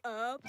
Boom!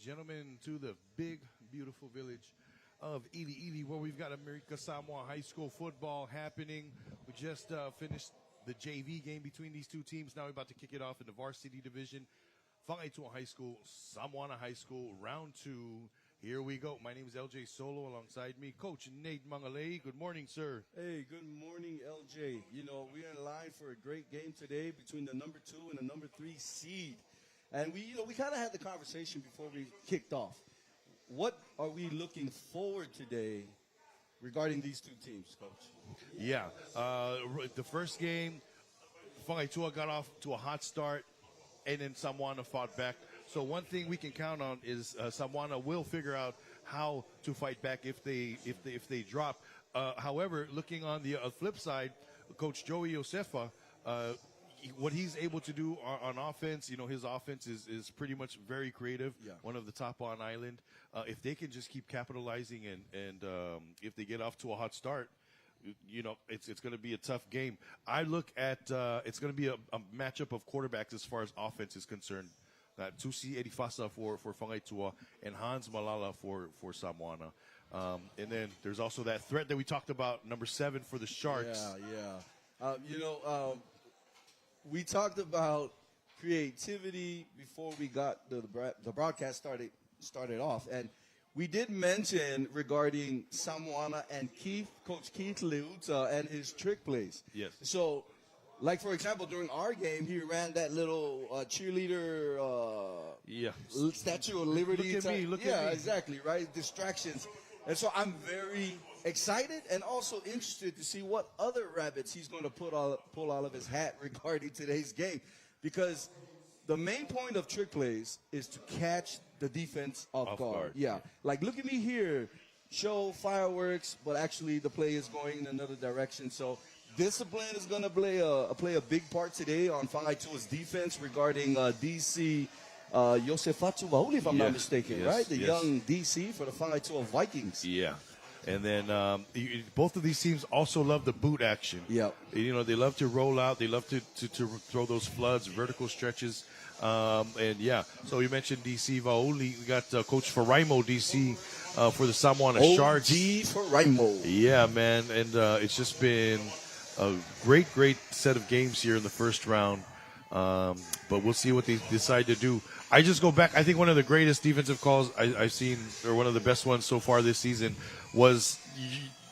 Gentlemen, to the big, beautiful village of Ili Ili, where we've got America Samoa High School football happening. We just finished the JV game between these two teams. Now we're about to kick it off in the varsity division. Whangaetua High School, Samoana High School, round two. Here we go. My name is LJ Solo. Alongside me, Coach Nate Mangalei. Good morning, sir. Hey, good morning, LJ. You know, we are in line for a great game today between the number 2 and the number 3 seed. And we kind of had the conversation before we kicked off. What are we looking forward today regarding these two teams, Coach? Yeah, the first game, Fangaitua got off to a hot start, and then Samoana fought back. So one thing we can count on is Samoana will figure out how to fight back if they drop. However, looking on the flip side, Coach Joey Josefa, what he's able to do on offense, his offense is pretty much very creative. Yeah. One of the top on island. If they can just keep capitalizing and if they get off to a hot start, it's going to be a tough game. I look at it's going to be a matchup of quarterbacks as far as offense is concerned. Tusi Edifasa for Fangaitua and Hans Malala for Samoana. And then there's also that threat that we talked about, number 7 for the Sharks. Yeah. We talked about creativity before we got the broadcast started off, and we did mention regarding Samoana and Coach Keith Leuta and his trick plays. Yes. So, like for example, during our game, he ran that little cheerleader Statue of Liberty. Look at me. Yeah, exactly, right? Distractions. And so I'm very excited and also interested to see what other rabbits he's going to pull out of his hat regarding today's game. Because the main point of trick plays is to catch the defense off guard. Yeah. Like, look at me here. Show fireworks, but actually the play is going in another direction. So discipline is going to play a big part today on Fangaitua's defense regarding DC Josefatu Vauli, if I'm not mistaken, right? The young DC for the Fangaitua Vikings. Yeah. And then both of these teams also love the boot action. Yeah. They love to roll out. They love to throw those floods, vertical stretches. So you mentioned DC Vauli. We got Coach Faraimo, DC, for the Samoana Sharks. OG Faraimo. Yeah, man. And it's just been a great set of games here in the first round. But we'll see what they decide to do. I just go back. I think one of the greatest defensive calls I've seen, or one of the best ones so far this season, was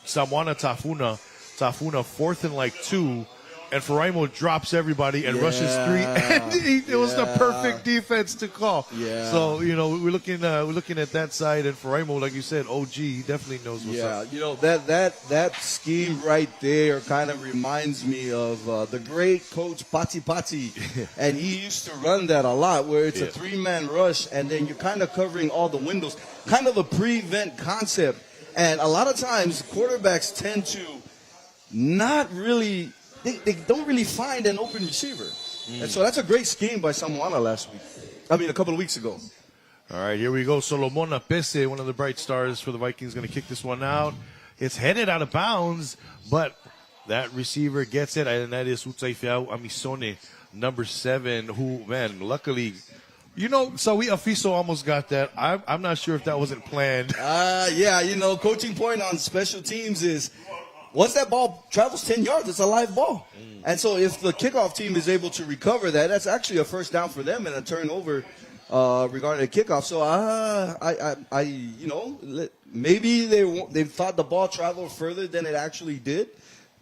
Samoana Tafuna 4th and 2, and Faraimo drops everybody and rushes 3. And it was the perfect defense to call. Yeah. So we're looking at that side, and Faraimo, like you said, OG, he definitely knows what's up. Yeah, that scheme right there kind of reminds me of the great coach Pati Pati, and he used to run that a lot, where it's a 3-man rush, and then you're kind of covering all the windows, kind of a prevent concept. And a lot of times quarterbacks tend to not really. They don't really find an open receiver. And so that's a great scheme by Samoana a couple of weeks ago. All right, here we go. Solomon Apese, one of the bright stars for the Vikings, going to kick this one out. It's headed out of bounds, but that receiver gets it, and that is Utsaifiao Amisone, number 7, who, man, luckily, Sawi Afiso almost got that. I'm not sure if that wasn't planned. Coaching point on special teams is, once that ball travels 10 yards, it's a live ball. And so if the kickoff team is able to recover that, that's actually a first down for them and a turnover regarding the kickoff. So maybe they thought the ball traveled further than it actually did.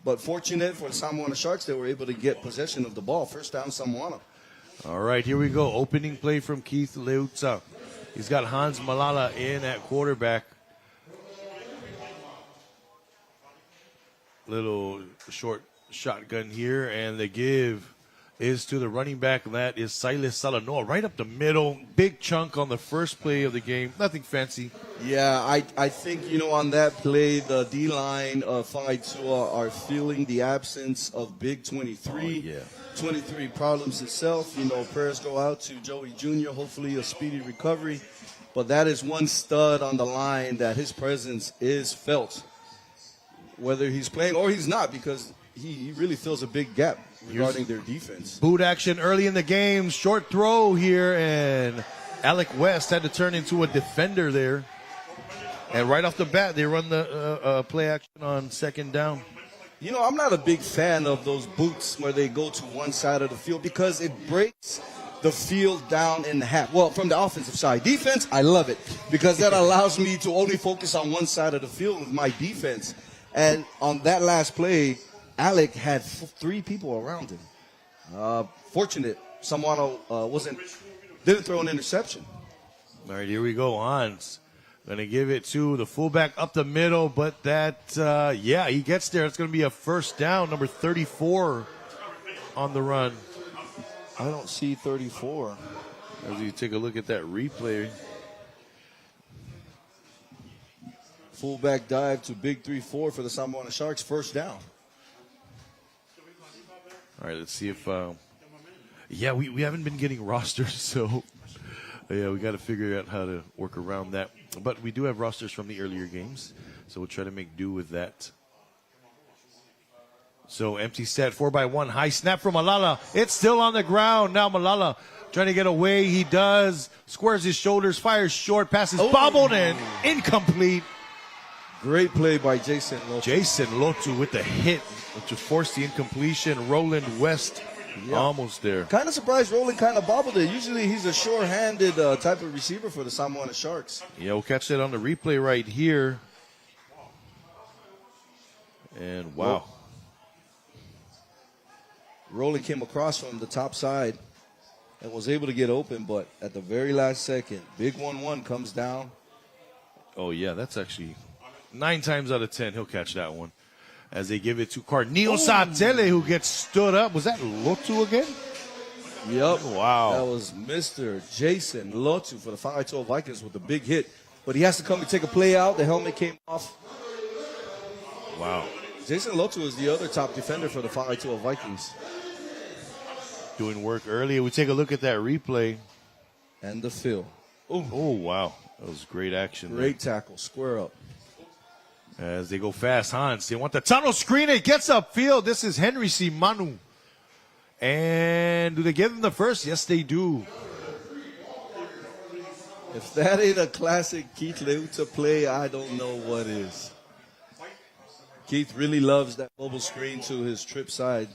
But fortunate for the Samoana Sharks, they were able to get possession of the ball. First down, Samoana. All right, here we go. Opening play from Keith Leuta. He's got Hans Malala in at quarterback. Little short shotgun here, and the give is to the running back. That is Silas Salanoa, right up the middle. Big chunk on the first play of the game. Nothing fancy. Yeah, I think, on that play, the D-line of Fangaitua are feeling the absence of Big 23. 23 problems itself. Prayers go out to Joey Jr., hopefully a speedy recovery. But that is one stud on the line that his presence is felt, whether he's playing or he's not, because he really fills a big gap regarding their defense. Boot action early in the game. Short throw here, and Alec West had to turn into a defender there. And right off the bat, they run the play action on second down. I'm not a big fan of those boots where they go to one side of the field, because it breaks the field down in half. Well, from the offensive side. Defense, I love it, because that allows me to only focus on one side of the field with my defense. And on that last play, Alec had 3 people around him. Fortunate, Samoana didn't throw an interception. All right, here we go. Hans going to give it to the fullback up the middle, but that, he gets there. It's going to be a first down, number 34 on the run. I don't see 34. As you take a look at that replay. Fullback dive to big 3-4 for the Samoana Sharks. First down. All right, let's see if... yeah, we haven't been getting rosters, so... Yeah, we got to figure out how to work around that. But we do have rosters from the earlier games, so we'll try to make do with that. So empty set, 4x1, high snap from Malala. It's still on the ground. Now Malala trying to get away. He does. Squares his shoulders, fires short, passes bobbled and incomplete. Great play by Jason Lotu. Jason Lotu with the hit to force the incompletion. Roland West almost there. Kind of surprised Roland kind of bobbled it. Usually he's a sure-handed type of receiver for the Samoana Sharks. Yeah, we'll catch that on the replay right here. And wow. Roland came across from the top side and was able to get open, but at the very last second, big 1-1 comes down. Oh, yeah, that's actually 9 times out of 10, he'll catch that one. As they give it to Carnil Satele, who gets stood up. Was that Lotu again? Yep. Wow. That was Mr. Jason Lotu for the 5-12 Vikings with a big hit. But he has to come and take a play out. The helmet came off. Wow. Jason Lotu is the other top defender for the 5-12 Vikings. Doing work earlier. We take a look at that replay. And the fill. Oh, wow. That was great action. Great tackle. Square up. As they go fast, Hans. They want the tunnel screen. It gets upfield. This is Henry C. Manu. And do they give him the first? Yes, they do. If that ain't a classic Keith Leuta play, I don't know what is. Keith really loves that mobile screen to his trip side.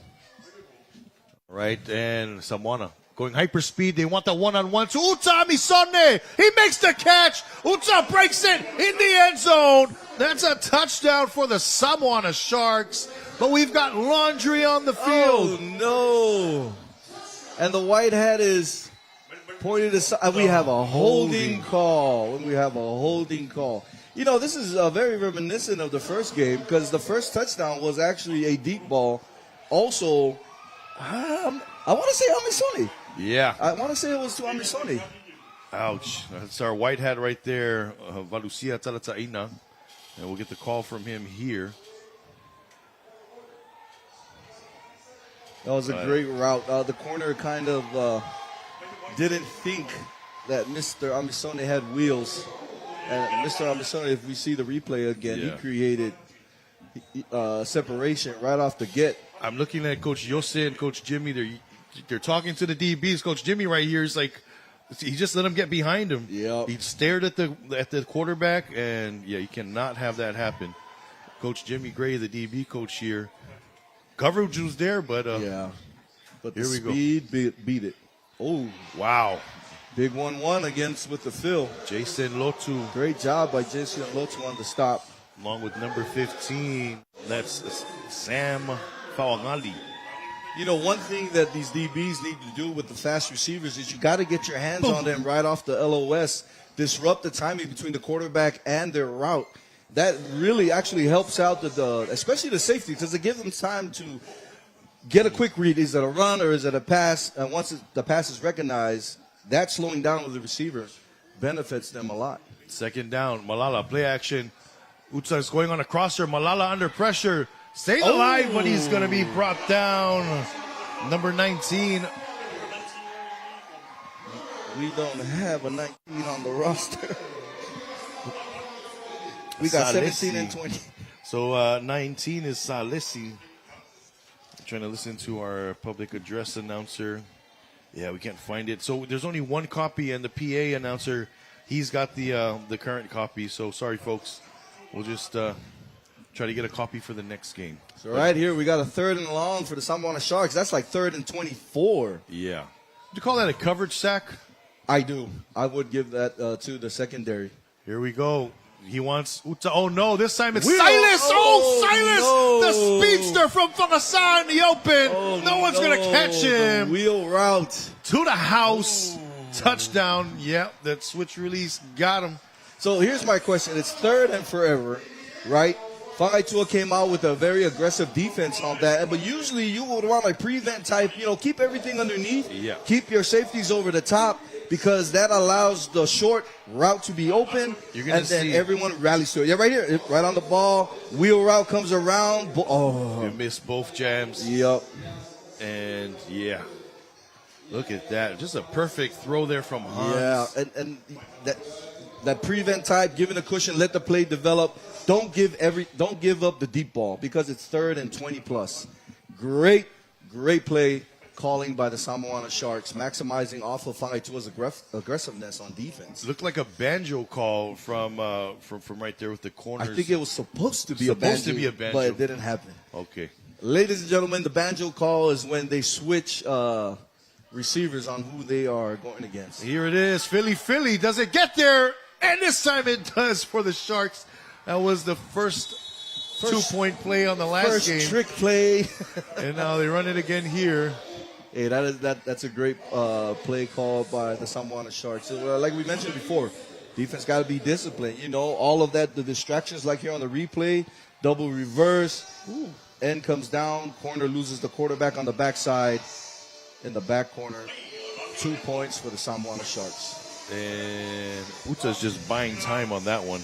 Right, and Samoana going hyperspeed. They want the one-on-one to Uta Amisone. He makes the catch. Uta breaks it in the end zone. That's a touchdown for the Samoana Sharks. But we've got laundry on the field. Oh, no. And the white hat is pointed aside. We have a holding call. We have a holding call. You know, this is very reminiscent of the first game because the first touchdown was actually a deep ball. Also, I want to say Amisone. Yeah. I want to say it was to Amisone. Ouch. That's our white hat right there, Valusia Talata'ina. And we'll get the call from him here. That was a great route. The corner kind of didn't think that Mr. Amisone had wheels. And Mr. Amisone, if we see the replay again, he created separation right off the get. I'm looking at Coach Yose and Coach Jimmy. They're talking to the DBs. Coach Jimmy right here is like, he just let him get behind him. Yep. He stared at the quarterback, and yeah, you cannot have that happen. Coach Jimmy Gray, the DB coach here. Coverage was there, but but here the we speed beat it. Oh, wow. Big 1-1 against with the fill. Jason Lotu. Great job by Jason Lotu on the stop. Along with number 15, that's Sam Fawangali. You know, one thing that these DBs need to do with the fast receivers is you got to get your hands on them right off the LOS, disrupt the timing between the quarterback and their route. That really actually helps out especially the safety, because it gives them time to get a quick read. Is it a run or is it a pass? And once the pass is recognized, that slowing down with the receiver benefits them a lot. Second down, Malala, play action. Utsa is going on a crosser. Malala under pressure. Staying alive, but he's going to be brought down. Number 19. We don't have a 19 on the roster. We got Salesi. 17 and 20. So 19 is Salesi. Trying to listen to our public address announcer. Yeah, we can't find it. So there's only one copy, and the PA announcer, he's got the current copy. So sorry, folks. We'll just try to get a copy for the next game. So right here, we got a 3rd and long for the Samoana Sharks. That's like 3rd and 24. Yeah. Would you call that a coverage sack? I do. I would give that to the secondary. Here we go. He wants Uta. Oh, no. This time it's Wheel. Silas. Oh, Silas. No. The speedster from Whakasa in the open. No one's going to catch him. The wheel route. To the house. Touchdown. Yep. That switch release got him. So here's my question. It's 3rd and forever, right? Whangaitua came out with a very aggressive defense on that. But usually you would want a prevent type, keep everything underneath. Yeah. Keep your safeties over the top because that allows the short route to be open. You're gonna and then see everyone rallies to it. Yeah, right here. Right on the ball. Wheel route comes around. You missed both jams. Yep. And, yeah. Look at that. Just a perfect throw there from Hans. Yeah, and that prevent type, giving a cushion, let the play develop. Don't give up the deep ball because it's 3rd and 20 plus. Great play calling by the Samoana Sharks, maximizing off of Whangaitua's aggressiveness on defense. Looked like a banjo call from right there with the corners. I think it was supposed to be a banjo, but it didn't happen. Okay. Ladies and gentlemen, the banjo call is when they switch receivers on who they are going against. Here it is. Philly. Does it get there? And this time it does for the Sharks. That was the first 2-point play on the last game. First trick play. And now they run it again here. Hey, that's a great play call by the Samoana Sharks. So, like we mentioned before, defense got to be disciplined. All of that, the distractions like here on the replay, double reverse, end comes down, corner loses the quarterback on the backside. In the back corner, 2 points for the Samoana Sharks. And Uta's just buying time on that one.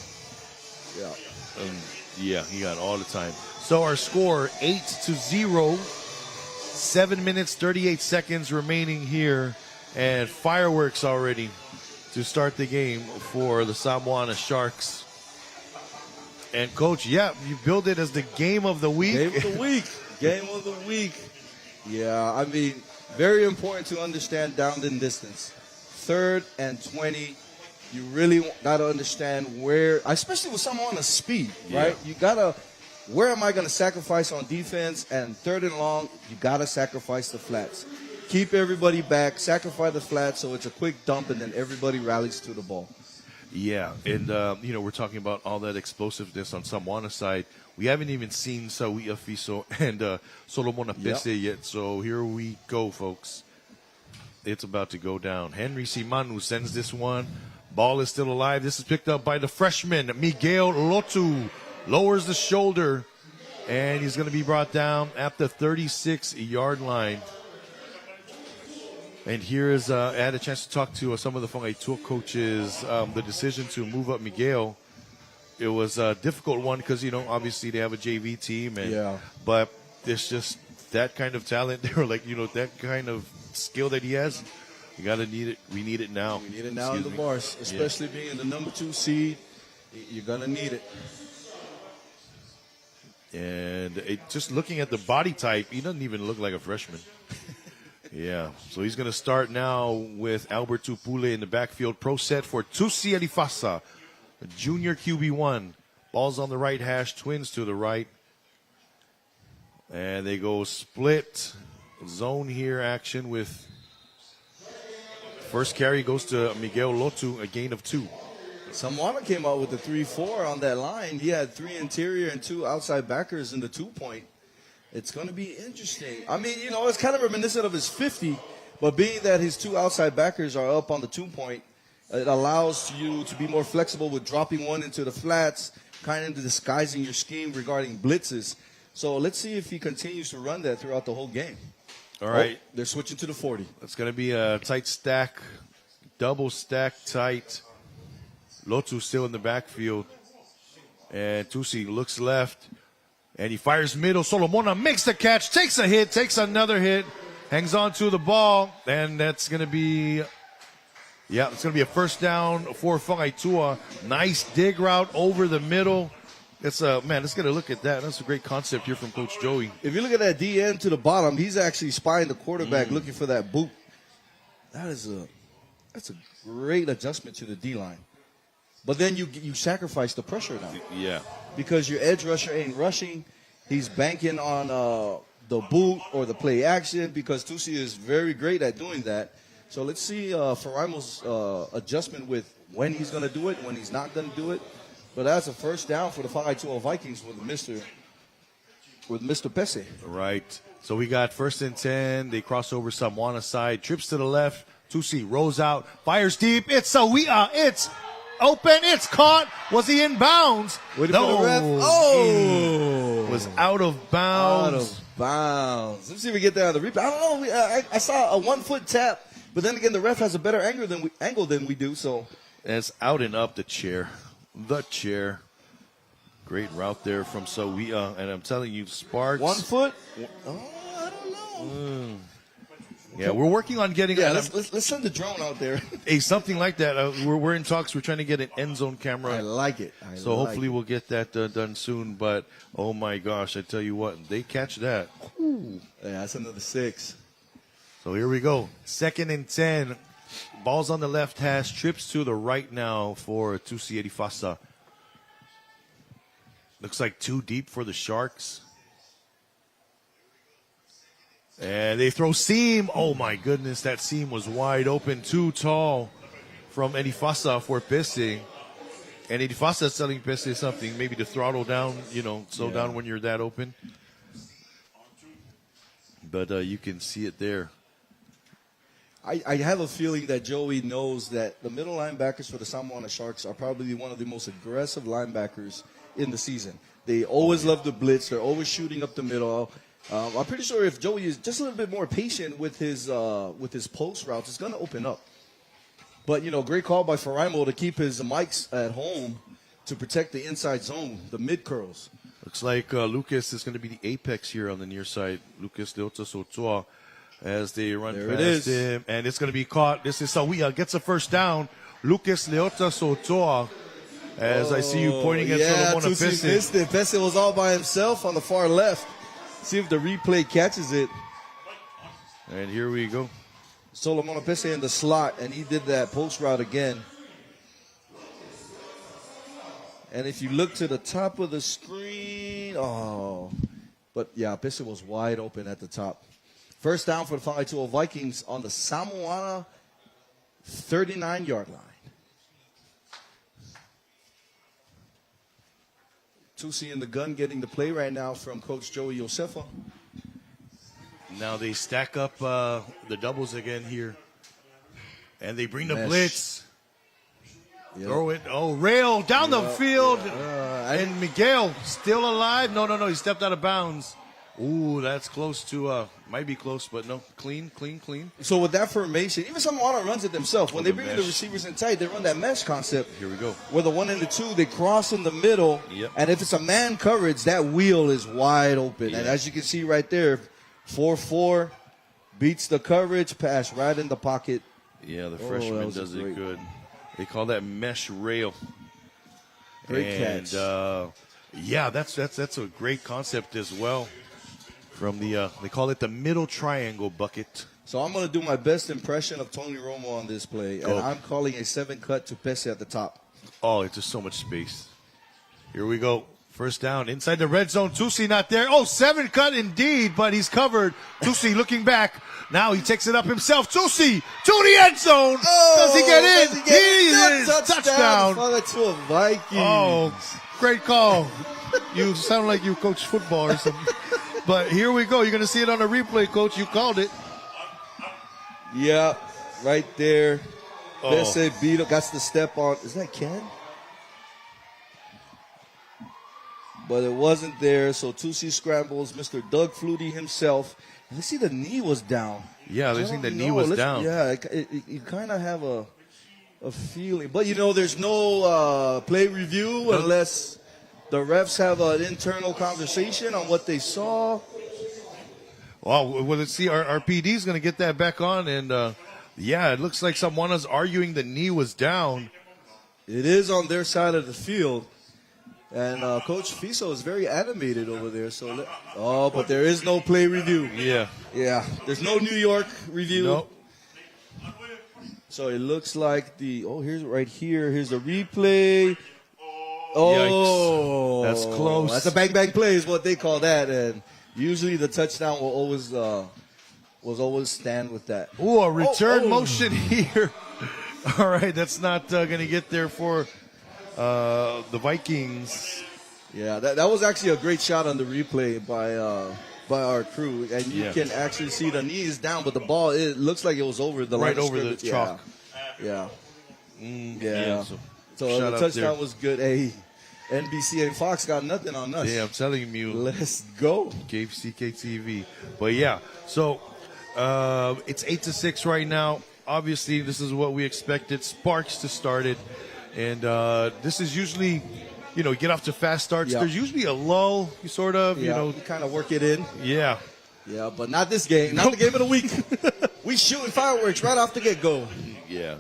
Yeah. He got all the time. So our score, 8-0. 7 minutes, 38 seconds remaining here. And fireworks already to start the game for the Samoana Sharks. And, Coach, you build it as the game of the week. Game of the week. Game of the week. Yeah, I mean, very important to understand down and distance. 3rd and 20. You really got to understand where, especially with someone on speed, right? You got to, where am I going to sacrifice on defense? And 3rd and long, you got to sacrifice the flats. Keep everybody back, sacrifice the flats so it's a quick dump and then everybody rallies to the ball. Yeah, and, we're talking about all that explosiveness on Samoana's side. We haven't even seen Sawi Afiso and Solomon Apese yet, so here we go, folks. It's about to go down. Henry Simanu sends this one. Ball is still alive. This is picked up by the freshman, Miguel Lotu. Lowers the shoulder, and he's going to be brought down at the 36-yard line. And here is, I had a chance to talk to some of the Whangaitua coaches. The decision to move up Miguel, it was a difficult one because, obviously they have a JV team. But there's just that kind of talent. They were like, that kind of skill that he has. You got to need it. We need it now. We need it now in the bars, especially being the number 2 seed. You're going to need it. And just looking at the body type, he doesn't even look like a freshman. Yeah. So he's going to start now with Albert Tupule in the backfield. Pro set for Tusi Alifasa, a junior QB1. Ball's on the right hash, twins to the right. And they go split zone here action with first carry goes to Miguel Lotu, a gain of 2. Samoana came out with the 3-4 on that line. He had 3 interior and 2 outside backers in the 2-point. It's going to be interesting. I mean, it's kind of reminiscent of his 50, but being that his 2 outside backers are up on the 2-point, it allows you to be more flexible with dropping one into the flats, kind of disguising your scheme regarding blitzes. So let's see if he continues to run that throughout the whole game. All right. They're switching to the 40. It's going to be a tight stack, double stack tight. Lotu still in the backfield. And Tusi looks left. And he fires middle. Solomona makes the catch, takes a hit, takes another hit, hangs on to the ball. And that's going to be, it's going to be a first down for Whangaitua. Nice dig route over the middle. Let's get a look at that. That's a great concept here from Coach Joey. If you look at that DN to the bottom, he's actually spying the quarterback looking for that boot. That's a great adjustment to the D-line. But then you sacrifice the pressure now. Yeah. Because your edge rusher ain't rushing. He's banking on the boot or the play action because Tusi is very great at doing that. So let's see Faraimo's adjustment with when he's going to do it, when he's not going to do it. But that's a first down for the Whangaitua Vikings with Mr. Pese. Right. So we got 1st and 10. They cross over Samoana side. Trips to the left. Tusi rolls out. Fires deep. It's Sawia. It's open. It's caught. Was he in bounds? Waiting for the ref. Oh! Was out of bounds. Out of bounds. Let's see if we get that on the replay. I don't know. I saw a 1 foot tap, but then again, the ref has a better angle than we do. So it's out and up the chair. The chair. Great route there from Sawia. And I'm telling you, Sparks. 1 foot? Oh, I don't know. Yeah, we're working on getting. Yeah, let's send the drone out there. Hey, something like that. We're in talks. We're trying to get an end zone camera. I like it. So hopefully we'll get that done soon. But oh my gosh, I tell you what, they catch that. Ooh. Yeah, that's another 6. So here we go. 2nd and 10. Ball's on the left hash. Trips to the right now for Tusi Edifasa. Looks like too deep for the Sharks. And they throw seam. Oh, my goodness. That seam was wide open. Too tall from Edifasa for Kvzk. And Edifasa is telling Kvzk something, maybe to throttle down, slow down when you're that open. But you can see it there. I have a feeling that Joey knows that the middle linebackers for the Samoana Sharks are probably one of the most aggressive linebackers in the season. They always love the blitz. They're always shooting up the middle. I'm pretty sure if Joey is just a little bit more patient with his post routes, it's going to open up. But, great call by Faraimo to keep his mics at home to protect the inside zone, the mid curls. Looks like Lucas is going to be the apex here on the near side. Lucas Leota Sotoa as they run past him. And it's going to be caught. This is Sawia gets a first down. Lucas Leota Sotoa. As I see you pointing at Solomon Kvzk missed it. Kvzk was all by himself on the far left. See if the replay catches it. And here we go. Solomon Kvzk in the slot, and he did that post route again. And if you look to the top of the screen, but yeah, Kvzk was wide open at the top. First down for the Whangaitoa Vikings on the Samoana 39-yard line. Tusi in the gun getting the play right now from Coach Joey Josefa. Now they stack up the doubles again here. And they bring the blitz. Yep. Throw it. Oh, rail down the field. And Miguel still alive. No. He stepped out of bounds. Ooh, that's close to, might be close, but no. Clean. So with that formation, even Samoana runs it themselves. When they bring the receivers in tight, they run that mesh concept. Here we go. Where the 1 and the 2, they cross in the middle. Yep. And if it's a man coverage, that wheel is wide open. Yeah. And as you can see right there, 4-4 beats the coverage, pass right in the pocket. Yeah, the freshman does it good. They call that mesh rail. Great catch. Yeah, that's a great concept as well. From the, they call it the middle triangle bucket. So I'm going to do my best impression of Tony Romo on this play. And I'm calling a 7 cut to Kvzk at the top. Oh, it's just so much space. Here we go. First down inside the red zone. Tusi not there. Oh, 7 cut indeed, but he's covered. Tusi looking back. Now he takes it up himself. Tusi to the end zone. Oh, does he get in? He is. Touchdown. To a Vikings. Oh, great call. You sound like you coach football or something. But here we go. You're going to see it on the replay, Coach. You called it. Yeah, right there. Kvzk beat up. Got the step on. Is that Ken? But it wasn't there. So Tusi scrambles. Mr. Doug Flutie himself. Let's see, the knee was down. Yeah, they think the knee was down. Yeah, you kind of have a feeling. But, there's no play review unless the refs have an internal conversation on what they saw. Well, let's see. Our PD is going to get that back on. And, it looks like Samoana's arguing the knee was down. It is on their side of the field. And Coach Fiso is very animated over there. But there is no play review. Yeah. There's no New York review. Nope. So it looks like here's right here. Here's the replay. Yikes. That's close. That's a bang play is what they call that. And usually the touchdown will always stand with that. Ooh, a return motion here. All right, that's not going to get there for the Vikings. Yeah, that was actually a great shot on the replay by our crew, and you can actually see the knee is down, but the ball, it looks like it was over the line over the chalk. Yeah. So So Shout the out touchdown there. was good. Hey, NBC and Fox got nothing on us. Yeah, I'm telling you. Let's go. Kvzk TV. But yeah, so it's 8-6 right now. Obviously, this is what we expected. Sparks to start it. And this is usually, get off to fast starts. Yeah. There's usually a lull, sort of, We kind of work it in. Yeah. Yeah, but not this game. Not the game of the week. We shooting fireworks right off the get-go. Yeah.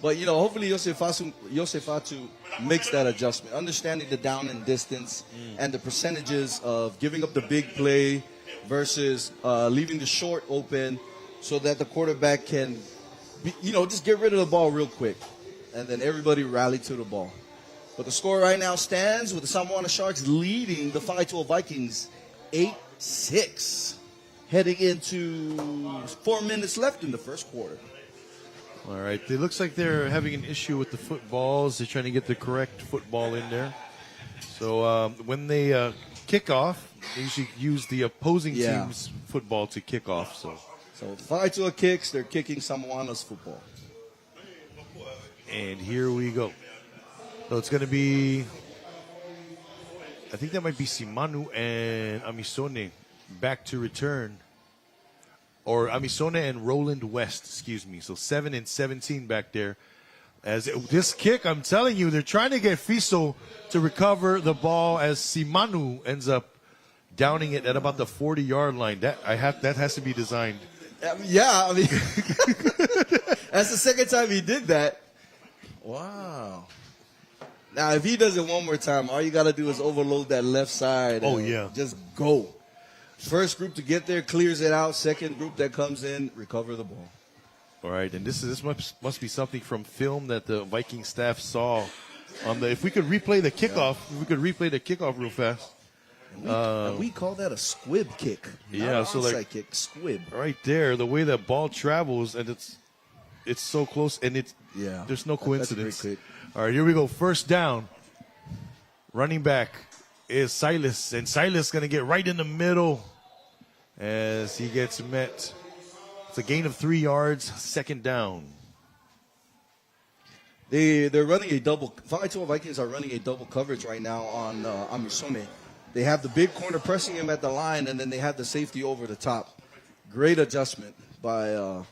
But, hopefully Yosefatu makes that adjustment, understanding the down and distance and the percentages of giving up the big play versus leaving the short open so that the quarterback can, just get rid of the ball real quick. And then everybody rally to the ball. But the score right now stands with the Samoana Sharks leading the 5-12 Vikings 8-6. Heading into 4 minutes left in the first quarter. All right. It looks like they're having an issue with the footballs. They're trying to get the correct football in there. So when they kick off, they usually use the opposing team's football to kick off. So 5-12 kicks, they're kicking Samoana's football. And here we go. So it's going to be, I think that might be Simanu and Amisone back to return. Or Amisone and Roland West, excuse me. So 7 and 17 back there. This kick, I'm telling you, they're trying to get Fiso to recover the ball as Simanu ends up downing it at about the 40-yard line. That has to be designed. Yeah, I mean, that's the second time he did that. Wow. Now, if he does it one more time, all you got to do is overload that left side. Oh, yeah. Just go. First group to get there clears it out. Second group that comes in, recover the ball. All right, and this must be something from film that the Viking staff saw. If we could replay the kickoff, real fast. And we call that a squib kick. Yeah, so like kick, squib. Right there, the way that ball travels, and it's so close, and there's no coincidence. That's a great kick. All right, here we go. First down. Running back is Silas, and Silas going to get right in the middle as he gets met. It's a gain of 3 yards, second down. They're running a double. 5-12 Vikings are running a double coverage right now on Amisone. They have the big corner pressing him at the line, and then they have the safety over the top. Great adjustment by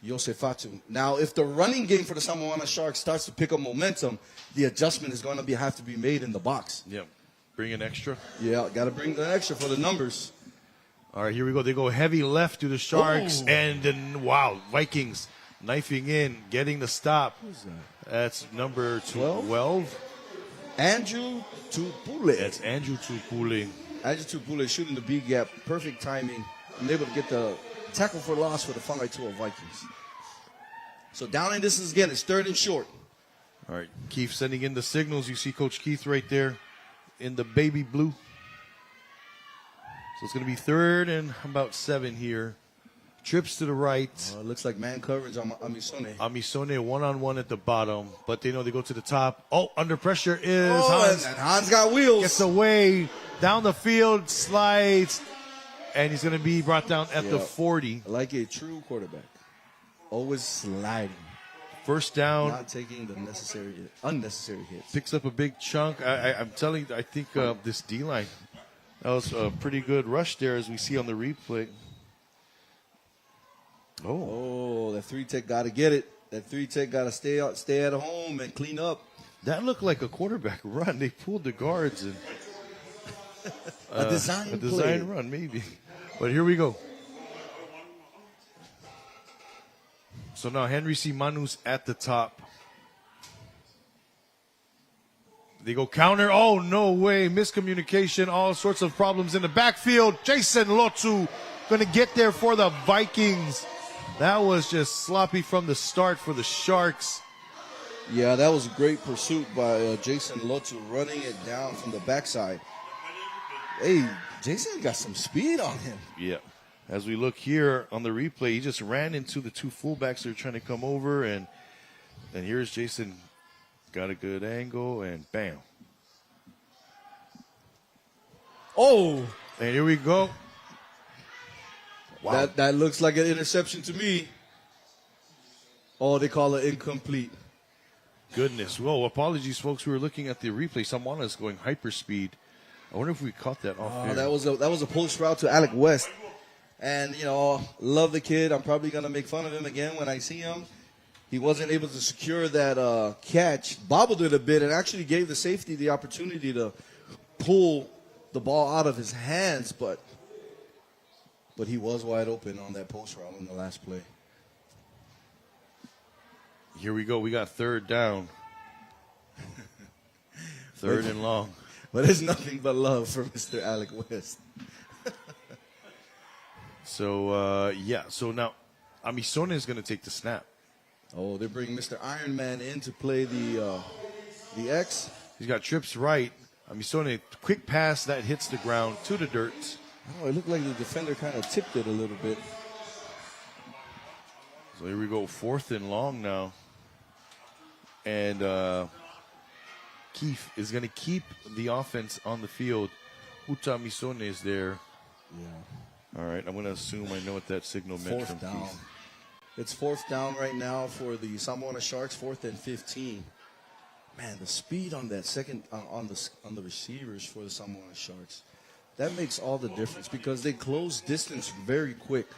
Yosefatu. Now, if the running game for the Samoana Sharks starts to pick up momentum, the adjustment is going to have to be made in the box. Yep. Bring an extra. Yeah, got to bring the extra for the numbers. All right, here we go. They go heavy left to the Sharks, and then, wow, Vikings knifing in, getting the stop. Who's that? That's number 12. Andrew Tupule. That's Andrew Tupule. Andrew Tupule shooting the B gap. Perfect timing. And able to get the tackle for loss for the 5-12 Vikings. So down in distance again. It's third and short. All right, Keith sending in the signals. You see Coach Keith right there in the baby blue. So it's going to be third and about 7 here. Trips to the right. It looks like man coverage on Amisone. Amisone one-on-one at the bottom, but they know they go to the top. Oh, under pressure is Hans. And Hans got wheels. Gets away, down the field, slides, and he's going to be brought down at the 40. Like a true quarterback. Always sliding. First down. Not taking the unnecessary hits. Picks up a big chunk. I'm telling you, I think this D-line, that was a pretty good rush there as we see on the replay. Oh, that 3-tech got to get it. That 3-tech got to stay at home and clean up. That looked like a quarterback run. They pulled the guards and a design run, maybe. But here we go. So now Henry Simanu's at the top. They go counter. Oh, no way. Miscommunication. All sorts of problems in the backfield. Jason Lotu going to get there for the Vikings. That was just sloppy from the start for the Sharks. Yeah, that was a great pursuit by Jason Lotu, running it down from the backside. Hey, Jason got some speed on him. Yeah. As we look here on the replay, he just ran into the two fullbacks that are trying to come over, and here's Jason. Got a good angle, and bam. Oh! And here we go. Wow. That looks like an interception to me. Oh, they call it incomplete. goodness. Whoa, apologies, folks. We were looking at the replay. Someone is going hyperspeed. I wonder if we caught that off air. That was a post route to Alec West. And, love the kid. I'm probably going to make fun of him again when I see him. He wasn't able to secure that catch, bobbled it a bit, and actually gave the safety the opportunity to pull the ball out of his hands. But he was wide open on that post route in the last play. Here we go. We got third down. Third and long. But it's nothing but love for Mr. Alec West. So now Amisone is going to take the snap. Oh, they bring Mr. Iron Man in to play the X. He's got trips right. Amisone, quick pass that hits the ground to the dirt. Oh, it looked like the defender kind of tipped it a little bit. So here we go, fourth and long now. And Keith is going to keep the offense on the field. Uta Amisone is there. Yeah. All right, I'm going to assume I know what that signal meant from Fourth down. Keith. It's fourth down right now for the Samoa Sharks, 4th and 15. Man, the speed on that second on the receivers for the Samoa Sharks, that makes all the difference because they close distance very quick.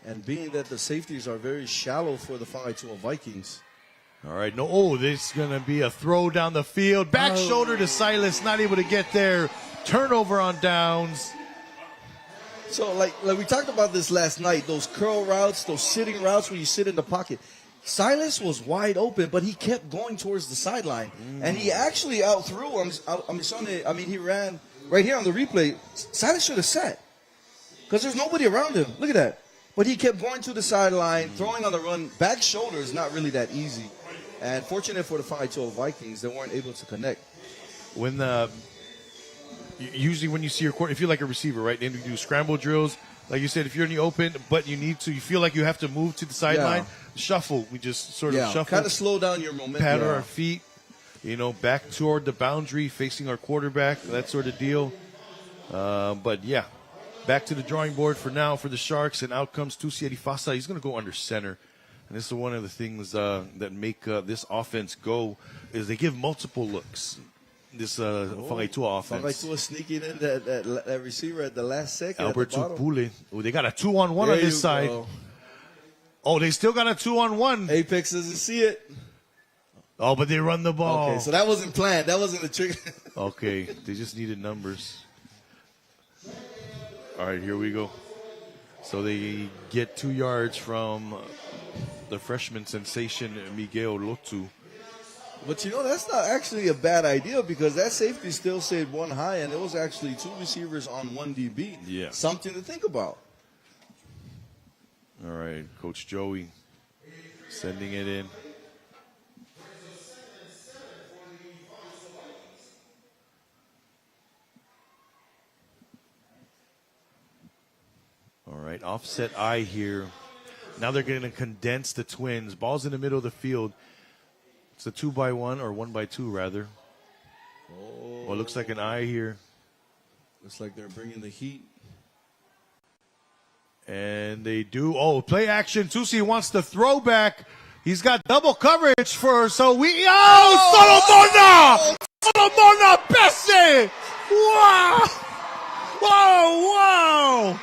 And being that the safeties are very shallow for the Whakaitoa Vikings. All right, this is going to be a throw down the field. Back shoulder to Silas, not able to get there. Turnover on downs. So, like we talked about this last night, those curl routes, those sitting routes where you sit in the pocket. Silas was wide open, but he kept going towards the sideline. And he actually outthrew him. He ran right here on the replay. Silas should have sat because there's nobody around him. Look at that. But he kept going to the sideline, throwing on the run. Back shoulder is not really that easy. And fortunate for the Whakaitoa Vikings, they weren't able to connect. Usually when you see your quarter, if you're like a receiver, right, and you do scramble drills, like you said, if you're in the open, but you feel like you have to move to the sideline, shuffle. We just sort of shuffle. Kind of slow down your momentum. Paddle our feet, back toward the boundary, facing our quarterback, that sort of deal. Back to the drawing board for now for the Sharks, and out comes Tusi Adifasa. He's going to go under center. And this is one of the things that make this offense go is they give multiple looks. This Whakaitoa offense. Whakaitoa sneaking in that receiver at the last second. Alberto Pule. Oh, they got a 2-on-1 on this side. Go. Oh, they still got a 2-on-1. Apex doesn't see it. Oh, but they run the ball. Okay, so that wasn't planned. That wasn't a trick. Okay, they just needed numbers. All right, here we go. So they get 2 yards from the freshman sensation, Miguel Lotu. But that's not actually a bad idea because that safety still saved one high, and it was actually 2 receivers on 1 DB. Yeah. Something to think about. All right, Coach Joey sending it in. All right, offset I here. Now they're going to condense the twins. Ball's in the middle of the field. It's a 2-by-1 or 1-by-2 rather. Oh, it looks like an I here. Looks like they're bringing the heat. And they do. Oh, play action. Tusi wants the throwback. He's got double coverage for Solomona! Solomona Pesse! Wow! Wow!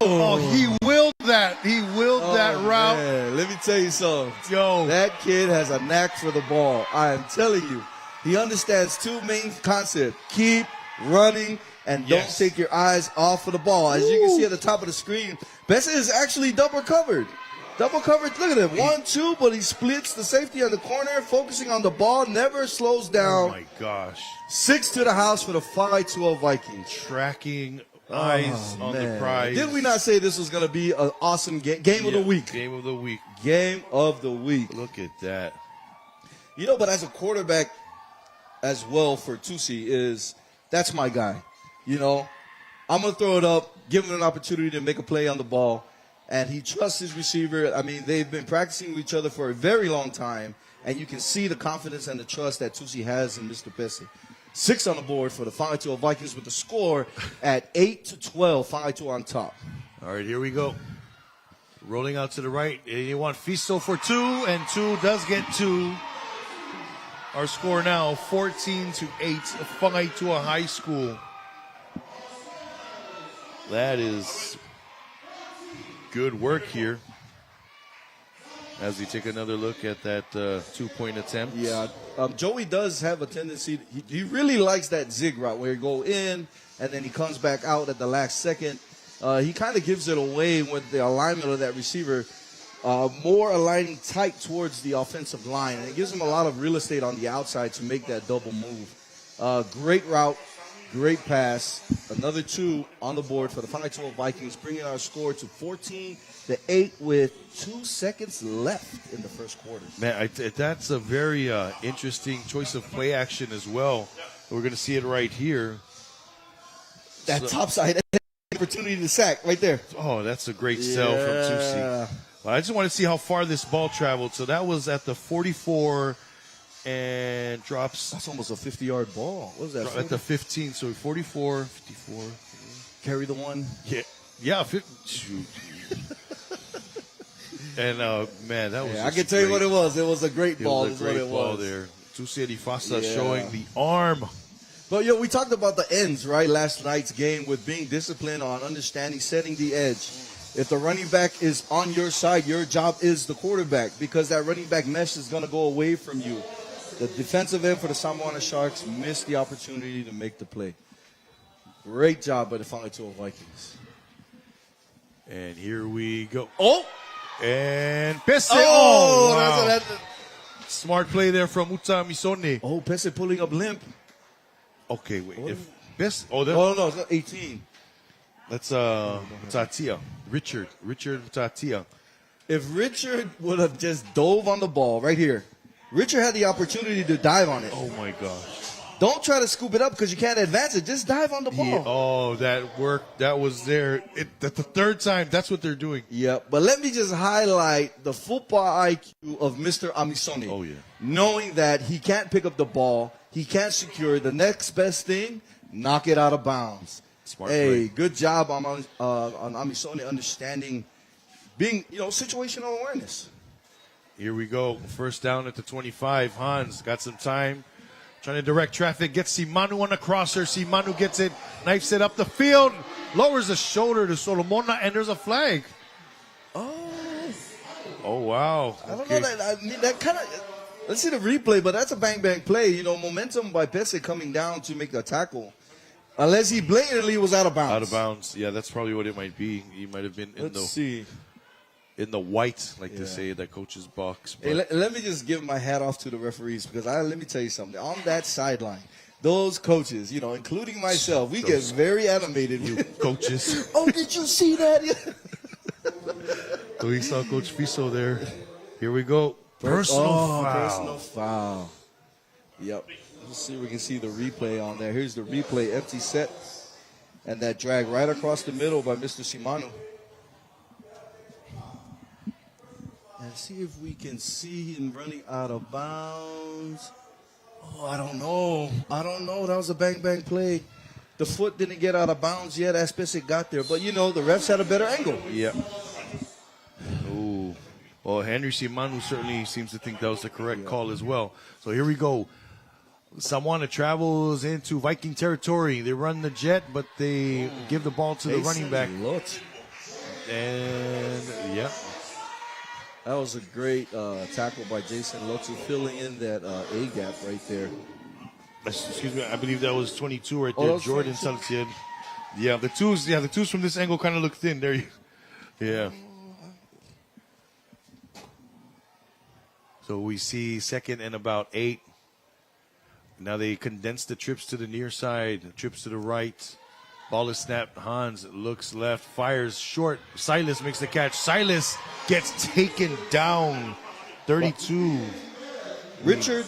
Oh, he willed that. He willed that route. Man. Let me tell you something. Yo. That kid has a knack for the ball. I am telling you. He understands 2 main concepts. Keep running and don't take your eyes off of the ball. As you can see at the top of the screen, Bessa is actually double covered. Double coverage. Look at it. 1-2, but he splits the safety on the corner, focusing on the ball, never slows down. Oh, my gosh. 6 to the house for the Whakaitoa Vikings. Tracking eyes on the prize. Did we not say this was going to be an awesome game of the week? Game of the week. Game of the week. Look at that. But as a quarterback as well for Tusi that's my guy. I'm going to throw it up, give him an opportunity to make a play on the ball, and he trusts his receiver. They've been practicing with each other for a very long time, and you can see the confidence and the trust that Tusi has in Mr. Pesse. 6 on the board for the Whakaitoa Vikings with the score at 8-12. Whakaitoa on top. All right, here we go. Rolling out to the right. You want Fiso for 2, and 2 does get 2. Our score now 14-8. Whangaitua High School. That is good work here. As we take another look at that 2-point attempt. Yeah, Joey does have a tendency. He really likes that zig route where you go in and then he comes back out at the last second. He kind of gives it away with the alignment of that receiver, more aligning tight towards the offensive line. And it gives him a lot of real estate on the outside to make that double move. Great route, great pass. Another 2 on the board for the Whangaitua Vikings, bringing our score to 14-8 with 2 seconds left in the first quarter. Man, that's a very interesting choice of play action as well. We're going to see it right here. That topside opportunity to sack right there. Oh, that's a great sell from Tusi. Well, I just want to see how far this ball traveled. So that was at the 44 and drops. That's almost a 50-yard ball. What was that? At the 15. So 44, 54. Carry the one. Yeah. Shoot. And man, that was. I can tell you what it was. It was a great ball. It was a great ball there. Tusi Fasa showing the arm. But we talked about the ends, right? Last night's game with being disciplined on understanding, setting the edge. If the running back is on your side, your job is the quarterback because that running back mesh is going to go away from you. The defensive end for the Samoana Sharks missed the opportunity to make the play. Great job by the Whangaitua Vikings. And here we go. Oh! And Pese. Oh! Wow. That's Smart play there from Uta Misone. Oh, Pese pulling up limp. Okay, wait. Oh. If Pese, no, it's not 18. That's Tatia. Richard Tatia. If Richard would have just dove on the ball right here, Richard had the opportunity to dive on it. Oh my gosh. Don't try to scoop it up because you can't advance it. Just dive on the ball. Yeah. Oh, that worked. That was there. That's the third time. That's what they're doing. Yeah, but let me just highlight the football IQ of Mr. Amisoni. Oh, yeah. Knowing that he can't pick up the ball, he can't secure it. The next best thing, knock it out of bounds. Smart play. Good job on Amisoni understanding, being, situational awareness. Here we go. First down at the 25. Hans got some time. Trying to direct traffic. Gets Simanu on the crosser. Simanu gets it. Knifes it up the field. Lowers the shoulder to Solomona, and there's a flag. Oh, wow. I don't know that kind of. Let's see the replay, but that's a bang play. Momentum by Pese coming down to make the tackle. Unless he blatantly was out of bounds. Out of bounds. Yeah, that's probably what it might be. He might have been in the white, like to say, that coach's box. Hey, let me just give my hat off to the referees because let me tell you something. On that sideline, those coaches, including myself, we get very animated. You coaches. Oh, did you see that? So we saw Coach Fiso there. Here we go. Personal foul. Yep. Let's see if we can see the replay on there. Here's the replay, empty set. And that drag right across the middle by Mr. Simanu. And see if we can see him running out of bounds. Oh, I don't know. That was a bang play. The foot didn't get out of bounds yet. Aspesic got there. But, the refs had a better angle. Yeah. Ooh. Well, Henry Simanu certainly seems to think that was the correct call as well. So here we go. Samoana travels into Viking territory. They run the jet, but they give the ball to the running back. And, yeah. That was a great tackle by Jason Lotu, filling in that A gap right there. Excuse me, I believe that was 22 right there. Jordan Salcian. Yeah, the twos from this angle kind of look thin. There you. Yeah. So we see second and about 8. Now they condense the trips to the near side, trips to the right. Ball is snapped. Hans looks left, fires short. Silas makes the catch. Silas gets taken down. 32. Richard?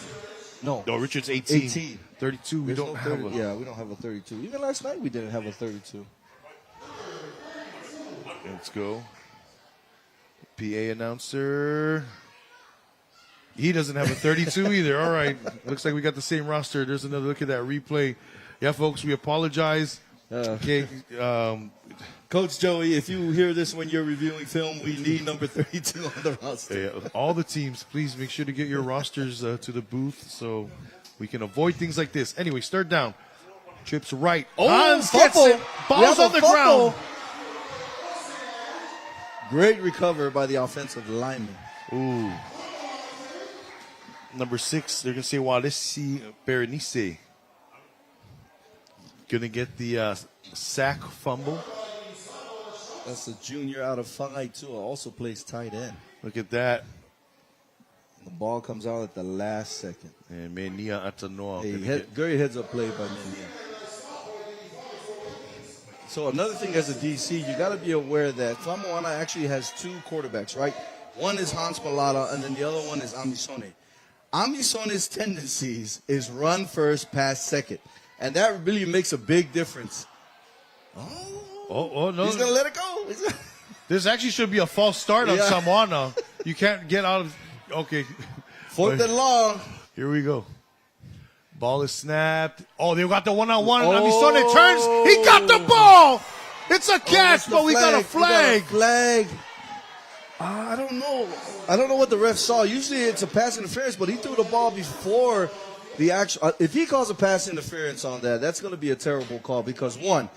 No, Richard's 18. 18. 32. We don't have a. Yeah, we don't have a 32. Even last night we didn't have a 32. Let's go. PA announcer. He doesn't have a 32 either. All right. Looks like we got the same roster. There's another look at that replay. Yeah, folks, we apologize. Okay. Coach Joey, if you hear this when you're reviewing film, we need number 32 on the roster. Yeah, all the teams, please make sure to get your rosters to the booth so we can avoid things like this. Anyway, third down. Trips right. Hans gets it. Ball's on the ground. Great recover by the offensive lineman. Ooh. Number 6, they're going to say Walesi Berenice. Going to get the sack fumble. That's a junior out of Fangay too. Also plays tight end. Look at that. The ball comes out at the last second. And Menia Atanoa. Great heads-up play by Menia. So another thing as a DC, you got to be aware that Flamoana actually has 2 quarterbacks, right? One is Hans Malata, and then the other one is Amisone. Amisone's tendencies is run first, pass second. And that really makes a big difference. Oh, no. He's going to let it go. This actually should be a false start on Samoana. You can't get out of... Okay. 4th and long. Here we go. Ball is snapped. Oh, they got the one-on-one. Amisone turns. He got the ball. It's a catch, but we got a flag. I don't know. I don't know what the ref saw. Usually it's a pass interference, but he threw the ball before the actual. If he calls a pass interference on that, that's going to be a terrible call because, one,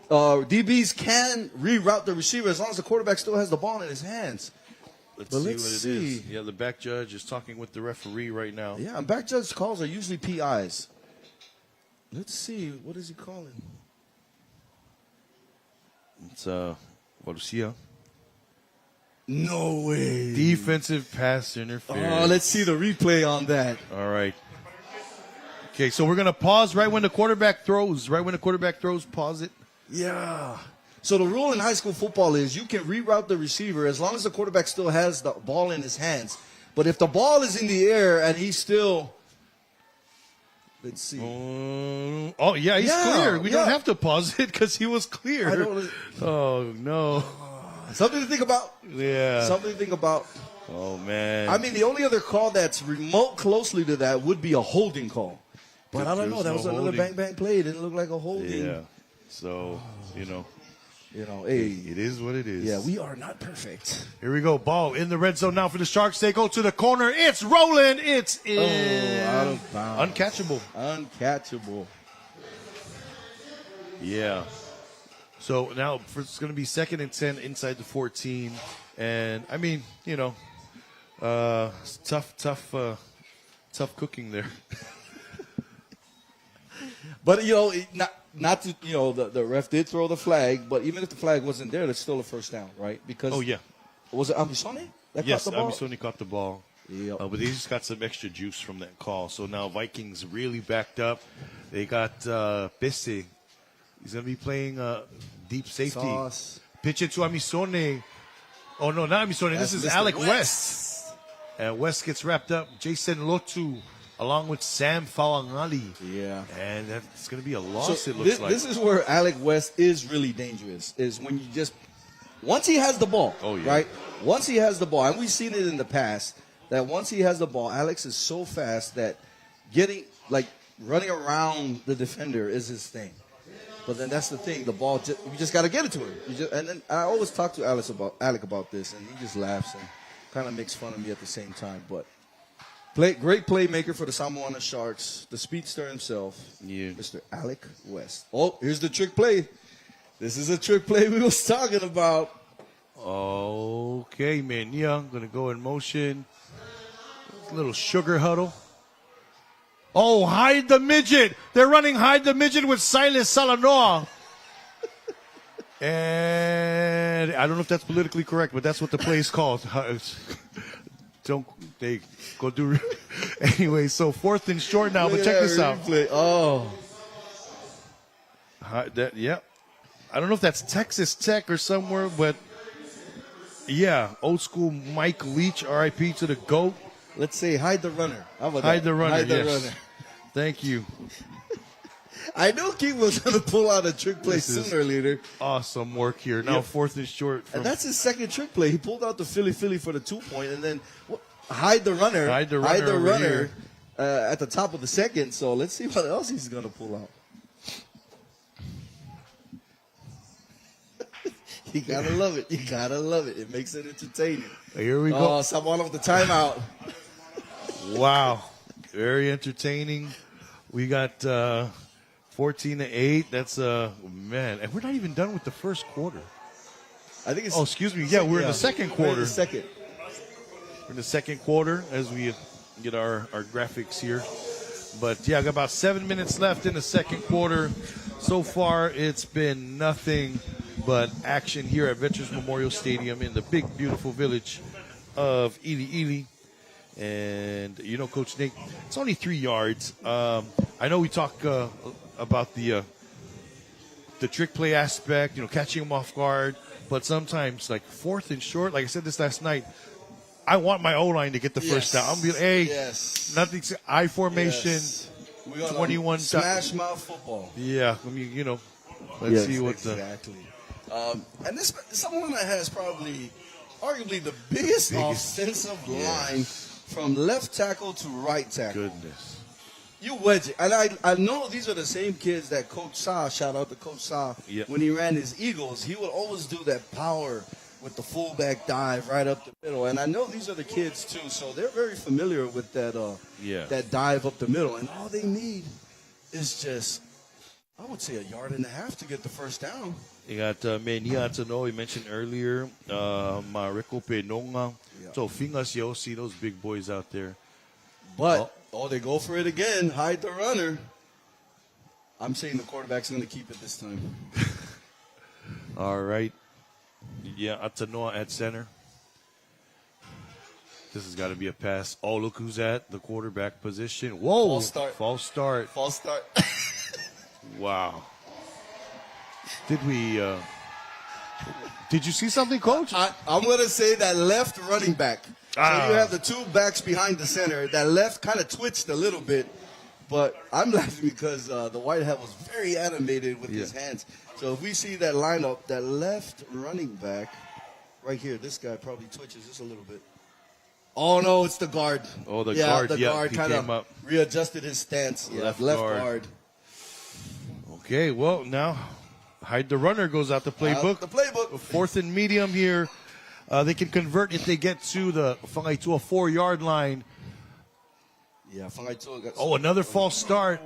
DBs can reroute the receiver as long as the quarterback still has the ball in his hands. Let's see what it is. Yeah, the back judge is talking with the referee right now. Yeah, and back judge calls are usually PIs. Let's see. What is he calling? It's Walusia. No way. Defensive pass interference. Oh, let's see the replay on that. All right. Okay, so we're going to pause right when the quarterback throws. Right when the quarterback throws, pause it. Yeah. So the rule in high school football is you can reroute the receiver as long as the quarterback still has the ball in his hands. But if the ball is in the air and he's still, let's see. Oh, yeah, he's clear. We don't have to pause it because he was clear. Oh, no. Something to think about. Yeah. Something to think about. Oh, man. I mean, the only other call that's remote closely to that would be a holding call. But I don't know. That was another bang-bang play. It didn't look like a holding. Yeah. So, hey, it is what it is. Yeah, we are not perfect. Here we go. Ball in the red zone now for the Sharks. They go to the corner. It's rolling. It's in. Oh, out of bounds. Uncatchable. Uncatchable. Yeah. So now it's going to be 2nd and 10 inside the 14. And, I mean, tough cooking there. But, not to, the ref did throw the flag, but even if the flag wasn't there, it's still a first down, right? Because was it Amisone that caught the ball? Yes, Amisone caught the ball. Yep. But they just got some extra juice from that call. So now Vikings really backed up. They got Kvzk. He's going to be playing deep safety. Sauce. Pitch it to Amisone. Oh, no, not Amisone. This is Mr. Alec West. And West gets wrapped up. Jason Lotu along with Sam Fawangali. Yeah. And that's going to be a loss, it looks like. This is where Alec West is really dangerous, is when you just, once he has the ball, right? Once he has the ball, and we've seen it in the past, that once he has the ball, Alex is so fast that running around the defender is his thing. But then that's the thing, the ball, you just got to get it to him. And then I always talk to Alec about this, and he just laughs and kind of makes fun of me at the same time. But great playmaker for the Samoana Sharks, the speedster himself, Mr. Alec West. Oh, here's the trick play. This is a trick play we was talking about. Okay, man. Yeah, I'm going to go in motion. A little sugar huddle. Oh, hide the midget. They're running hide the midget with Silas Salanoa. And I don't know if that's politically correct, but that's what the play is called. They go do. Anyway, so 4th and short now, but check this out. Oh. I don't know if that's Texas Tech or somewhere, but yeah, old school Mike Leach, RIP to the GOAT. Let's say hide the runner. How about hide that? The runner, hide the yes. runner. Thank you. I knew Keith was going to pull out a trick play sooner or later. Awesome work here. Now 4th and short. And that's his second trick play. He pulled out the Philly for the 2-point, and then hide the runner. Hide the runner at the top of the second. So let's see what else he's going to pull out. You gotta love it. You gotta love it. It makes it entertaining. Here we go. Oh, someone with the timeout. Wow. Very entertaining. We got 14-8. That's, man. And we're not even done with the first quarter. I think it's. Oh, excuse me. Yeah, we're in the second We're quarter. in the second. We're in the second quarter as we get our graphics here. But, yeah, got about 7 minutes left in the second quarter. So far, it's been nothing but action here at Veterans Memorial Stadium in the big, beautiful village of Ili Ili. And, you know, Coach Nate, it's only 3 yards. I know we talk about the trick play aspect, you know, catching them off guard. But sometimes, like, 4th and short, like I said this last night, I want my O-line to get the first down. I'm going to be like, hey, nothing, I formation, Yes. We're gonna 21 smash mouth football. Yeah, I mean, you know, let's see what exactly. And this someone that has probably, arguably, the biggest offensive line from left tackle to right tackle. Goodness. You wedge it. And I know these are the same kids that Coach Sa, shout out to Coach Sa, when he ran his Eagles, he would always do that power with the fullback dive right up the middle. And I know these are the kids too, so they're very familiar with that that dive up the middle. And all they need is just, I would say, 1.5 yards to get the first down. You got Menia to know, we mentioned earlier, Mariko Penonga. So Fingas Yossi, those big boys out there. But, they go for it again. Hide the runner. I'm saying the quarterback's going to keep it this time. All right. Yeah, Atanoa at center. This has got to be a pass. Oh, look who's at the quarterback position. Whoa. False start. False start. False start. Wow. Did you see something, Coach? I'm going to say that left running back. So you have the 2 backs behind the center. That left kind of twitched a little bit. But I'm laughing because the white hat was very animated with his hands. So if we see that lineup, that left running back right here, this guy probably twitches just a little bit. Oh, no, it's the guard. Oh, the guard. The guard kind of readjusted his stance. Left guard. Okay, well, now hide the runner goes out the playbook. The playbook. 4th and medium here. They can convert if they get to a 4-yard line. Yeah, Oh, another false start.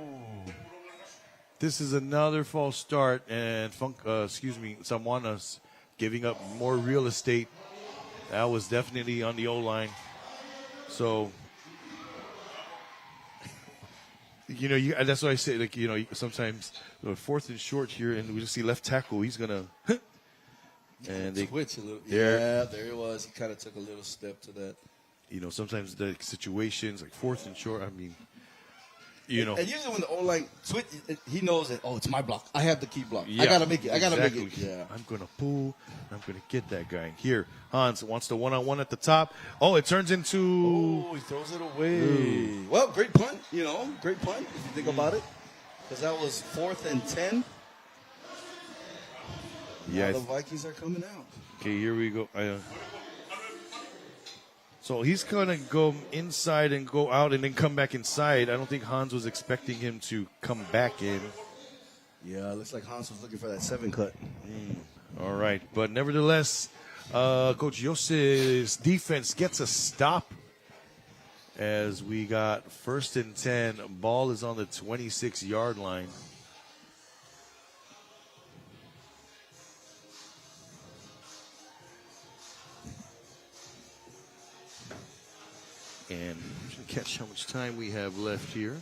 This is another false start, and Samoanas giving up more real estate. That was definitely on the O-line. So, you know, that's what I say. Like, you know, sometimes 4th and short here, and we just see left tackle. He's gonna, and they switch a little. Yeah, there it was. He kind of took a little step to that. You know, sometimes the situations like 4th and short. I mean. You know. And usually when the O-line switch, he knows that, it's my block. I have the key block. Yeah, I got to make it. Exactly. Yeah. I'm going to pull. I'm going to get that guy. Here, Hans wants the one-on-one at the top. Oh, it turns into. Oh, he throws it away. Well, great punt, great punt if you think about it. Because that was 4th and 10. Yeah. Now the Vikings are coming out. Okay, here we go. So he's going to go inside and go out and then come back inside. I don't think Hans was expecting him to come back in. Yeah, it looks like Hans was looking for that 7 cut. All right. But nevertheless, Coach Yose's defense gets a stop as we got 1st and 10. Ball is on the 26-yard line. And I'm going to catch how much time we have left here.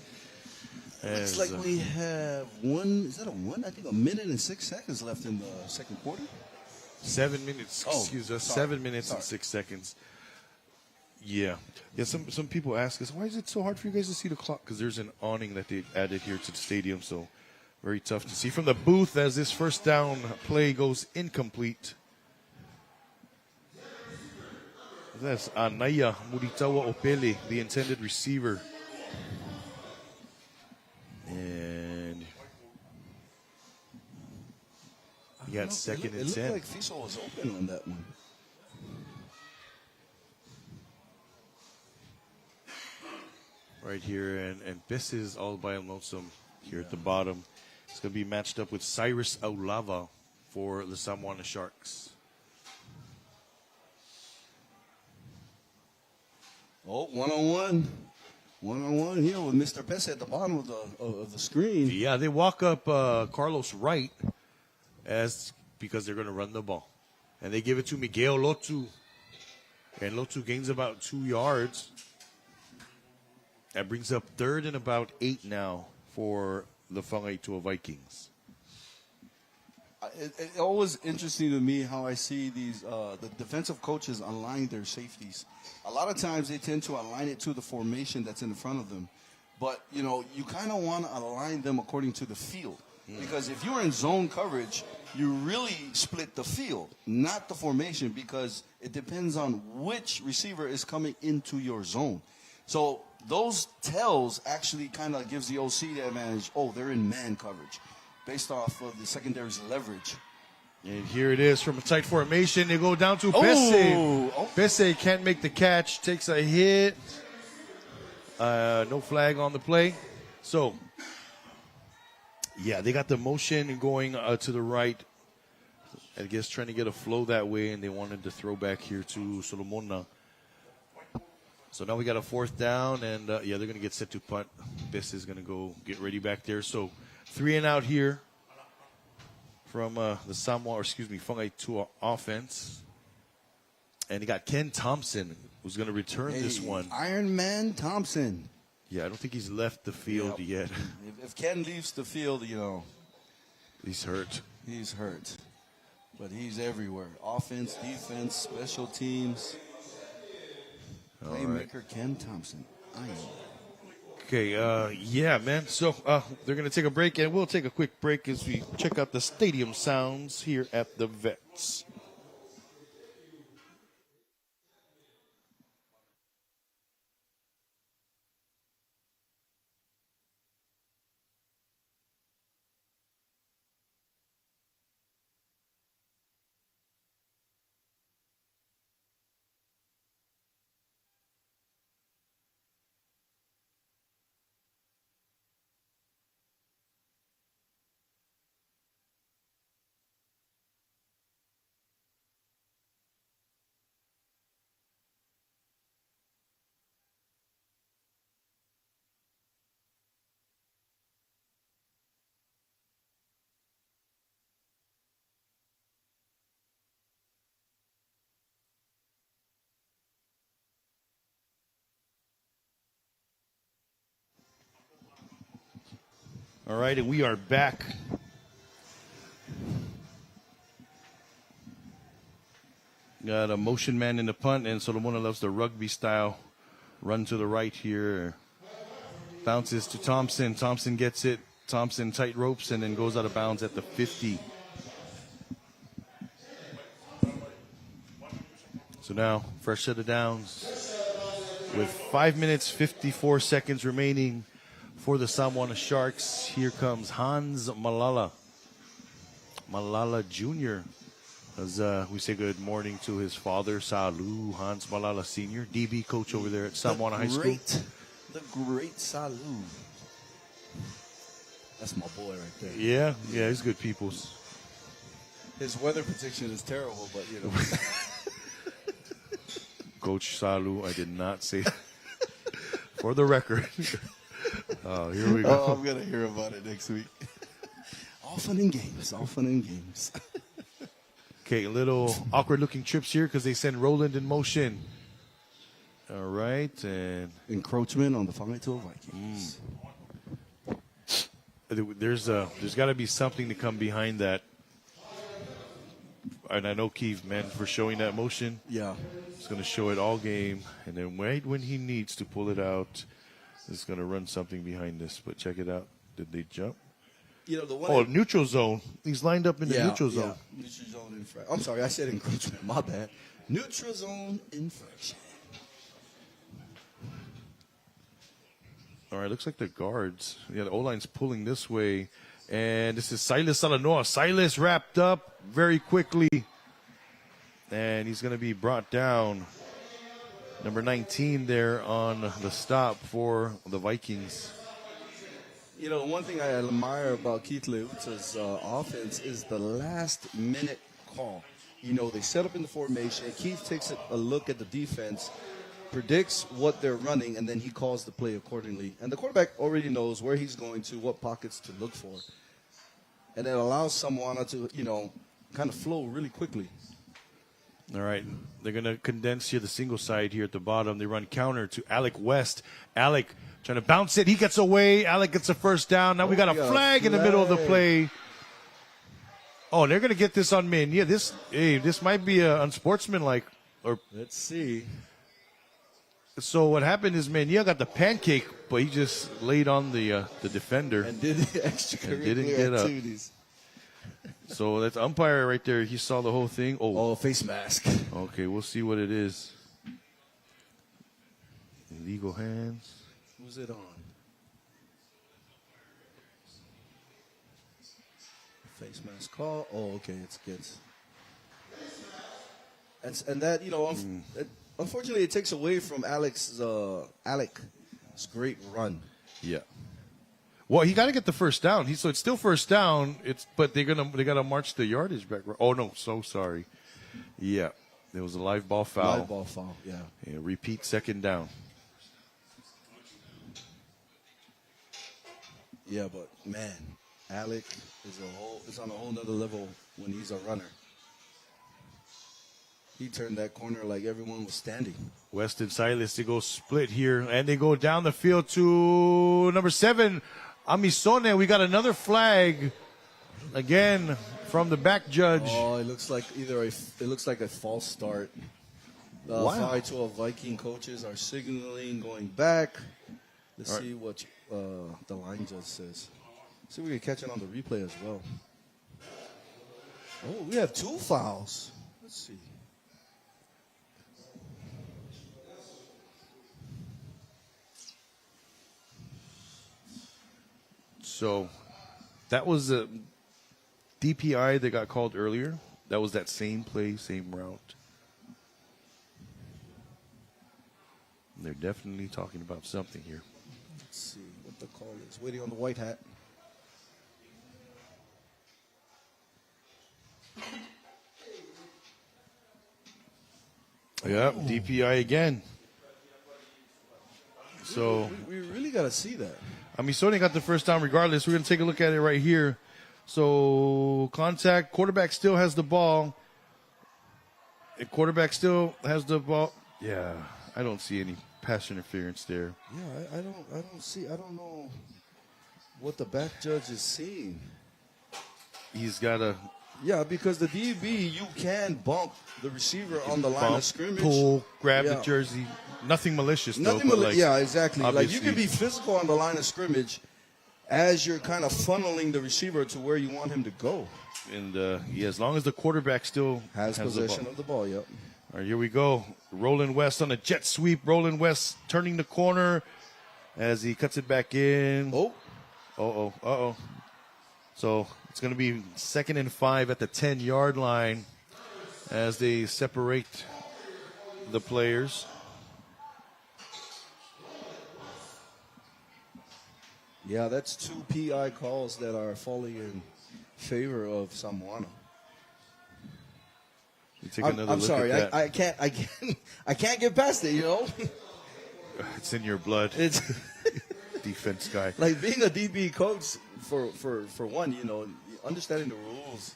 Looks like we have is that a 1? I think 1 minute and 6 seconds left in the second quarter. 7 minutes, excuse us, 7 minutes and 6 seconds. Yeah. Yeah, some people ask us, why is it so hard for you guys to see the clock? Because there's an awning that they added here to the stadium, so very tough to see from the booth as this first down play goes incomplete. That's Anaya Muritawa Opele, the intended receiver. And you got 2nd and 10. It looked like Kvzk was open on that one. Right here, and Bess is all by lonesome here at the bottom. It's going to be matched up with Cyrus Aulava. for the Samoana Sharks. Oh, one-on-one. One-on-one here with Mr. Pese at the bottom of the screen. Yeah, they walk up Carlos Wright because they're going to run the ball. And they give it to Miguel Lotu. And Lotu gains about 2 yards. That brings up 3rd and about 8 now for the Whangaitoa Vikings. It's always interesting to me how I see these the defensive coaches align their safeties. A lot of times they tend to align it to the formation that's in front of them. But, you know, you kind of want to align them according to the field. Because if you're in zone coverage, you really split the field, not the formation, because it depends on which receiver is coming into your zone. So those tells actually kind of gives the OC the advantage. Oh, they're in man coverage based off of the secondary's leverage. And here it is from a tight formation. They go down to Pese. Pese can't make the catch, takes a hit. No flag on the play. So, yeah, they got the motion going to the right. I guess trying to get a flow that way, and they wanted to throw back here to Solomona. So now we got a 4th down, and yeah, they're going to get set to punt. Pese is going to go get ready back there. So 3 and out here from the Whangaitoa offense. And he got Ken Thompson, who's going to return this one. Iron Man Thompson. Yeah, I don't think he's left the field yet. If Ken leaves the field, you know. He's hurt. He's hurt. But he's everywhere. Offense, defense, special teams. Playmaker Ken Thompson. Okay, yeah, man. So they're going to take a break, and we'll take a quick break as we check out the stadium sounds here at the Vets. All right, and we are back. Got a motion man in the punt, and Solomona loves the rugby style run to the right here. Bounces to Thompson. Thompson gets it. Thompson tight ropes and then goes out of bounds at the 50. So now, fresh set of downs. With 5 minutes, 54 seconds remaining for the Samoana Sharks, here comes Hans Malala. Malala Jr. As we say good morning to his father, Salu Hans Malala Sr., DB coach over there at Samoana High School. The great Salu. That's my boy right there. Yeah, he's good people. His weather prediction is terrible, but you know. Coach Salu, I did not say that. For the record. Oh, here we go. Oh, I'm going to hear about it next week. All fun and games. Okay, little awkward-looking trips here because they send Roland in motion. All right, and encroachment on the Whangaitoa Vikings. There's got to be something to come behind that. And I know Keith, man, for showing that motion. Yeah. He's going to show it all game, and then right when he needs to pull it out, he's going to run something behind this. But check it out. Did they jump? You know, the one neutral zone. He's lined up in the neutral zone. Neutral zone infraction. I'm sorry, I said encroachment. My bad. Neutral zone infraction. All right, looks like the guards. Yeah, the O-line's pulling this way. And this is Silas Salanoa. Silas wrapped up very quickly. And he's going to be brought down. Number 19 there on the stop for the Vikings. You know, one thing I admire about Keith Leuta's offense is the last-minute call. You know, they set up in the formation. Keith takes a look at the defense, predicts what they're running, and then he calls the play accordingly. And the quarterback already knows where he's going to, what pockets to look for. And it allows Samoana to, you know, kind of flow really quickly. All right. They're going to condense here the single side here at the bottom. They run counter to Alec West. Alec trying to bounce it. He gets away. Alec gets a first down. Now we got a flag in the middle of the play. Oh, they're going to get this on Min. Yeah, this might be unsportsmanlike. Or let's see. So what happened is Mania got the pancake, but he just laid on the defender and did extracurricular activities. So that's umpire right there. He saw the whole thing. Oh, face mask. Okay, we'll see what it is. Illegal hands. Who's it on? Face mask call. Oh, okay, it's good. And that, you know, unfortunately, it takes away from Alec's great run. Yeah. Well, he got to get the first down. So it's still first down. But they gotta march the yardage back. Oh no, so sorry. Yeah, there was a live ball foul. Live ball foul. Yeah. Repeat second down. Yeah, but man, Alec is on a whole nother level when he's a runner. He turned that corner like everyone was standing. West and Silas, they go split here, and they go down the field to number 7, Amisone. We got another flag again from the back judge. Oh, it looks like a false start. The Wow. 5-12 Viking coaches are signaling going back. Let's see what the line judge says. See if we can catch it on the replay as well. Oh, we have 2 fouls. Let's see. So that was a DPI that got called earlier. That was that same play, same route. They're definitely talking about something here. Let's see what the call is. Waiting on the white hat. Yeah, DPI again. So we really got to see that. I mean, Sony got the first down regardless. We're going to take a look at it right here. So contact, quarterback still has the ball. Quarterback still has the ball. Yeah, I don't see any pass interference there. Yeah, I don't know what the back judge is seeing. He's got a... Yeah, because the DB, you can bump the receiver on the line of scrimmage. Pull, grab the jersey. Nothing malicious, Nothing though. yeah, exactly. Obviously. Like, you can be physical on the line of scrimmage as you're kind of funneling the receiver to where you want him to go. And, as long as the quarterback still has possession of the ball, yep. All right, here we go. Roland West on a jet sweep. Roland West turning the corner as he cuts it back in. Uh-oh. So it's going to be 2nd and 5 at the 10-yard line as they separate the players. Yeah, that's 2 PI calls that are falling in favor of Samoana. I'm sorry, I can't get past it, you know. It's in your blood. It's defense guy. Like being a DB coach for one, you know, understanding the rules,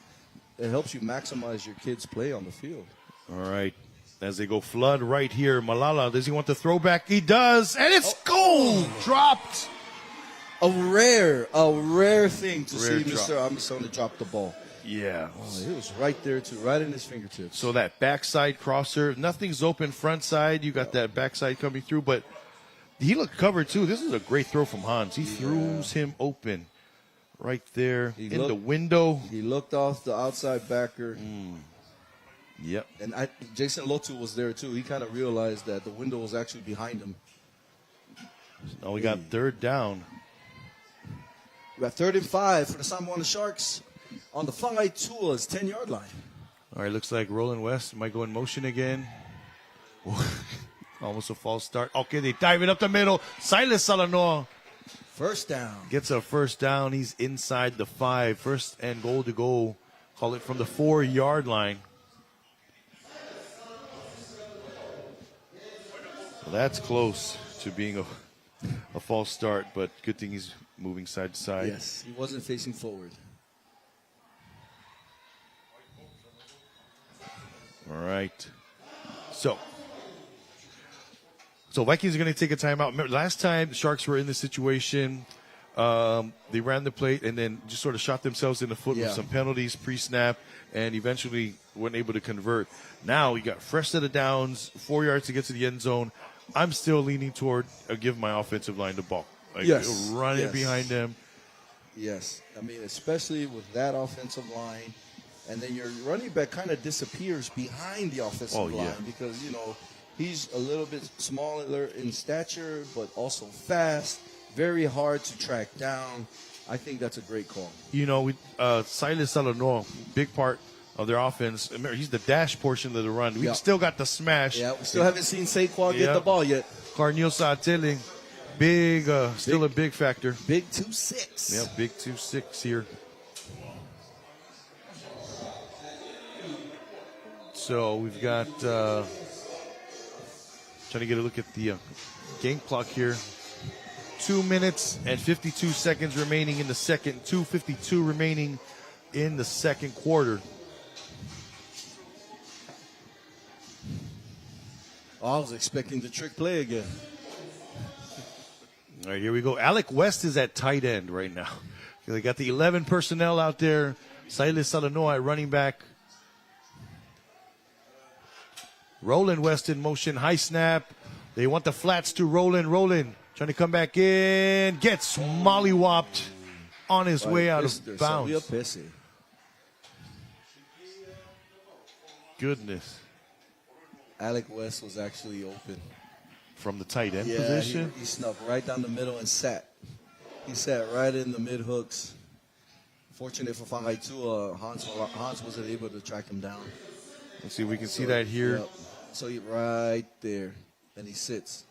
it helps you maximize your kids' play on the field. All right. As they go flood right here, Malala, does he want the throwback? He does, and it's goal dropped. A rare thing to see Mr. Amisone drop the ball. Yeah. Oh, it was right there, too, right in his fingertips. So that backside crosser, nothing's open front side. You got that backside coming through, but he looked covered, too. This is a great throw from Hans. He throws him open right there the window. He looked off the outside backer. Yep. And Jason Lotu was there, too. He kind of realized that the window was actually behind him. Now we got 3rd down. We got 3rd and 5 for the Samoana Sharks on the Whangai Tua's 10-yard line. All right, looks like Roland West might go in motion again. Almost a false start. Okay, they dive it up the middle. Silas Salanoa First down. Gets a first down. He's inside the 5. First and goal to go. Call it from the 4-yard line. Well, that's close to being a false start, but good thing he's moving side to side. Yes, he wasn't facing forward. All right. So Vikings are going to take a timeout. Remember, last time the Sharks were in this situation, they ran the plate and then just sort of shot themselves in the foot with some penalties pre-snap and eventually weren't able to convert. Now you got fresh set of downs, 4 yards to get to the end zone. I'm still leaning toward give my offensive line the ball. Run it behind them. Yes. I mean, especially with that offensive line. And then your running back kind of disappears behind the offensive line because, he's a little bit smaller in stature, but also fast, very hard to track down. I think that's a great call. Silas Salonor, big part of their offense. Remember, he's the dash portion of the run. We've still got the smash. Yeah, we still haven't seen Saquon get the ball yet. Carneal Satele, still a big factor. Big 2-6. Yeah, big 2-6 here. So we've got, trying to get a look at the game clock here. 2 minutes and 52 seconds remaining in the second. 2:52 remaining in the second quarter. I was expecting the trick play again. All right, here we go. Alec West is at tight end right now. They got the 11 personnel out there. Silas Salanoa at running back. Roland West in motion. High snap. They want the flats to Roland. Roland trying to come back in. Gets mollywopped on his way out of bounds. Goodness. Alec West was actually open. From the tight end position? He snuck right down the middle and sat. He sat right in the mid hooks. Fortunate for Fangaitua, Hans wasn't able to track him down. Let's see if we can see that here. Yep. So he right there, and he sits.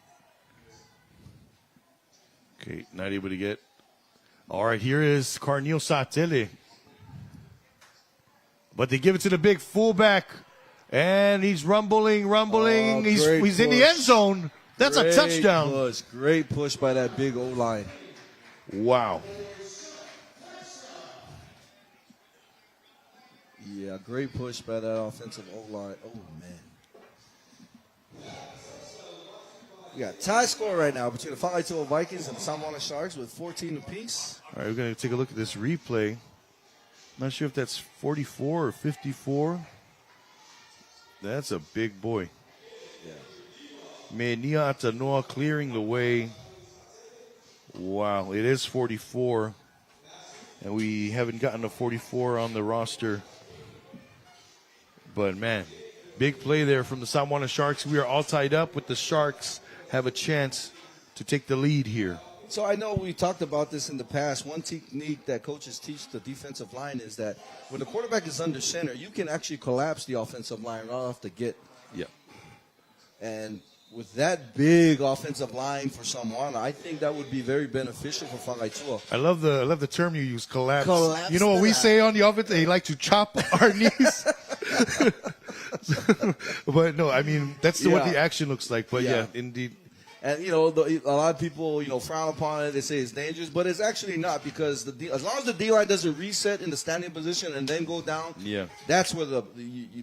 Okay, not able to get. All right, here is Carneal Satele. But they give it to the big fullback, and he's rumbling. He's in the end zone. That's a touchdown. Great push by that big O-line. Wow. Yeah, great push by that offensive O-line. Oh, man. We got tie score right now between the Fangaitua Vikings and the Samoana Sharks with 14 apiece. All right, we're going to take a look at this replay. Not sure if that's 44 or 54. That's a big boy. Yeah. Menia Atanoa clearing the way. Wow, it is 44. And we haven't gotten a 44 on the roster. But, man, big play there from the Samoana Sharks. We are all tied up with the Sharks. Have a chance to take the lead here. So I know we talked about this in the past. One technique that coaches teach the defensive line is that when the quarterback is under center, you can actually collapse the offensive line right off the get. Yeah. And with that big offensive line for Samoana, I think that would be very beneficial for Fangaitua. I love the term you use, collapse. You know what we say on the offense? They like to chop our knees. But no, I mean that's what the action looks like. But yeah indeed. And a lot of people frown upon it. They say it's dangerous, but it's actually not because as long as the D line doesn't reset in the standing position and then go down, that's where the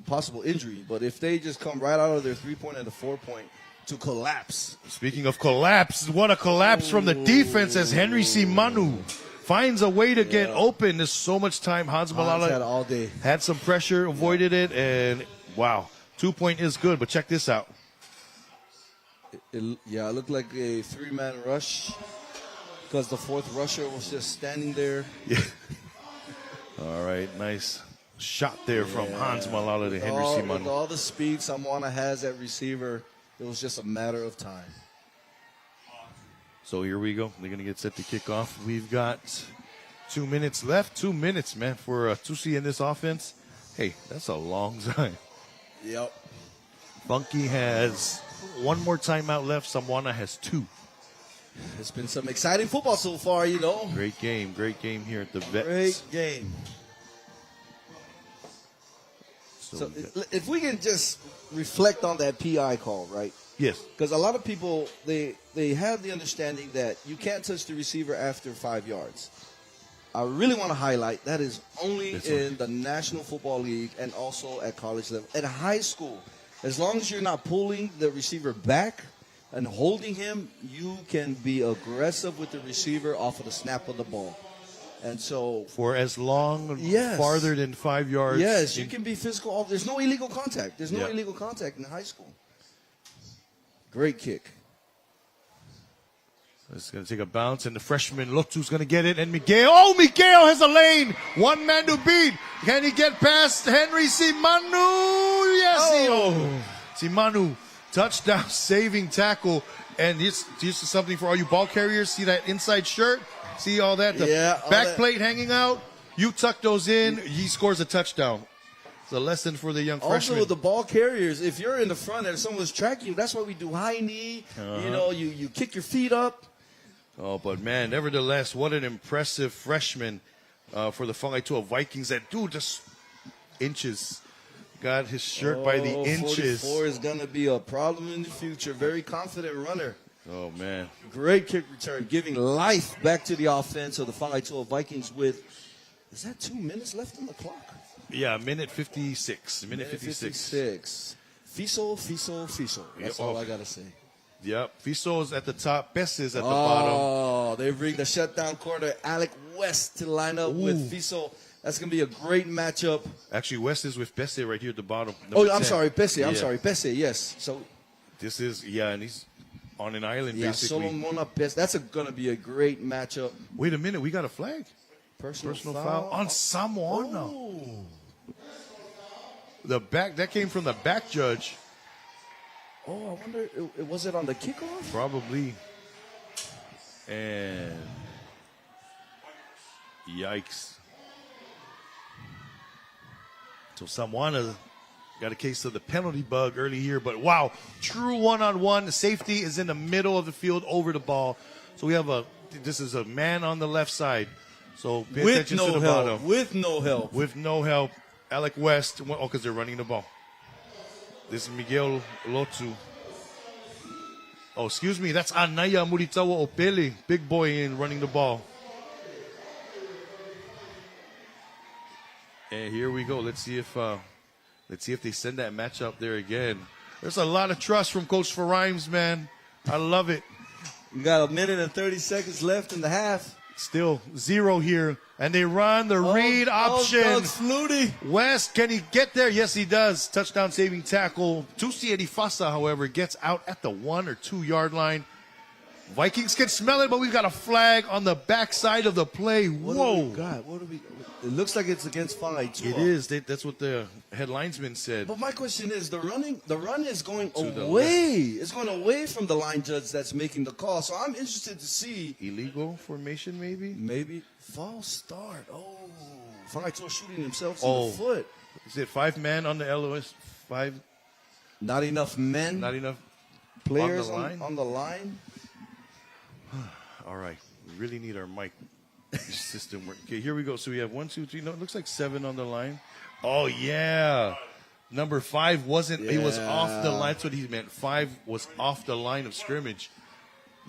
possible injury. But if they just come right out of their 3-point and the 4-point to collapse. Speaking of collapse, what a collapse from the defense as Henry C. Manu finds a way to get open. There's so much time. Hans Malala had some pressure, avoided it, and wow, 2-point is good. But check this out. It looked like a 3-man rush because the fourth rusher was just standing there. Yeah. All right, nice shot there from Hans Malala to Henry C. Manu. With all the speed Samoana has at receiver, it was just a matter of time. So here we go. They're going to get set to kick off. We've got 2 minutes left. 2 minutes, man, for Tusi in this offense. Hey, that's a long time. Yep. Funky has one more timeout left. Samoana has 2. It's been some exciting football so far, you know. Great game here at the Vets. Great game. So if we can just reflect on that PI call, right? Yes. Because a lot of people, they have the understanding that you can't touch the receiver after 5 yards. I really want to highlight that is only in the National Football League and also at college level. At high school, as long as you're not pulling the receiver back and holding him, you can be aggressive with the receiver off of the snap of the ball. And so for as long, farther than 5 yards. Yes, you can be physical. There's no illegal contact. There's no illegal contact in high school. Great kick. It's going to take a bounce, and the freshman Lotu's going to get it, and Miguel has a lane. One man to beat. Can he get past Henry Simanu? Yes, Simanu, touchdown, saving tackle. And this is something for all you ball carriers. See that inside shirt? See all that? The back plate hanging out? You tuck those in, he scores a touchdown. It's a lesson for the young freshman. Also, the ball carriers, if you're in the front and someone's tracking you, that's why we do high knee. You know, you kick your feet up. Oh, but man, nevertheless, what an impressive freshman for the Kvzk Vikings. That dude just inches. Got his shirt by the inches. 44 is going to be a problem in the future. Very confident runner. Oh, man. Great kick return, giving life back to the offense of the Kvzk Vikings with, is that 2 minutes left on the clock? Yeah, minute 56. Minute 56. Fiso. That's all I got to say. Yep. Fiso's at the top. Bess is at the bottom. Oh, they bring the shutdown corner, Alec West, to line up with Fiso. That's going to be a great matchup. Actually, West is with Besse right here at the bottom. I'm sorry, Besse. I'm sorry, Besse, yes. So this is, and he's on an island, basically. Solomona Besse. That's going to be a great matchup. Wait a minute. We got a flag. Personal foul on Samoana. The back, that came from the back judge. Oh, I wonder, was it on the kickoff? Probably. And yikes. So Samoana got a case of the penalty bug early here, but wow, true one-on-one. The safety is in the middle of the field over the ball. So we have this is a man on the left side. So pay attention to the bottom. With no help. Alec West, because they're running the ball. This is Miguel Lotu. Oh, excuse me, that's Anaya Muritawa Opele. Big boy in running the ball. And here we go. Let's see if they send that match up there again. There's a lot of trust from Coach for Rhymes, man. I love it. We got a minute and 30 seconds left in the half. Still 0 here. And they run the read option. West, can he get there? Yes, he does. Touchdown saving tackle. Tusi Edifasa, however, gets out at the 1 or 2 yard line. Vikings can smell it, but we've got a flag on the backside of the play. Whoa. What do we? It looks like it's against Fai. It is. That's what the headlinesman said. But my question is, the run is going away. It's going away from the line judge that's making the call. So I'm interested to see. Illegal formation, maybe? Maybe. False start. Oh. Fai shooting themselves in the foot. Is it 5 men on the LOS? 5? Not enough men. Not enough players on the line. All right. We really need our mic system work. Okay, here we go. So we have 1, 2, 3. No, it looks like 7 on the line. Oh, yeah. Number 5 wasn't. He was off the line. That's what he meant. 5 was off the line of scrimmage.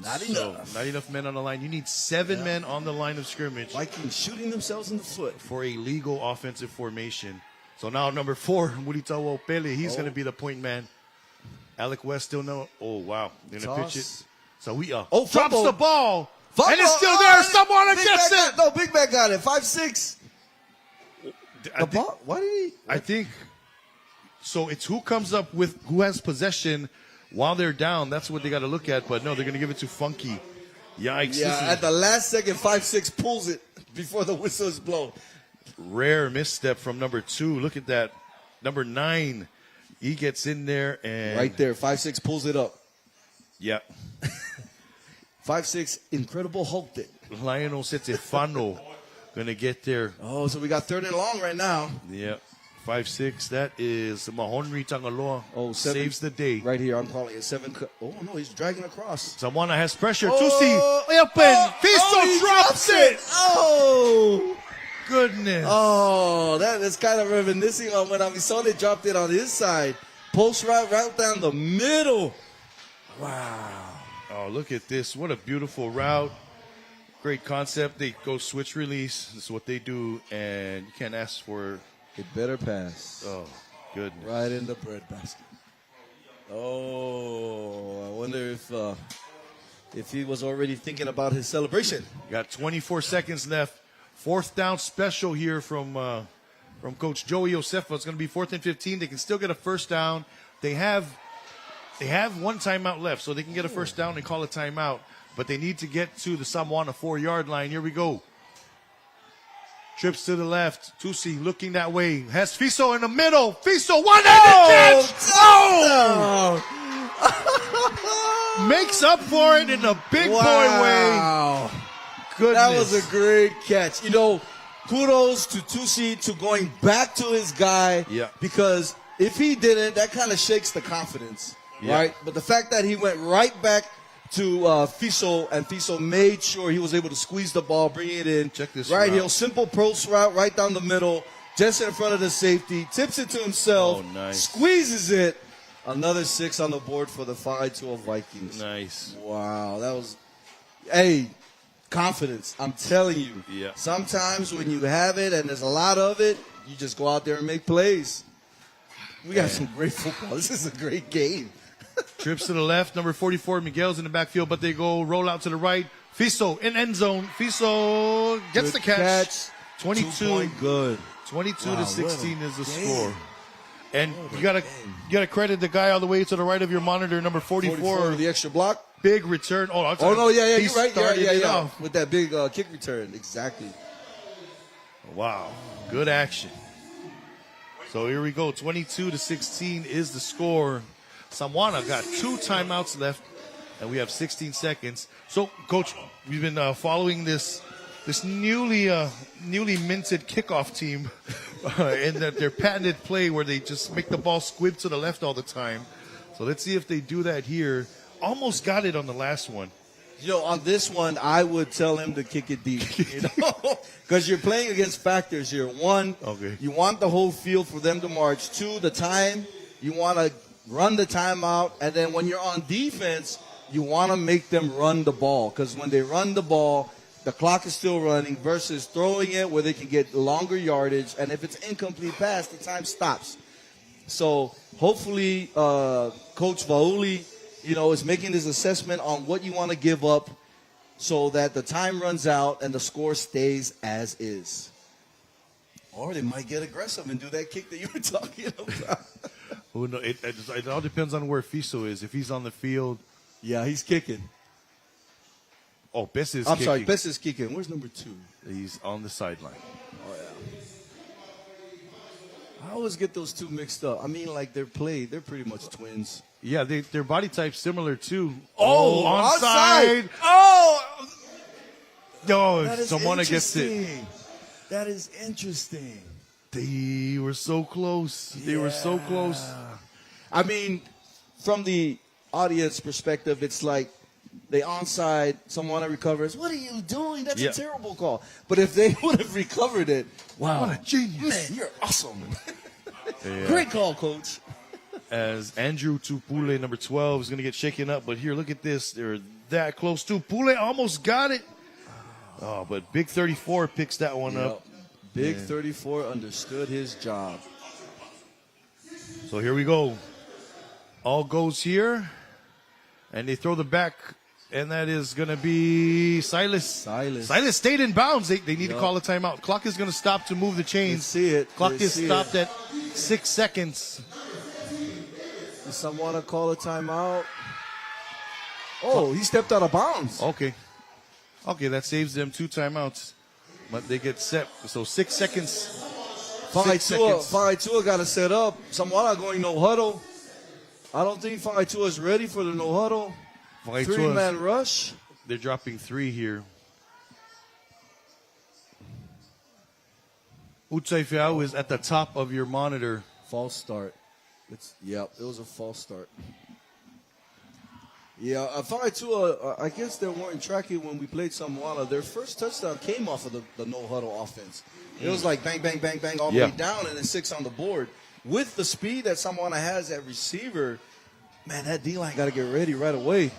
Not enough. Not enough men on the line. You need 7 men on the line of scrimmage. Vikings shooting themselves in the foot. For a legal offensive formation. So now number 4, Muritawa Opele, he's going to be the point man. Alec West still no. Oh, wow. They're going to pitch it. So we drops the ball. And it's still there. Someone gets it. No, Big Mac got it. 5-6. The ball? Why did he? I think. So it's who comes up with who has possession while they're down. That's what they got to look at. But no, they're going to give it to Funky. Yikes. Yeah, at the last second, 5-6 pulls it before the whistle is blown. Rare misstep from number 2. Look at that. Number 9. He gets in there and. Right there. 5-6 pulls it up. Yeah. 5-6, incredible Hulk it. Lionel Setefano going to get there. Oh, so we got 3rd and long right now. Yeah. 5'6". That is Mahonri Tangaloa. Oh, seven. Saves the day. Right here, I'm calling it 7. Oh, no, he's dragging across. Samoana has pressure. Oh, Tusi, open. Fiso he drops it. Oh, Goodness. oh, that is kind of reminiscing on when Amisone dropped it on his side. Post right down the middle. Wow. Oh, look at this. What a beautiful route. Great concept. They go switch release. This is what they do, and you can't ask for. It better pass. Oh, goodness. Right in the bread basket. Oh, I wonder if he was already thinking about his celebration. Got 24 seconds left. 4th down special here from Coach Joey Josefa. It's going to be 4th and 15. They can still get a first down. They have one timeout left, so they can get a first down and call a timeout. But they need to get to the Samoana 4-yard line. Here we go. Trips to the left. Tusi looking that way. Has Fiso in the middle. Fiso, one-handed catch! Oh! Makes up for it in a big boy way. Goodness. That was a great catch. You know, kudos to Tusi to going back to his guy. Yeah. Because if he didn't, that kind of shakes the confidence, right? But the fact that he went right back to Fiso, and Fiso made sure he was able to squeeze the ball, bring it in. Check this right route. heel, simple post route right down the middle, just in front of the safety, tips it to himself, Oh, nice. squeezes it. Another 6 on the board for the 5-2 Vikings. Nice. Wow, that was, hey, confidence. I'm telling you. Yeah. Sometimes when you have it and there's a lot of it, you just go out there and make plays. We got some great football. This is a great game. Trips to the left. Number 44, Miguel's in the backfield, but they go roll out to the right. Fiso in end zone. Fiso gets Good the catch. 22. 2-point good. 22 Wow, to what a 16 is the game. score. And you gotta credit the guy all the way to the right of your monitor, number 44. The extra block. Big return. Oh no, yeah, he you're right. started it Yeah. off. With that big kick return. Exactly. Wow, good action. So here we go. 22 to 16 is the score. Samoana got 2 timeouts left, and we have 16 seconds. So, Coach, we've been following this newly minted kickoff team in their patented play where they just make the ball squib to the left all the time. So let's see if they do that here. Almost got it on the last one. You know, on this one, I would tell him to kick it deep. You know, because you're playing against factors here. One, you want the whole field for them to march. 2, the time. You want to run the timeout. And then when you're on defense, you want to make them run the ball. Because when they run the ball, the clock is still running versus throwing it where they can get longer yardage. And if it's incomplete pass, the time stops. So hopefully Coach Vauli, you know, is making this assessment on what you want to give up so that the time runs out and the score stays as is. Or they might get aggressive and do that kick that you were talking about. Who knows? It all depends on where Fiso is. If he's on the field. Yeah, he's kicking. Oh, Bess is I'm kicking. sorry, Bess is kicking. Where's number 2? He's on the sideline. Oh, yeah. I always get those two mixed up. I mean, like, they're pretty much twins. Yeah, their body type's similar, too. Oh, onside. Oh! Yo, That is someone gets it. interesting. That is interesting. They were so close. They were so close. I mean, from the audience perspective, it's like they onside, someone recovers. What are you doing? That's a terrible call. But if they would have recovered it, wow. What a genius. Man, you're awesome. Great call, Coach. As Andrew Tupule, number 12, is going to get shaken up. But here, look at this. They're that close, too. Pule almost got it. Oh, but Big 34 picks that one up. Big 34 understood his job. So here we go. All goes here. And they throw the back. And that is going to be Silas. Silas stayed in bounds. They need to call a timeout. Clock is going to stop to move the chains. Let's see it. Clock is stopped at 6 seconds. Does someone call a timeout? Oh, he stepped out of bounds. Okay, that saves them 2 timeouts. But they get set. So 6 seconds. 6 seconds. Faitua got to set up. Someone going no huddle. I don't think Faitua is ready for the no huddle. 3-man rush. They're dropping 3 here. Utsai is at the top of your monitor. False start. It was a false start. Yeah, I guess they weren't tracking when we played Samoa. Their first touchdown came off of the no-huddle offense. It was like bang, bang, bang, bang all the way down and then 6 on the board. With the speed that Samoa has at receiver, man, that D-line got to get ready right away.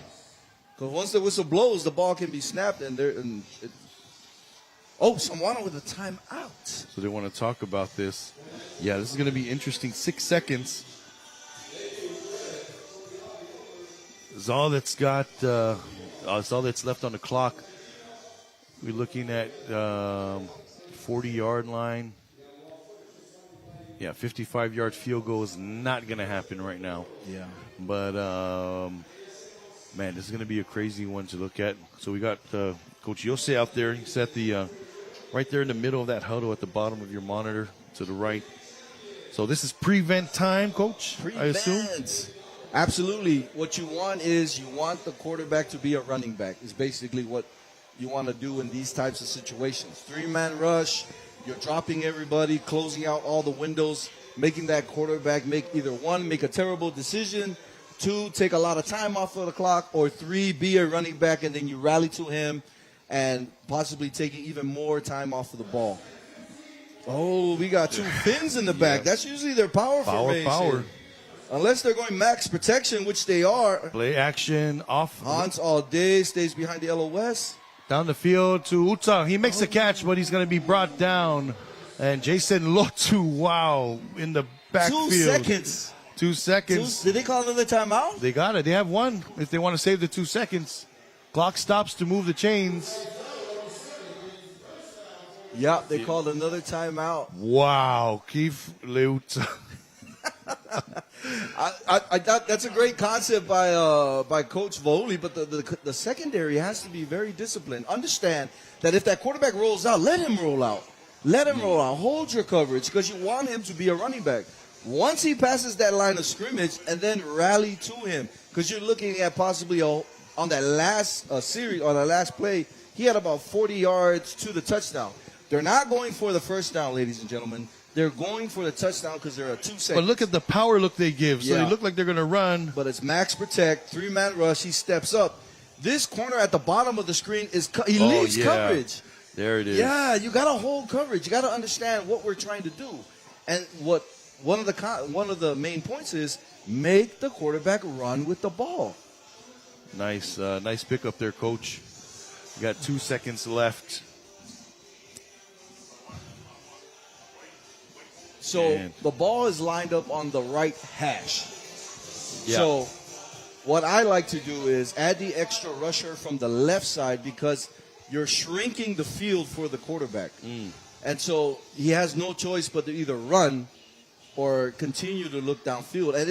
Because once the whistle blows, the ball can be snapped. Samoa with a timeout. So they want to talk about this. Yeah, this is going to be interesting. 6 seconds. Is all that's left on the clock. We're looking at 40-yard line. Yeah, 55-yard field goal is not going to happen right now. Yeah. But, man, this is going to be a crazy one to look at. So we got Coach Yose out there. He's at the right there in the middle of that huddle at the bottom of your monitor to the right. So this is prevent time, Coach, I assume? Absolutely. What you want is you want the quarterback to be a running back is basically what you want to do in these types of situations. 3-man rush, you're dropping everybody, closing out all the windows, making that quarterback make a terrible decision, 2, take a lot of time off of the clock, or 3, be a running back and then you rally to him and possibly taking even more time off of the ball. Oh, we got 2 fins in the back. Yes. That's usually their power formation. Power. Unless they're going max protection, which they are. Play action off. Hans all day, stays behind the LOS. Down the field to Uta. He makes a catch, but he's going to be brought down. And Jason Lotu, wow, in the backfield. 2 seconds. 2 seconds. Did they call another timeout? They got it. They have one if they want to save the 2 seconds. Clock stops to move the chains. Yeah, they called another timeout. Wow, Keith Leuta. I thought that's a great concept by Coach Voley, but the secondary has to be very disciplined. Understand that if that quarterback rolls out, let him roll out. Let him roll out. Hold your coverage because you want him to be a running back. Once he passes that line of scrimmage, and then rally to him because you're looking at possibly on that last series, on that last play, he had about 40 yards to the touchdown. They're not going for the first down, ladies and gentlemen. They're going for the touchdown because they're a 2 seconds. But look at the power look they give. So they look like they're going to run. But it's max protect, 3-man rush. He steps up. This corner at the bottom of the screen leaves coverage. There it is. Yeah, you got to hold coverage. You got to understand what we're trying to do. And one of the main points is make the quarterback run with the ball. Nice pickup there, Coach. You got 2 seconds left. So the ball is lined up on the right hash. Yeah. So what I like to do is add the extra rusher from the left side because you're shrinking the field for the quarterback. And so he has no choice but to either run or continue to look downfield. And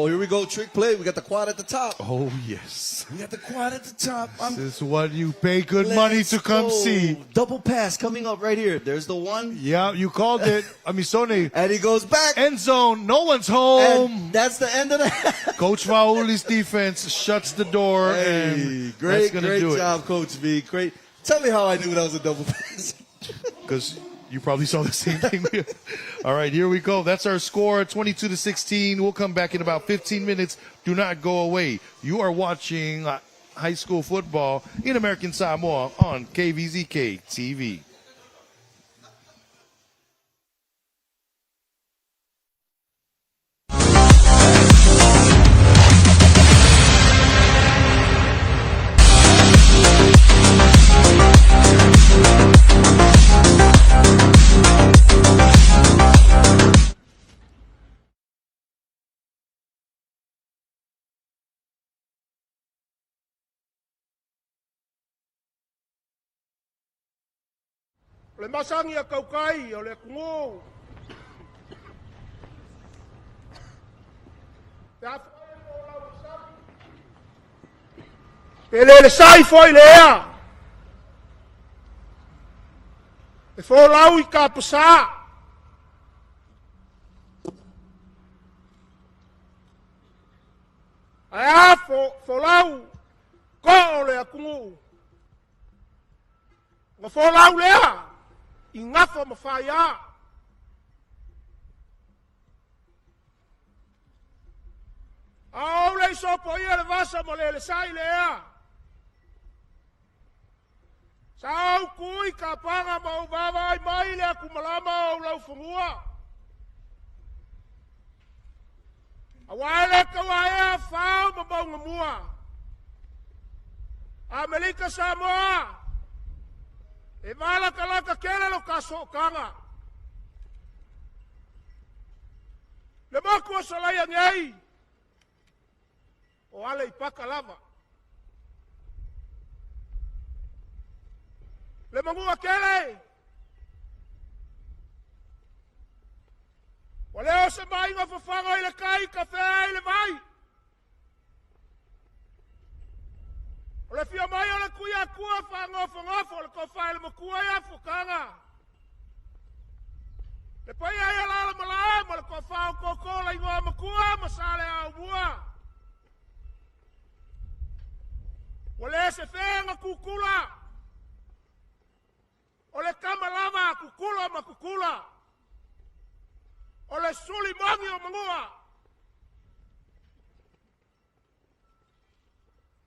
here we go, trick play. We got the quad at the top. Oh, yes. We got the quad at the top. This is what you pay good money to come see. Double pass coming up right here. There's the one. Yeah, you called it. Amisone. And he goes back. End zone. No one's home. And that's the end of the Coach Mauli's defense shuts the door. Great job, Coach V. Great. Tell me how I knew that was a double pass. Because you probably saw the same thing. All right, here we go. That's our score, 22-16. We'll come back in about 15 minutes. Do not go away. You are watching high school football in American Samoa on Kvzk TV. Le masangi a kaukai o le kungu. Pele le sai foi lea. E fōlau I ka pasa. Aia fōlau ko o le kungu. Nga fōlau lea. I ngafo mawhaia, Au le sopo ia le vasa mo le sai lea. Sau kui ka panga mau vava mai le aku malama o lau fungua. Awale ka wae fau mo mau ngamua. Amerika Samoa. E vala kalaka kele lo kaso kanga. Le mako salaya ngai. O ale ipaka lava. Le mangua kele. Wale o se mai nga fafanga ile kai kafe ile mai. Ole fia mai ole kuia kua whangofo le kofa ile makua ia fukanga. Le pai ai ala malai ma le kofa o koko la ingoa makua masale au bua. Ole se whenga kukula. Ole kama lava kukula ma kukula. Ole suli mangi o mangua.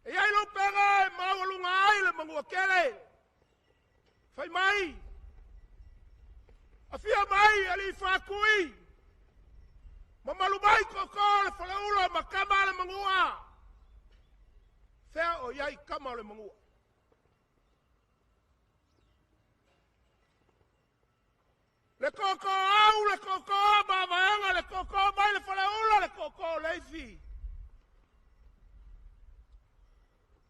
E ai lo pega e mawalunga ai le mangua kele. Fai mai. Afia mai ali whakui. Mamalu mai koko le whalaula ma kama le mangua. Fea o iai kama le mangua. Le koko au, le koko mawanga, le koko mai le whalaula, le koko leifi.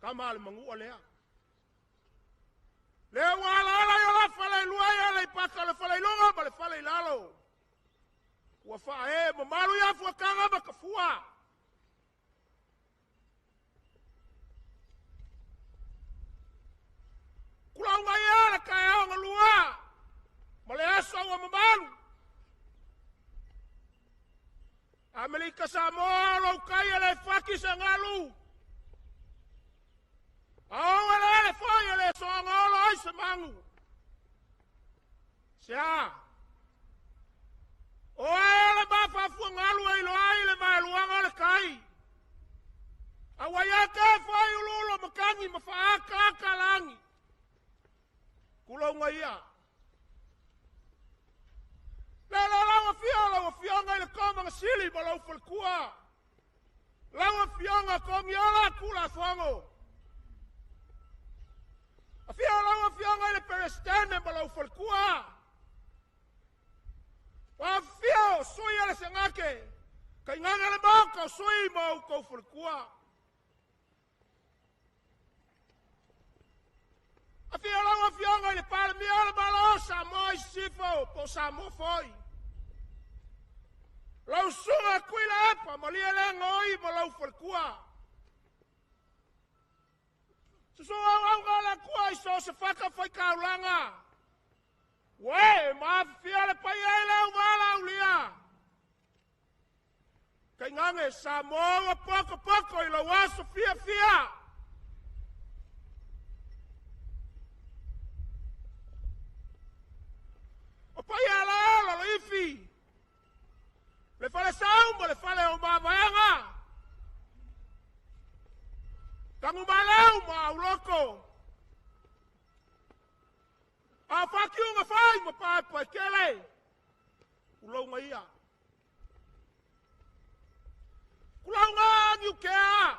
Kama le mangua lea. Le wala ala yo la whalai luai le paka le whalai longa ma le whalai lalo. Ua whae, mamalu ia fuakanga ma kafua. Kulau ngai ala kai au ngalua. Male asa ua mamalu. Amerika Samoa lau kai ele whaki sa ngalu. Au ele whai ele soa ngolo ai sa mangu. Sia. O ele mawhafua ngalu ai lo ai le mai luanga le kai. Awaiake whai ululo makangi mawhaaka akalangi. Kulau ngai ia. Lawa fionga ile koma ngasili ma lau falkua. Lawa fionga komi ala kula fongo. Afia lawa fionga ile perestene ma lau falkua. Wa fio sui ala sengake. Kai nganga le mauka sui ma u kou falkua. Afia lawa fionga ile palmi ala malo sa moi sifo po sa mo foi. Lau sunga kuila epa, malia le ngoi ma lau falkua. Susunga au ngala kua iso se whaka whai kaulanga. We, maafia le pai ai leo ngala ulia. Kai ngange sa monga poko ila waso fia. O pai ala lo ifi. Le fale saumba, le fale o mawanga. Tangu malau ma uloko. A whaki unga whai ma pai kele. Ulau ngaia. Kulau ngā niu kea.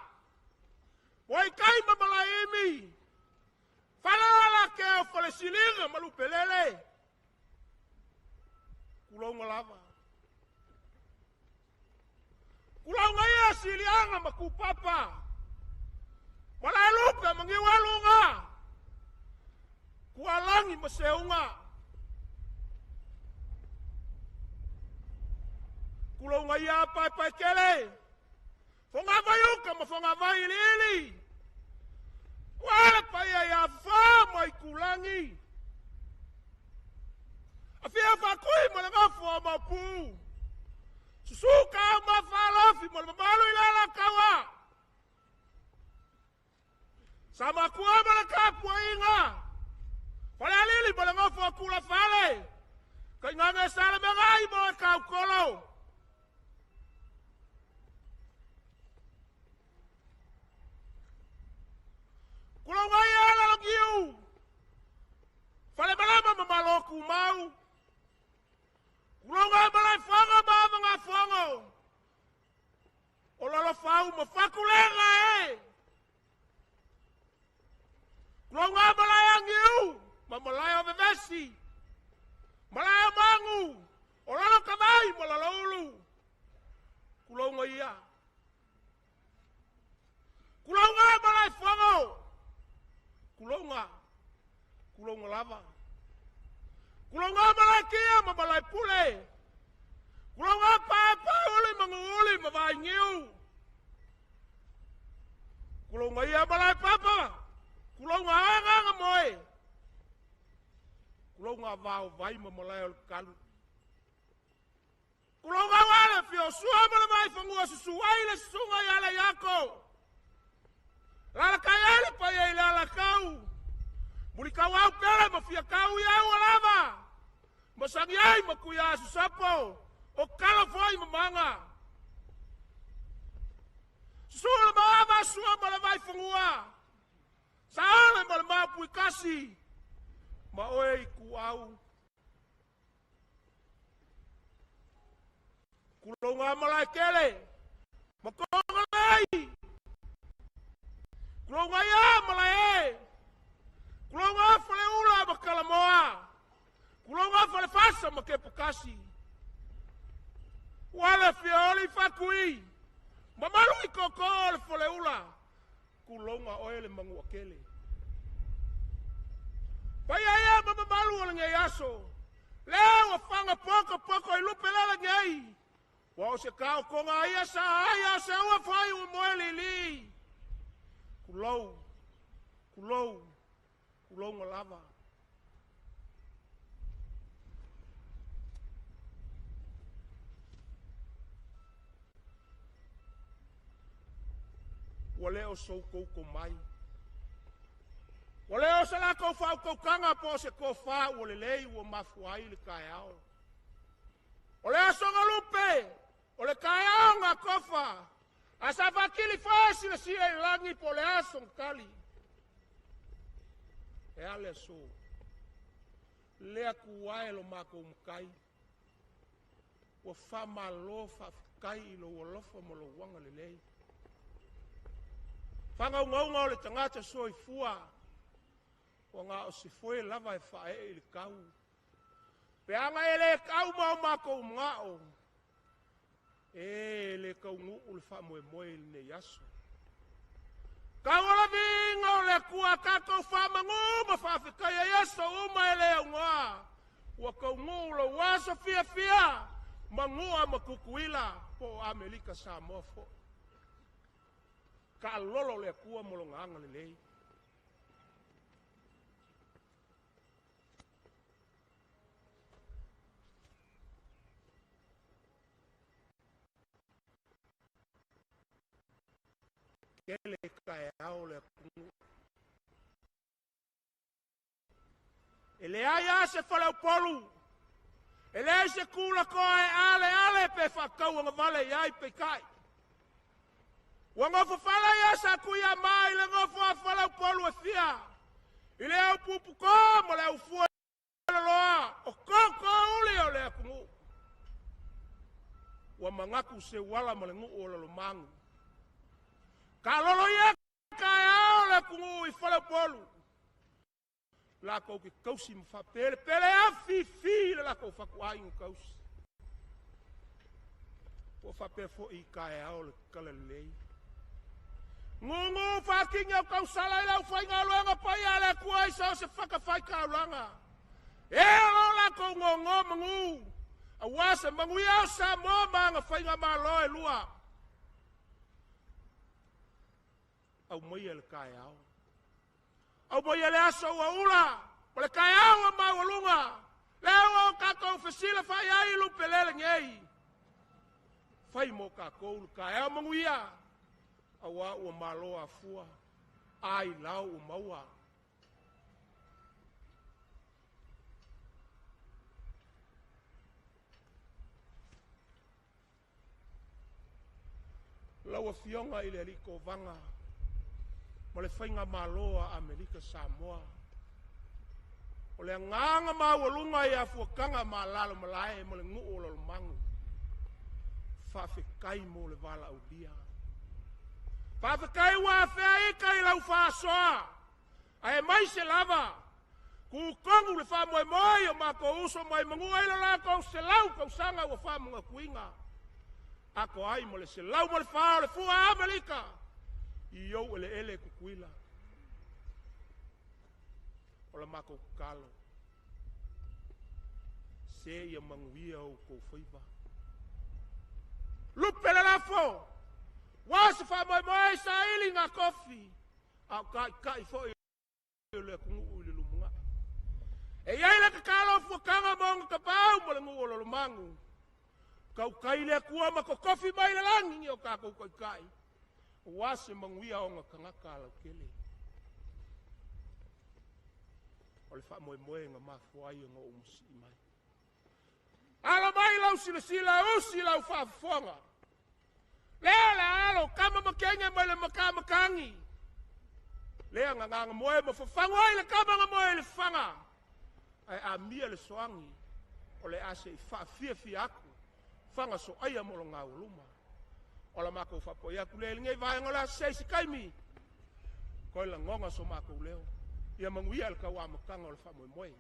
Wai kai ma malaimi. Whalala kea o whale silinga malu pelele. Kulau ngalava. Kulau ngai silianga makupapa. Wala lupa mangiwalunga. Kualangi maseunga. Kulau ngai pai kele. Fonga vayuka ma fonga vai lili. Wala pai ya fa mai kulangi. Afia fa kui ma nga fo ma pu. Susuka mafalofi malu ilala kawa. Sama kuwa malaka puinga. Fala lili malanga fo kula fale. Kai nganga sala mengai mo kau kolo. kasi. Malaya mangu. Olalo kamai malalaulu. Kulonga ia. Kulonga malai fongo. Kulonga. Kulonga lava. Kulonga malai kia mamalai pule. Kulonga papa uli manguli mavai ngiu. Kulonga ia malai papa. Kulonga anga moe. Kulonga vau vai mamalai ol kalu. Kulonga wala fio sua malamai fangua susuai le sunga yale yako. Lala kayale pa ye lala kau. Muli kau au pere mafia kau ya walava. Masang yai makuya susapo. O kala foi mamanga. Sula maama sua malamai fangua. Saala malamai pui kasi. Maoe kuau. Kulonga malai kele. Makonga lai. Kulonga ya malai. Kulonga fale ula makalamoa. Kulonga fale fasa makepukasi. Wala fioli fakui. Mamalu ikoko le fale ula. Kulonga oele manguakele. Paya ya mamalu wala ngayaso. Leo wafanga poko ilupe lala ngai. Wao se kau konga ia sa aya se ua fai u moeli li. Kulou ngalava. Wale o sou kou mai. Wale o sala kou fau kou kanga po se kou fa wale lei ua mafuai le kai ao. Wale o songa lupe. Ole kaya nga kofa. Asa vakili fasi na siya ilangi po le asong kali. E ale so. Lea kuwae lo mako umkai. Wa fama lo fa kai ilo wolofa mo lo wanga lelei. Fanga unga ole tangata so ifua. Wa nga o sifue lava e fae ili kau. Peanga ele kau mako umngao. Le kaungu ule fa moe ne yaso. Kaola vinga ole kua kako fa mangu ma fa fika ya yaso uma ele unga. Wa kaungu lo waso fia mangu ama kukuila po Amerika Samofo. Ka lolo le kua molonganga lelei. Ele kai ao le kungu. Ele aia se fale polu. Ele se kula koe ale pe fakau nga vale yai pe kai. Wanga fafala ya sa kuya mai le ngofo fale polu e fia. Ile au pupu ko mo le au fua loa. O koko uli o le kungu. Wa mangaku se wala mo le ngu o le mangu. Kalolo ye kaya ole kungu I fale polu. La kou ki kausi mfa pele a fi la kou fakuai ngu kausi. Po fa pe fo I kaya ole kalelei. Ngungu fa kinga kau salai lau fai ngaluanga pai ale kuai sao se fai kaulanga. La kou ngongo mangu. Awasa mangu yao sa mo manga fai ngamalo lua. Au mai ele kai au. Au mai ele aso wa ula. Ole kai au ma walunga. Leo ka ko fasila fai ai lu pelele ngei. Fai mo ka ko kai au manguia. Awa o malo afua. Ai lau o maua. Lawa fionga ile liko vanga. Mo le whainga maloa Amerika Samoa. O le nganga mawalunga I afuakanga malalo malae mo le ngu o lo mangu. Whawhekai mo le wala au dia. Whawhekai wa whea ika I lau whasoa. Ai mai se lava. Kukongu le wha moe moe o mako uso mai mangua ila la kou se lau kou sanga wa wha mga kuinga. Ako ai mo le se lau mo le wha le fua Amerika. I au ele kukuila. O la mako kalo. Se ia manguia o kou whaiva. Lupe le lafo. Wasa wha moe moe sa ili ngā kofi. Au kai fo i le kungu ili lumunga. E iai le kakalo fuakanga monga kapau mo le ngu o lo mangu. Kau kai le kua ma ko kofi mai le langi o kako kai. Wase manguia o ngā kangaka lau kele. O le wha moe moe ngā mafuai o ngā umusi mai. Ala mai lau sila usi lau whafuanga. Lea le alo kama makenga mai le makamakangi. Lea nganga moe ma whawhangoi le kama ngā moe le whanga. Ai a mia le soangi. O le ase i whaafia aku. Whanga so aia molo ngā uluma. O la mako whapoi aku le ngei vai ngola seisi kaimi. Koi la ngonga so mako leo. Ia manguia le kawa makanga o le wha moe moe.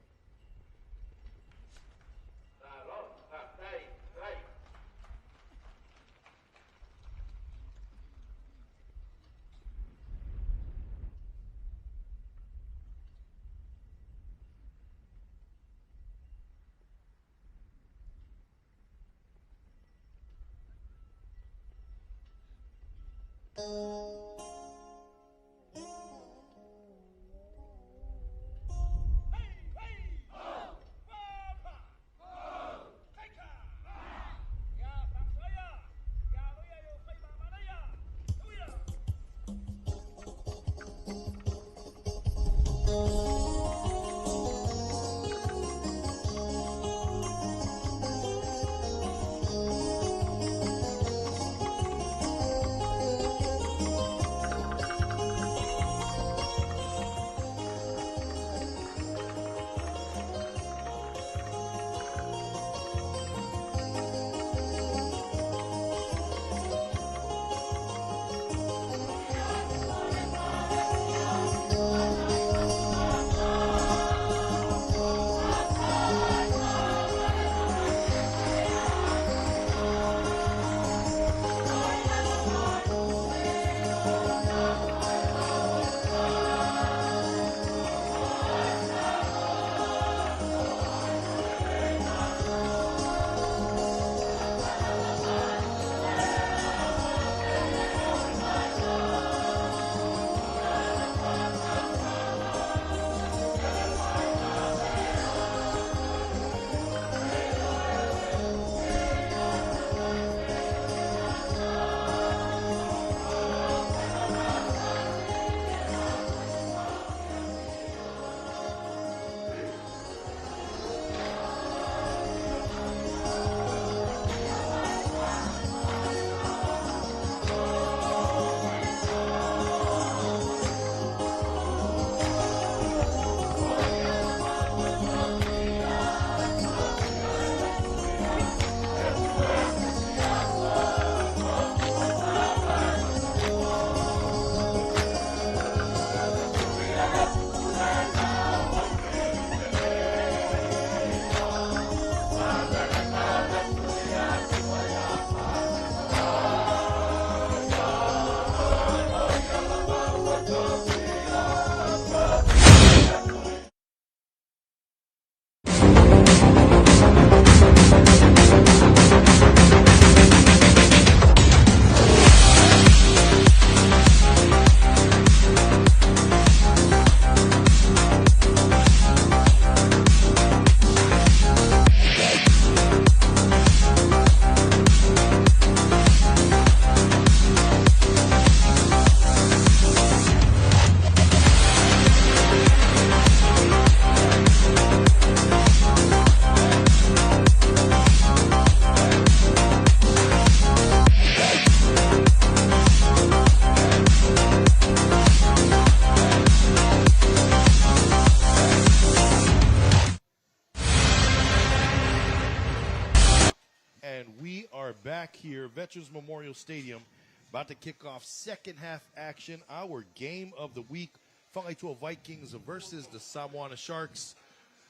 back here, Veterans Memorial Stadium, about to kick off second half action, our game of the week Whangaitua Vikings versus the Samoana Sharks.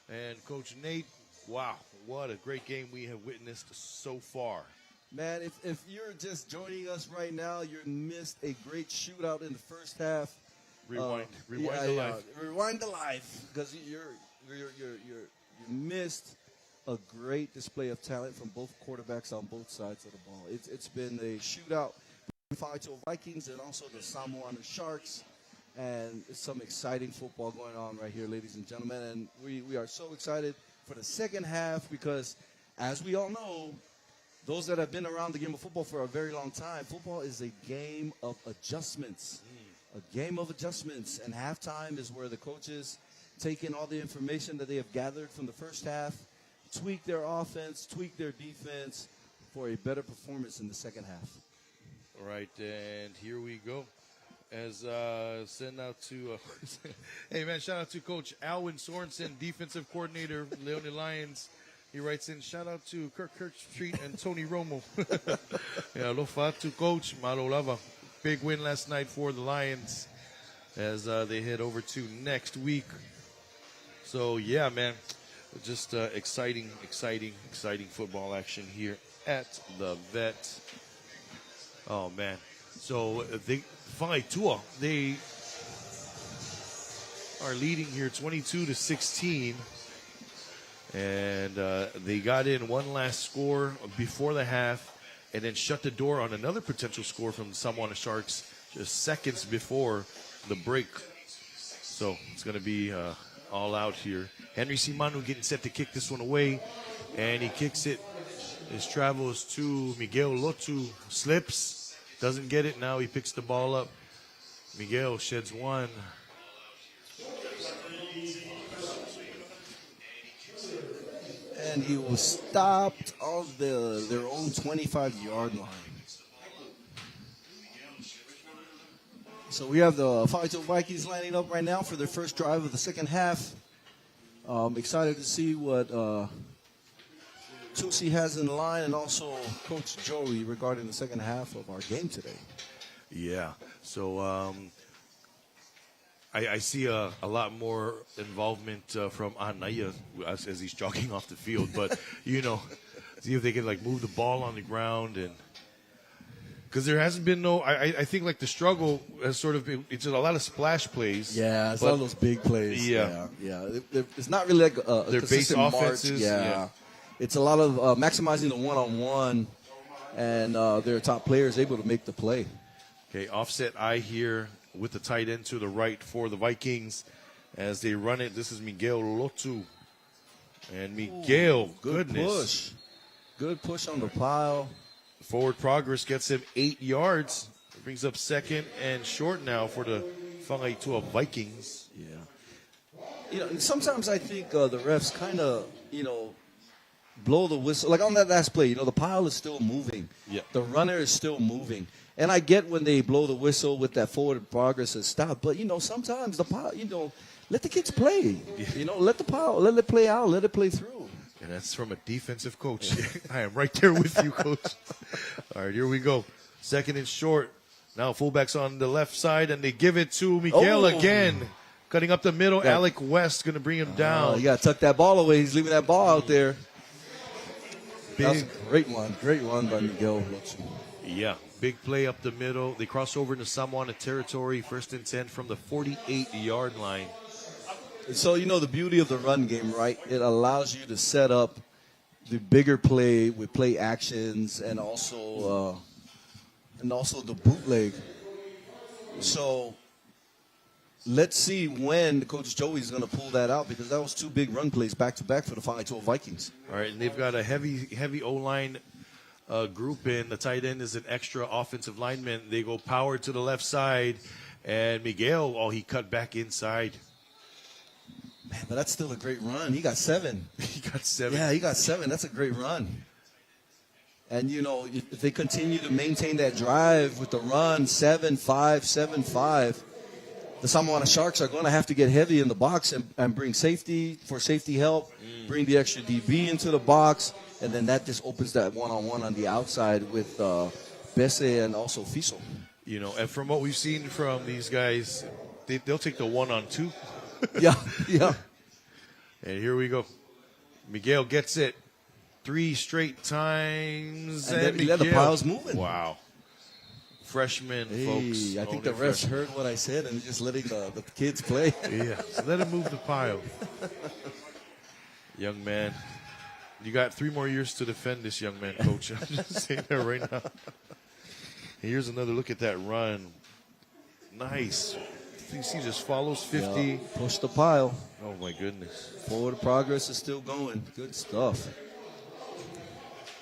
And Coach Nate, wow, what a great game we have witnessed so far. Man, if you're just joining us right now, you missed a great shootout in the first half. Rewind the life. Rewind the life, because you missed a great display of talent from both quarterbacks on both sides of the ball. It's been a shootout between the Vikings and also the Samoana Sharks, and some exciting football going on right here, ladies and gentlemen. And we are so excited for the second half because, as we all know, those that have been around the game of football for a very long time, football is a game of adjustments. A game of adjustments, and halftime is where the coaches take in all the information that they have gathered from the first half, tweak their offense, tweak their defense for a better performance in the second half. All right, and here we go. As send out to, hey man, shout out to Coach Alwyn Sorensen, defensive coordinator, Leone Lions. He writes in, shout out to Kirk Street and Tony Romo. Yeah, alofa to Coach, malo lava. Big win last night for the Lions as they head over to next week. So, yeah, man, just exciting football action here at the Vet. Oh, man. So, Whangaitua, they are leading here 22-16. And they got in one last score before the half, and then shut the door on another potential score from the Samoana Sharks just seconds before the break. So it's going to be all out here. Henry Simanu getting set to kick this one away, and he kicks it. His travels to Miguel Lotu, slips, doesn't get it. Now he picks the ball up. Miguel sheds one. And he was stopped on their own 25-yard line. So we have the Whangaitua Vikings lining up right now for their first drive of the second half. Excited to see what Tusi has in line, and also Coach Joey regarding the second half of our game today. Yeah, so I see a lot more involvement from Anaya as he's jogging off the field. But, you know, see if they can, like, move the ball on the ground. And because there hasn't been I think, like, the struggle has sort of been, it's a lot of splash plays. Yeah, it's all those big plays. Yeah. It's not really like a their base offenses. Yeah. It's a lot of maximizing the one-on-one, and their top players able to make the play. Okay, offset eye here with the tight end to the right for the Vikings as they run it. This is Miguel Lotu. And Miguel, goodness. Good push on the pile. Forward progress gets him 8 yards. It brings up second and short now for the Whangaitua Vikings. Yeah. You know, sometimes I think the refs kind of, blow the whistle. Like on that last play, the pile is still moving. Yeah. The runner is still moving. And I get when they blow the whistle with that forward progress and stop. But, sometimes the pile, let the kids play. Yeah. Let the pile, let it play out, let it play through. And that's from a defensive coach. I am right there with you, Coach. All right, here we go. Second and short. Now fullbacks on the left side, and they give it to Miguel again. Cutting up the middle. Yeah. Alec West going to bring him down. You got to tuck that ball away. He's leaving that ball out there. That's a great one by Miguel. Yeah, big play up the middle. They cross over into Samoana territory. First and 10 from the 48-yard line. So, the beauty of the run game, right? It allows you to set up the bigger play with play actions and also the bootleg. So let's see when Coach Joey is going to pull that out, because that was two big run plays back-to-back for the Whangaitua Vikings. All right, and they've got a heavy O-line group in. The tight end is an extra offensive lineman. They go power to the left side, and Miguel, he cut back inside. Man, but that's still a great run. He got 7. He got 7. Yeah, he got 7. That's a great run. And, if they continue to maintain that drive with the run, 7-5, 7-5, the Samoana Sharks are going to have to get heavy in the box and bring safety help, bring the extra DB into the box, and then that just opens that one-on-one on the outside with Bese and also Fiso. And from what we've seen from these guys, they'll take the 1-on-2. Yeah, yeah. And here we go. Miguel gets it 3 straight times. And then he let the piles moving. Wow. Freshman, folks. I think the refs heard what I said and just letting the kids play. Yeah, so let him move the pile. Young man. You got 3 more years to defend this young man, Coach. I'm just saying that right now. Here's another look at that run. Nice. He just follows 50. Yeah, push the pile. Oh, my goodness. Forward progress is still going. Good stuff.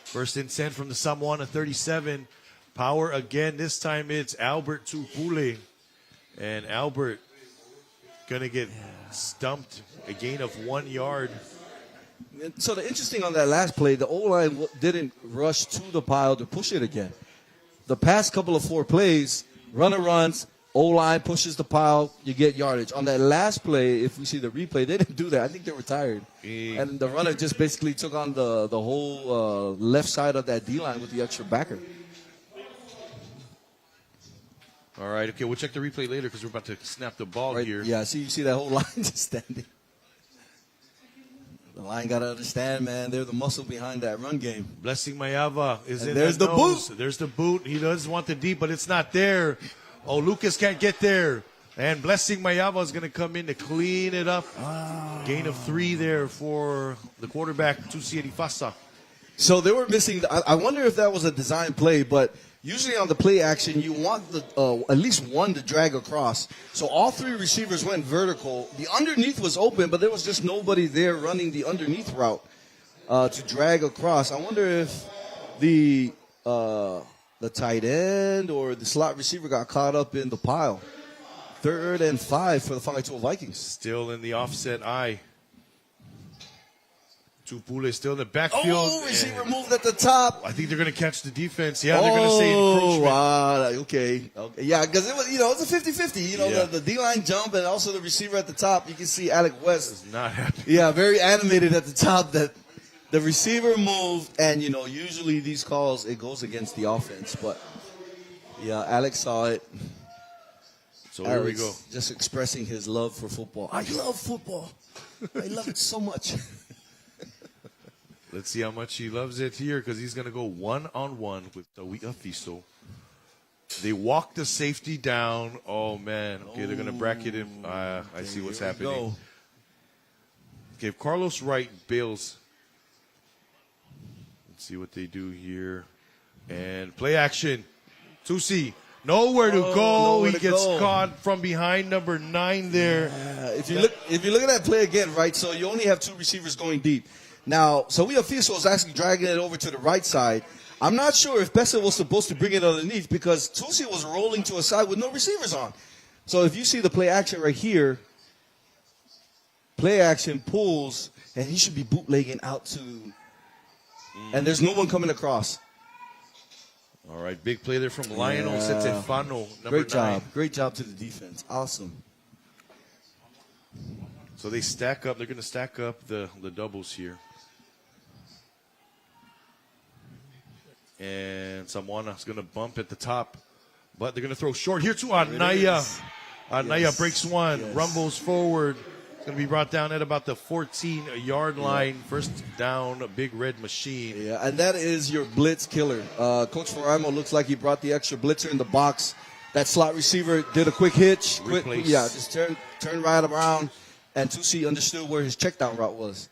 First and 10 from the Samoana 37. Power again. This time it's Albert Tupule. And Albert going to get stumped. A gain of 1 yard. So the interesting on that last play, the O-line didn't rush to the pile to push it again. The past couple of 4 plays, runner runs, O-line pushes the pile, you get yardage. On that last play, if we see the replay, they didn't do that. I think they were tired. And the runner just basically took on the whole left side of that D-line with the extra backer. All right, okay, we'll check the replay later because we're about to snap the ball here. Yeah, you see that whole line just standing. The line got to understand, man, they're the muscle behind that run game. Blessing Mayava is in there's the nose. boot. There's the boot. He does want the deep, but it's not there. Oh, Lucas can't get there. And Blessing Mayava is going to come in to clean it up. Gain of 3 there for the quarterback, Tusi Fasa. So they were missing. I wonder if that was a design play, but usually on the play action, you want at least one to drag across. So all 3 receivers went vertical. The underneath was open, but there was just nobody there running the underneath route to drag across. I wonder if the tight end or the slot receiver got caught up in the pile. 3rd and 5 for the Whangaitoa Vikings. Still in the offset eye. Tupule still in the backfield. Oh, receiver moved at the top. I think they're going to catch the defense. Yeah, they're going to say encroachment. Wow. Okay. Yeah, because it was, it's a 50-50. The D-line jump and also the receiver at the top. You can see Alec West. Is not happy. Yeah, very animated at the top that the receiver moved. And, usually these calls, it goes against the offense. But, yeah, Alex saw it. So here we go. Just expressing his love for football. I love football. I love it so much. Let's see how much he loves it here because he's going to go 1-on-1 with Tawia Fiso. They walk the safety down. Oh, man. Okay, they're going to bracket him. I see what's happening. Okay, if Carlos Wright bails. Let's see what they do here. And play action. Tusi. Nowhere to go. He gets caught from behind number 9 there. If you look at that play again, right, so you only have 2 receivers going deep. Now, Tawia Fiso is actually dragging it over to the right side. I'm not sure if Bessa was supposed to bring it underneath because Tusi was rolling to a side with no receivers on. So if you see the play action right here, play action pulls, and he should be bootlegging out to, and there's no one coming across. All right, big play there from Lionel Setefano, number 9. Great job to the defense. Awesome. So they stack up. They're going to stack up the doubles here. And Samoana is going to bump at the top. But they're going to throw short here to Anaya. Anaya breaks one, rumbles forward. It's going to be brought down at about the 14-yard line. First down, a big red machine. Yeah, and that is your blitz killer. Coach Faraimo looks like he brought the extra blitzer in the box. That slot receiver did a quick hitch. Just turn right around. And Tusi understood where his check down route was.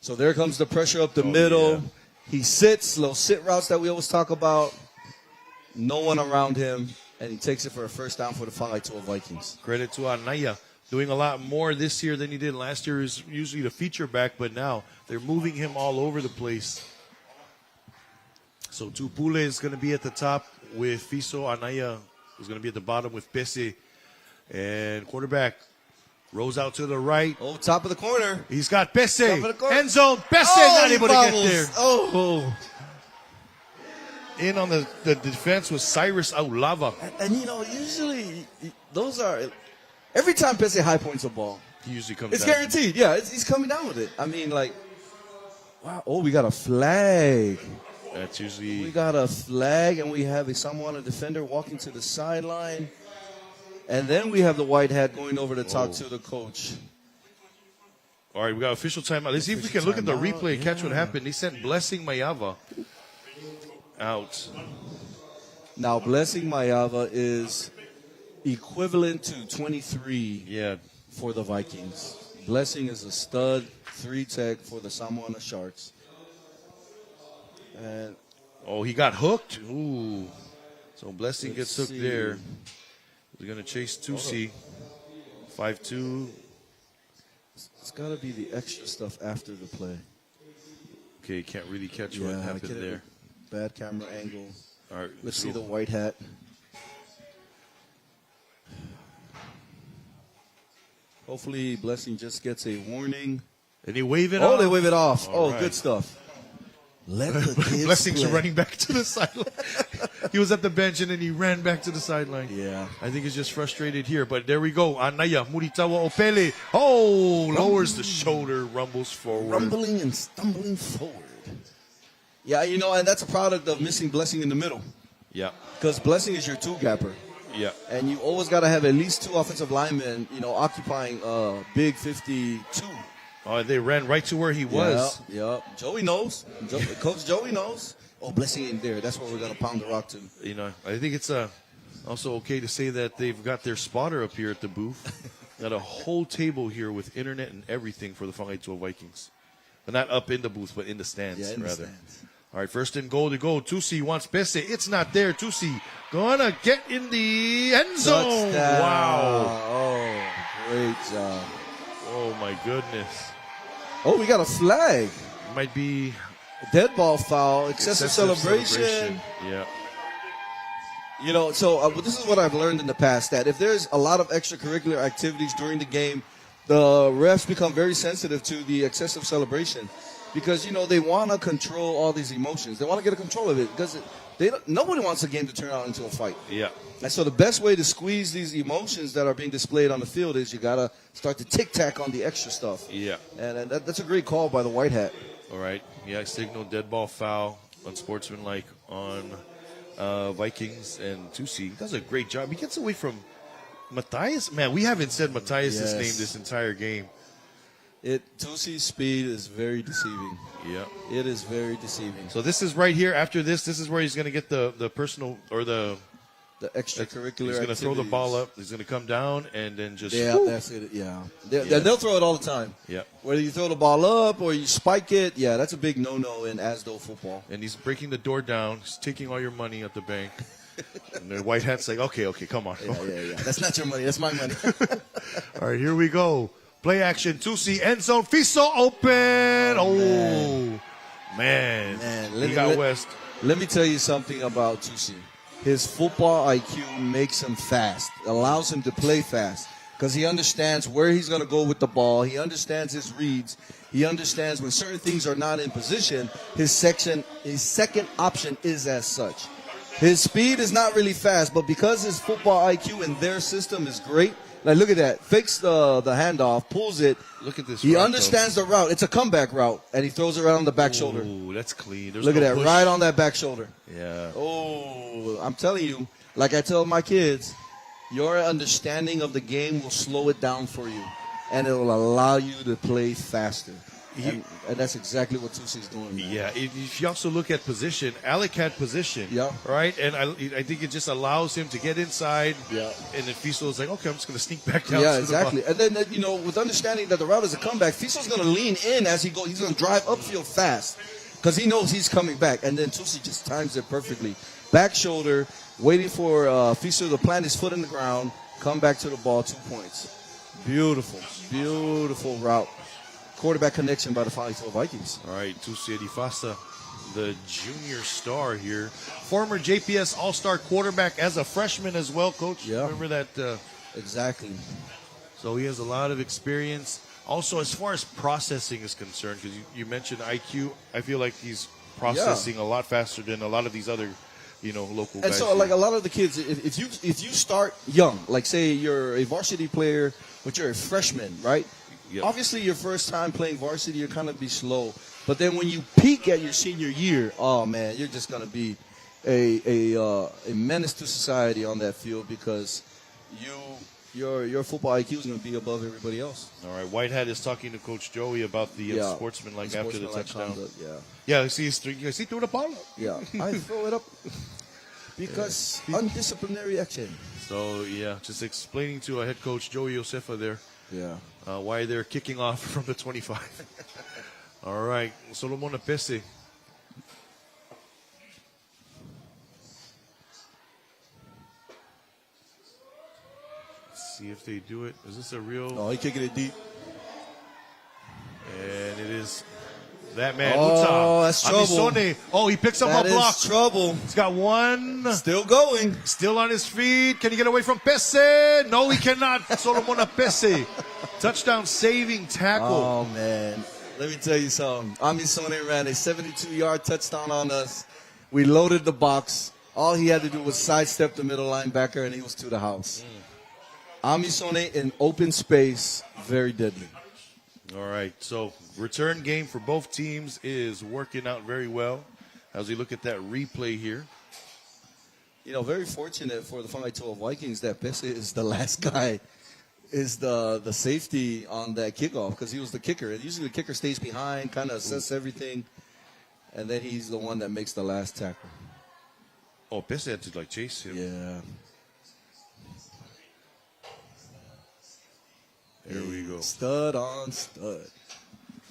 So there comes the pressure up the middle. Yeah. He sits, little sit routes that we always talk about. No one around him. And he takes it for a first down for the Whangaitoa Vikings. Credit to Anaya. Doing a lot more this year than he did last year. He was usually the feature back, but now they're moving him all over the place. So Tupule is going to be at the top with Fiso. Anaya is going to be at the bottom with Pese. And quarterback rolls out to the right. Oh, top of the corner. He's got Pese. End zone. Pese not able to get there. Oh. In on the defense was Cyrus Aulava. And usually those are, every time Pese high points a ball, he usually comes it's down. guaranteed. Yeah, he's coming down with it. I mean, wow. Oh, we got a flag. That's usually. We got a flag, and we have a Samoana defender walking to the sideline. And then we have the white hat going over to talk to the coach. All right, we got official timeout. Let's see if we can look at the replay and catch what happened. He sent Blessing Mayava out. Now, Blessing Mayava is equivalent to 23 for the Vikings. Blessing is a stud 3-tech for the Samoana Sharks. And he got hooked. Ooh. So Blessing gets hooked there. We're going to chase 2C. 5-2. It's got to be the extra stuff after the play. Okay, can't really catch what happened there. Bad camera angle. All right, let's see the white hat. Hopefully, Blessing just gets a warning. And they wave it off. Oh, they wave it off. All right. Good stuff. Let the kids Blessing's play. running back to the sideline. He was at the bench and then he ran back to the sideline. Yeah. I think he's just frustrated here. But there we go. Anaya Muritawa Opele. Oh, lowers the shoulder, rumbles forward. Rumbling and stumbling forward. Yeah, and that's a product of missing Blessing in the middle. Yeah. Because Blessing is your two-gapper. Yeah. And you always got to have at least 2 offensive linemen, occupying big 52. Oh, they ran right to where he was. Yeah. Joey knows. Coach Joey knows. Oh, Blessing in there. That's where we're going to pound the rock to. I think it's also okay to say that they've got their spotter up here at the booth. Got a whole table here with internet and everything for the Whangaitoa Vikings. But not up in the booth, but in the stands, in rather. The stands. All right, first and goal to go. Tusi wants Pese. It's not there. Tusi gonna get in the end zone. Touchdown. Wow. Oh, great job. Oh, my goodness. Oh, we got a flag. Might be dead ball foul, excessive celebration. Yeah. So this is what I've learned in the past, that if there's a lot of extracurricular activities during the game, the refs become very sensitive to the excessive celebration because, they want to control all these emotions. They want to get a control of it because nobody wants the game to turn out into a fight. Yeah. And so the best way to squeeze these emotions that are being displayed on the field is you got to start to tic-tac on the extra stuff. Yeah. And that's a great call by the white hat. All right. Yeah, signal dead ball foul, unsportsmanlike on Vikings, and Tusi does a great job. He gets away from Matthias. Man, we haven't said Matthias' name this entire game. Tusi's speed is very deceiving. Yeah. It is very deceiving. So this is right here. After this is where he's going to get the personal or the extracurricular. He's going to throw the ball up. He's going to come down and then just. Yeah, that's it. Yeah. They'll throw it all the time. Yeah. Whether you throw the ball up or you spike it, that's a big no-no in ASDO football. And he's breaking the door down. He's taking all your money at the bank. And the white hat's like, okay, come on. Yeah. That's not your money. That's my money. All right, here we go. Play action. Tusi, end zone. Fiso open. Man. He got West. Let me tell you something about Tusi. His football IQ makes him fast, allows him to play fast because he understands where he's going to go with the ball. He understands his reads. He understands when certain things are not in position, his second option is as such. His speed is not really fast, but because his football IQ in their system is great, like look at that, fakes the handoff, pulls it. Look at this. He understands the route. It's a comeback route, and he throws it right on the back shoulder. Ooh, that's clean. Look at that, push. right on that back shoulder. Yeah. Oh, I'm telling you, like I tell my kids, your understanding of the game will slow it down for you, and it will allow you to play faster. And that's exactly what Tusi's doing, man. Yeah, if you also look at position, Alec had position, right? And I think it just allows him to get inside, and then Fiso's like, okay, I'm just going to sneak back down. Yeah, exactly. And then, with understanding that the route is a comeback, Fiso's going to lean in as he goes. He's going to drive upfield fast because he knows he's coming back. And then Tusi just times it perfectly. Back shoulder, waiting for Fiso to plant his foot in the ground, come back to the ball, 2 points. Beautiful route. Quarterback connection by the Whangaitoa Vikings. All right, Tusi Edifasa, the junior star here. Former JPS All-Star quarterback as a freshman as well, Coach. Yeah. Remember that? Exactly. So he has a lot of experience. Also, as far as processing is concerned, because you mentioned IQ, I feel like he's processing a lot faster than a lot of these other, local guys. And so, like a lot of the kids, if you start young, like say you're a varsity player, but you're a freshman, right? Yep. Obviously, your first time playing varsity, you're kind of be slow. But then when you peak at your senior year, oh man, you're just gonna be a menace to society on that field because your football IQ is going to be above everybody else. All right, Whitehead is talking to Coach Joey about the sportsmanlike after the touchdown. Conduct, Yeah, he threw the ball up. Yeah, I throw it up because undisciplinary action. So, yeah, just explaining to head coach Joey Josefa there why they're kicking off from the 25. All right, Solomon Apese. See if they do it. Is this a real? Oh, he's kicking it deep. And it is that man. Oh, that's trouble. Amisone. Oh, he picks up a block. That is trouble. He's got one. Still going. Still on his feet. Can he get away from Pese? No, he cannot. Solomon Pese. Touchdown saving tackle. Oh, man. Let me tell you something. Amisone ran a 72-yard touchdown on us. We loaded the box. All he had to do was sidestep the middle linebacker, and he was to the house. Amisone in open space, very deadly. All right, so return game for both teams is working out very well as we look at that replay here. You know, very fortunate for the Whangaitoa Vikings that Pese is the last guy, is the safety on that kickoff because he was the kicker. And usually the kicker stays behind, kind of assess everything, and then he's the one that makes the last tackle. Oh, Pese had to, chase him. Yeah. There we go. Stud on stud.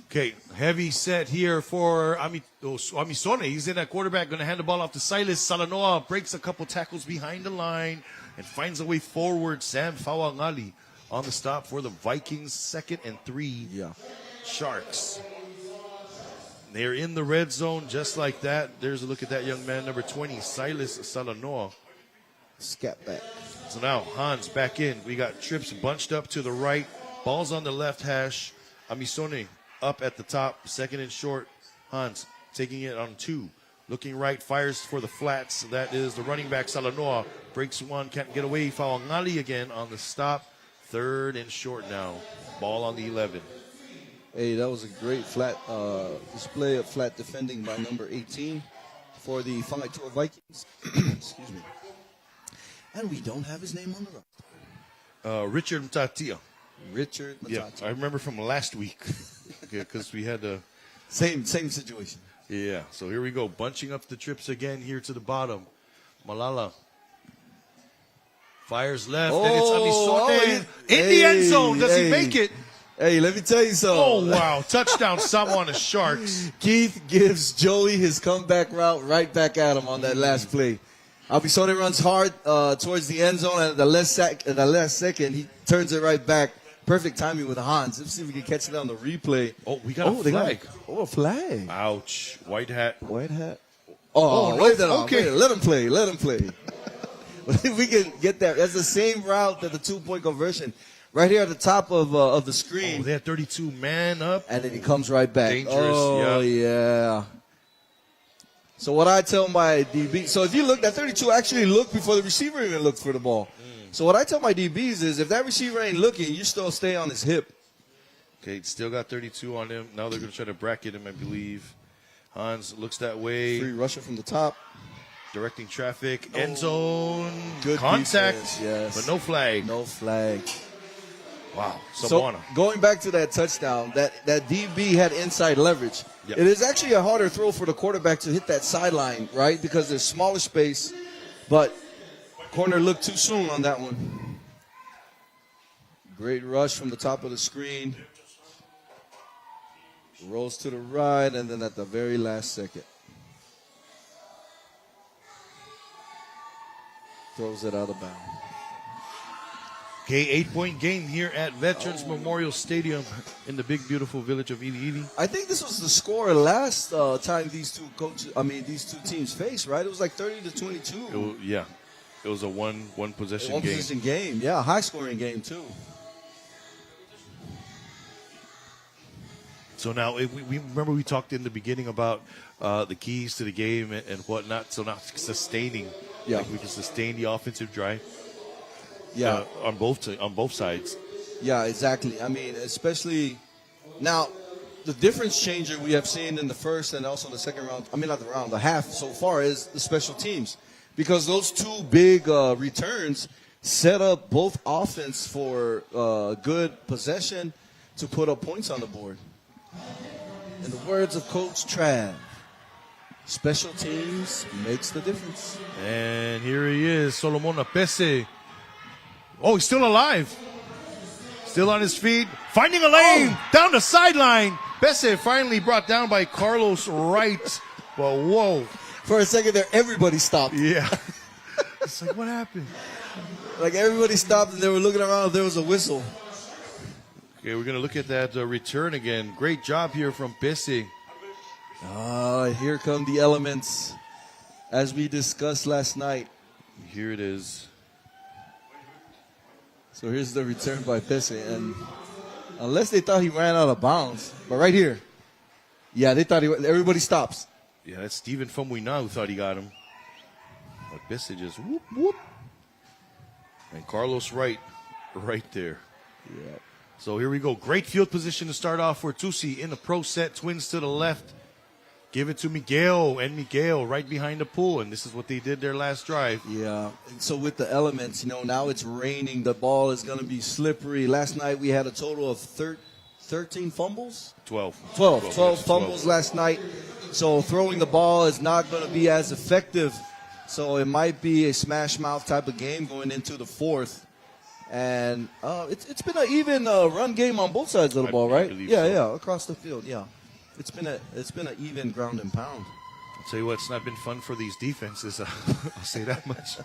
Okay, heavy set here for Amisone. He's in at quarterback, going to hand the ball off to Silas. Salanoa breaks a couple tackles behind the line and finds a way forward. Sam Fawangali on the stop for the Vikings. 2nd and 3. Yeah. Sharks. They're in the red zone just like that. There's a look at that young man, number 20, Silas Salanoa. Scat back. So now Hans back in. We got trips bunched up to the right. Ball's on the left hash. Amisone up at the top. 2nd and short. Hans taking it on 2. Looking right, fires for the flats. That is the running back, Salanoa. Breaks one, can't get away. Fawangali again on the stop. 3rd and short now. Ball on the 11. Hey, that was a great flat display of flat defending by number 18 for the Whangaitoa Vikings. Excuse me. And we don't have his name on the roster. Richard Mtatia. Richard Matatia. Yeah, I remember from last week because we had a same situation. Yeah, so here we go, bunching up the trips again here to the bottom. Malala fires left, and it's Amisone in the end zone. Does he make it? Hey, let me tell you something. Oh, wow. Touchdown, Samoa Sharks. Keith gives Joey his comeback route right back at him on that last play. Amisone runs hard towards the end zone, and at the last second, he turns it right back. Perfect timing with Hans. Let's see if we can catch it on the replay. Oh, we got a flag. A flag. Ouch. White hat. White hat. Oh, no, okay. Let him play. Let him play. If we can get that. That's the same route that the 2-point conversion. Right here at the top of the screen. Oh, they had 32 man up. And then he comes right back. Dangerous, oh, yeah. So what I tell my DB, so if you look, that 32 actually looked before the receiver even looked for the ball. So what I tell my DBs is if that receiver ain't looking, you still stay on his hip. Okay, still got 32 on him. Now they're going to try to bracket him, I believe. Hans looks that way. Free rusher from the top. Directing traffic. End zone. Good contact. Defense, yes. But no flag. No flag. Wow. So going back to that touchdown, that DB had inside leverage. Yep. It is actually a harder throw for the quarterback to hit that sideline, right? Because there's smaller space, but corner looked too soon on that one. Great rush from the top of the screen. Rolls to the right, and then at the very last second, throws it out of bounds. Okay, 8-point game here at Veterans Memorial Stadium in the big, beautiful village of Ili. I think this was the score last time these two teams faced, right? It was like 30-22. Yeah, it was a one possession game. One possession game, yeah, high scoring game too. So now we remember we talked in the beginning about the keys to the game and whatnot. So now sustaining, like we can sustain the offensive drive. Yeah, on both sides. Yeah, exactly. I mean, especially now, the difference changer we have seen in the first and also the second round. I mean, not the round, the half so far is the special teams, because those two big returns set up both offense for good possession to put up points on the board. In the words of Coach Trav, special teams makes the difference. And here he is, Solomon Apese. Oh, he's still alive. Still on his feet, finding a lane down the sideline. Apese finally brought down by Carlos Wright. But whoa. For a second there, everybody stopped. Yeah. It's like, what happened? Like everybody stopped and they were looking around if there was a whistle. Okay, we're going to look at that return again. Great job here from Apese. Here come the elements, as we discussed last night. Here it is. So here's the return by Apese, and unless they thought he ran out of bounds, but right here, yeah, they thought everybody stops. Yeah, that's Steven Famuina who thought he got him. But Apese just whoop, whoop. And Carlos Wright right there. Yeah. So here we go. Great field position to start off for Tusi in the pro set. Twins to the left. Give it to Miguel, and Miguel right behind the pool. And this is what they did their last drive. Yeah. And so with the elements, now it's raining. The ball is going to be slippery. Last night we had a total of 13 fumbles? 12 fumbles last night. So throwing the ball is not going to be as effective. So it might be a smash mouth type of game going into the fourth. And it's been an even run game on both sides of the ball, right? Yeah, across the field. Yeah, it's been an even ground and pound. I'll tell you what, it's not been fun for these defenses. I'll say that much.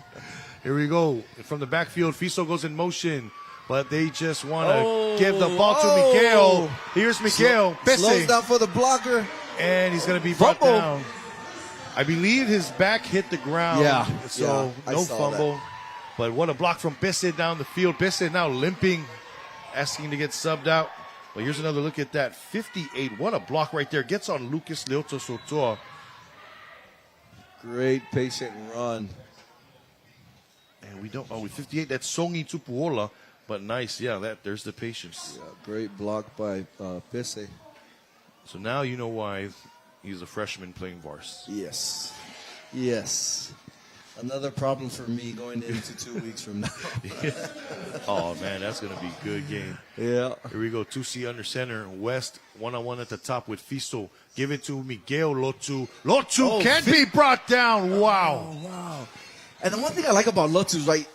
Here we go from the backfield. Fiso goes in motion, but they just want to give the ball to Miguel. Here's Miguel. Slows down for the blocker, and he's going to be brought down. I believe his back hit the ground. Yeah, so no fumble. That. But what a block from Pese down the field. Pese now limping, asking to get subbed out. But here's another look at that. 58. What a block right there. Gets on Lucas Leoto Sotoa. Great patient run. And we don't. With 58, that's Songi Tupuola. But nice. Yeah, there's the patience. Yeah, great block by Pese. So now you know why he's a freshman playing Vars. Yes. Another problem for me going into 2 weeks from now. Oh, man, that's going to be a good game. Yeah. Here we go. 2C under center. West, one-on-one at the top with Fiso. Give it to Miguel Lotu. Lotu can't be brought down. Wow. Oh, wow. And the one thing I like about Lotu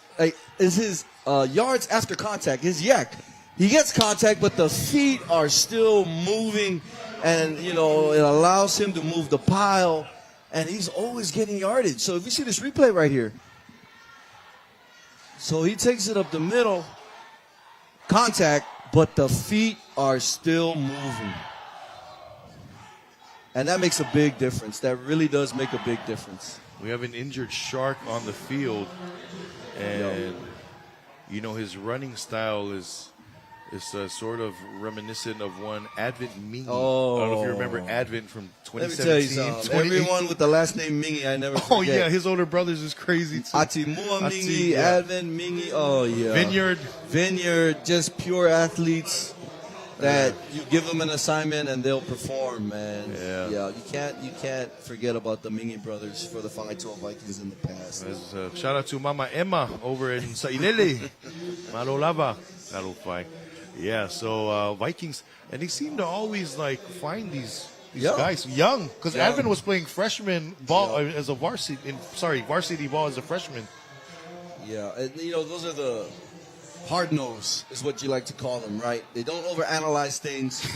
is his yards after contact, his yak. He gets contact, but the feet are still moving, and, it allows him to move the pile. And he's always getting yardage. So if you see this replay right here. So he takes it up the middle. Contact, but the feet are still moving. And that makes a big difference. That really does make a big difference. We have an injured Shark on the field. And, his running style is sort of reminiscent of one Advent Mingy. Oh. I don't know if you remember Advent from 2017. Let me tell you something. Everyone with the last name Mingy, I never forget. Oh, yeah, his older brothers is crazy, too. Atimua Mingy, Advent Mingy, oh, yeah. Vineyard, just pure athletes that you give them an assignment and they'll perform, man. Yeah, you can't forget about the Mingy brothers for the 5-12 Vikings in the past. Shout out to Mama Emma over in Sailele. Malolava. Yeah, so Vikings, and they seem to always find these guys young, because Advent was playing freshman ball as a varsity ball as a freshman. Yeah, and those are the hard nose is what you like to call them, right? They don't overanalyze things.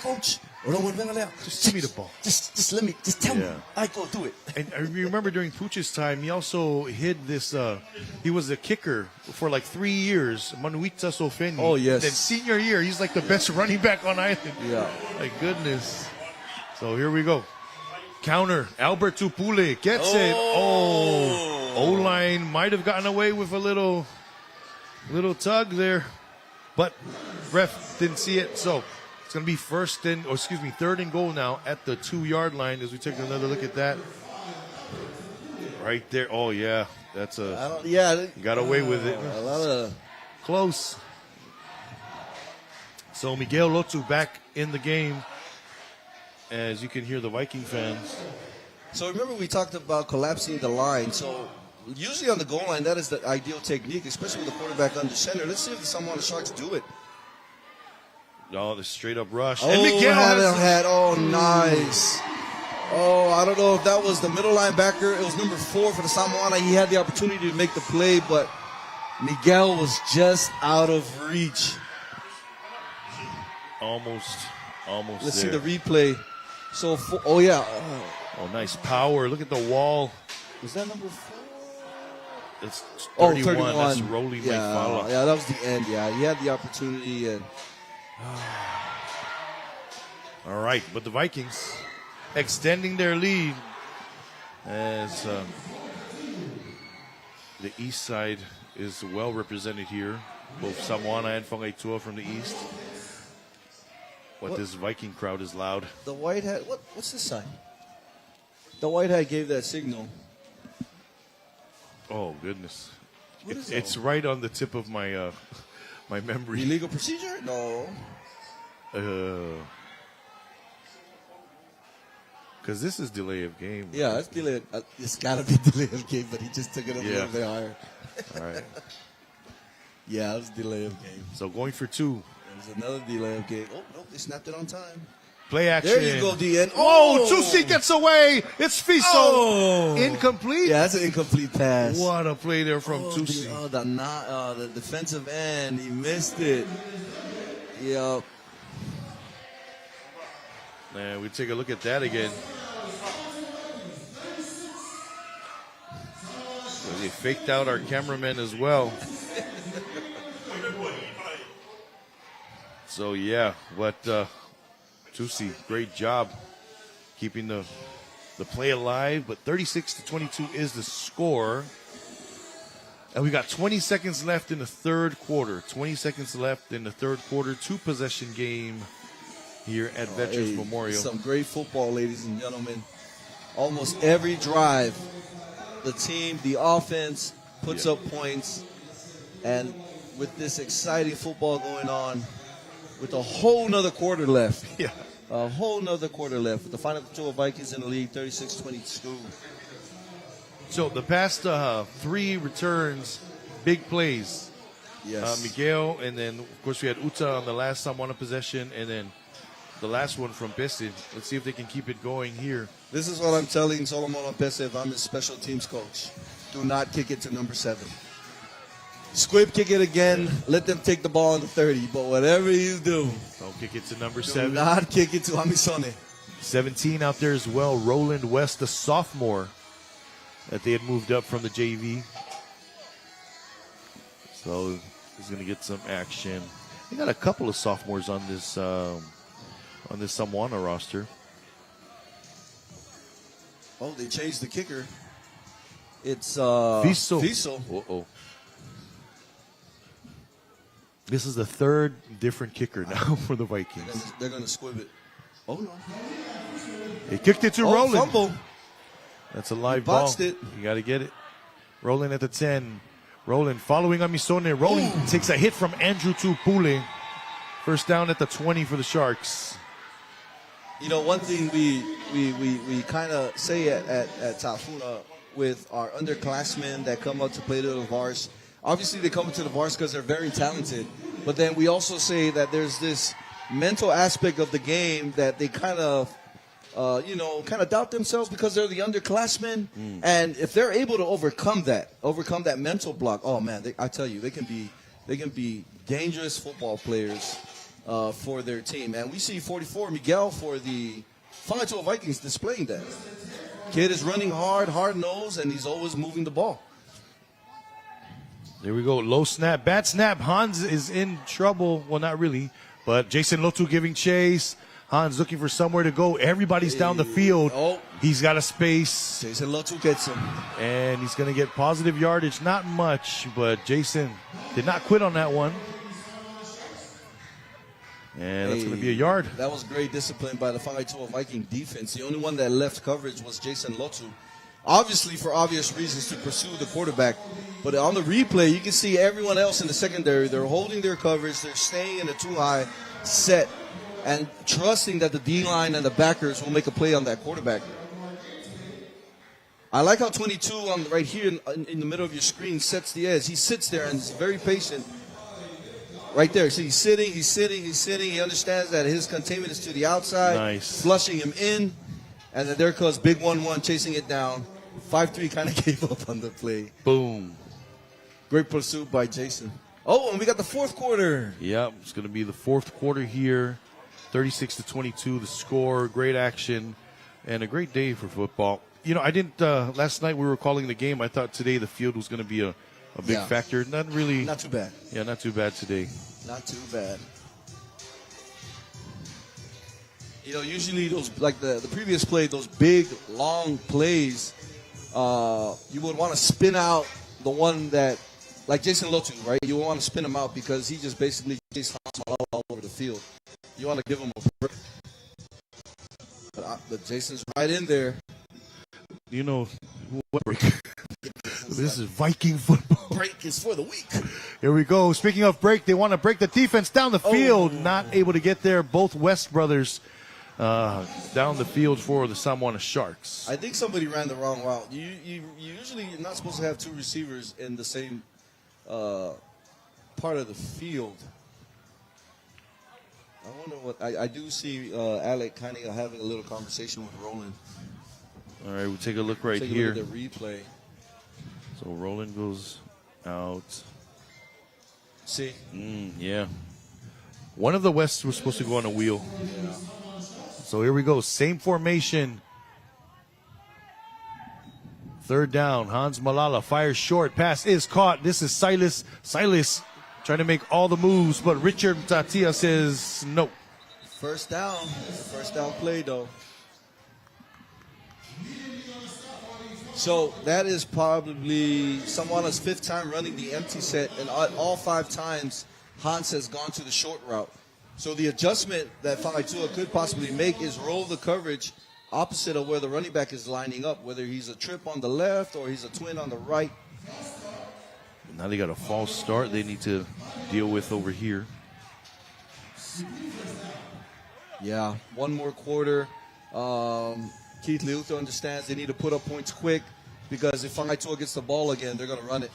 Coach. Just give me the ball. Just tell me. I go do it. And I remember during Pooch's time, he also hid this. He was a kicker for 3 years. Manuita Sofeni. Oh, yes. Then senior year, he's the best running back on island. Yeah. My goodness. So here we go. Counter. Albert Tupule gets it. Oh. O-line might have gotten away with a little tug there, but ref didn't see it. So it's going to be third and goal now at the 2-yard line as we take another look at that. Right there. Oh, yeah. That's got away with it. A lot of close. So Miguel Lotu back in the game, as you can hear the Viking fans. So remember we talked about collapsing the line. So Usually on the goal line, that is the ideal technique, especially with the quarterback under center. Let's see if the Samoan Sharks do it. Oh, the straight up rush. Oh, And Miguel oh, nice. Oh, I don't know if that was the middle linebacker. It was number 4 for the Samoana. He had the opportunity to make the play, but Miguel was just out of reach. Almost Let's there. see the replay. So, oh, yeah. Oh, nice power. Look at the wall. Was that number 4? It's 31. 31. That's Rolly Maifala. Yeah, that was the end. Yeah, he had the opportunity. And All right, but the Vikings extending their lead as the east side is well represented here. Both Samoana and Whangaitua from the east. What this Viking crowd is loud. the white hat, what's this sign? The white hat gave that signal. Oh, goodness. What is It's that? right on the tip of my my memory. Illegal procedure? No. Because this is delay of game. Yeah, it's delayed. It's got to be delayed of game, but he just took it up a little bit higher. All right. Yeah, it was delay of game. So going for 2. There's another delay of game. Oh, no, they snapped it on time. Play action. There you go, DN. Oh, Tusi gets away. It's Fiso. Oh. Incomplete. Yeah, that's an incomplete pass. What a play there from Tusi. The defensive end, he missed it. Yep. Man, we take a look at that again. So they faked out our cameraman as well. So yeah, but Tusi, great job keeping the play alive. But 36-22 is the score. And we got 20 seconds left in the third quarter. 20 seconds left in the third quarter. 2-possession game here at Veterans Memorial. Some great football, ladies and gentlemen. Almost every drive, the offense puts up points. And with this exciting football going on, with a whole nother quarter left. Yeah. A whole nother quarter left. With the final two of Vikings in the league, 36-22. So the past 3 returns, big plays. Yes. Miguel, and then, of course, we had Uta on the last Samoana possession, and then the last one from Pese. Let's see if they can keep it going here. This is what I'm telling Solomon Pese if I'm his special teams coach. Do not kick it to number 7. Squib kick it again. Let them take the ball on the 30. But whatever you do, Don't kick it to number do 7. not kick it to Amisone. 17 out there as well. Roland West, the sophomore that they had moved up from the JV. So he's going to get some action. They got a couple of sophomores on this Samoana roster. Oh, they changed the kicker. It's Fiso. Fiso. Uh-oh. This is the third different kicker now for the Vikings. They're going to squib it. Oh, no. He kicked it to Oh, Roland. fumble. That's a live He boxed ball. it. You got to get it. Roland at the 10. Roland following Amisone. Roland takes a hit from Andrew Tupule. First down at the 20 for the Sharks. You know, one thing we kind of say at Tafuna with our underclassmen that come up to play to the Vars, obviously they come to the Vars because they're very talented, but then we also say that there's this mental aspect of the game that they kind of doubt themselves because they're the underclassmen, and if they're able to overcome that mental block, oh man, I tell you, they can be dangerous football players for their team. And we see 44 Miguel for the Whangaitua Vikings displaying that. Kid is running hard nose, and he's always moving the ball. There we go. Low snap. Bad snap. Hans is in trouble. Well, not really. But Jason Lotu giving chase. Hans looking for somewhere to go. Everybody's down the field. Oh. He's got a space. Jason Lotu gets him. And he's going to get positive yardage. Not much, but Jason did not quit on that one. And that's going to be a yard. That was great discipline by the Whangaitua Viking defense. The only one that left coverage was Jason Lotu. Obviously, for obvious reasons, to pursue the quarterback. But on the replay, you can see everyone else in the secondary. They're holding their coverage. They're staying in a too-high set and trusting that the D-line and the backers will make a play on that quarterback. I like how 22 on right here in the middle of your screen sets the edge. He sits there and is very patient. Right there. See, he's sitting. He understands that his containment is to the outside. Nice. Flushing him in. And then there goes big 1-1 chasing it down. 5-3 kind of gave up on the play. Boom. Great pursuit by Jason. Oh, and we got the fourth quarter. Yep, it's going to be the fourth quarter here. 36-22 the score. Great action and a great day for football. You know, I didn't, last night we were calling the game. I thought today the field was going to be a big factor. Not really. Not too bad. Yeah, not too bad today. Not too bad. You know, usually those, like the previous play, those big, long plays, you would want to spin out the one that, like Jason Lotu, right? You want to spin him out because he just basically chased all over the field. You want to give him a break. But Jason's right in there. You know, what break? This is Viking football. Break is for the week. Here we go. Speaking of break, they want to break the defense down the field. Not able to get there. Both West brothers down the field for the Samoana Sharks. I think somebody ran the wrong route. You usually you're not supposed to have two receivers in the same part of the field. I wonder what I do see Alec kind of having a little conversation with Roland. All right, we'll take a look right Take here. a look at the replay. So Roland goes out. See? Yeah. One of the Wests was supposed to go on a wheel. Yeah. So here we go. Same formation. Third down. Hans Malala fires short. Pass is caught. This is Silas. Silas trying to make all the moves, but Richard Tatia says no. First down. It's a first down play, though. So that is probably Samoana's fifth time running the empty set, and all 5 times Hans has gone to the short route. So the adjustment that Fangaitua could possibly make is roll the coverage opposite of where the running back is lining up, whether he's a trip on the left or he's a twin on the right. Now they got a false start they need to deal with over here. Yeah, one more quarter. Keith Leuthor understands they need to put up points quick because if Fangaitua gets the ball again, they're going to run it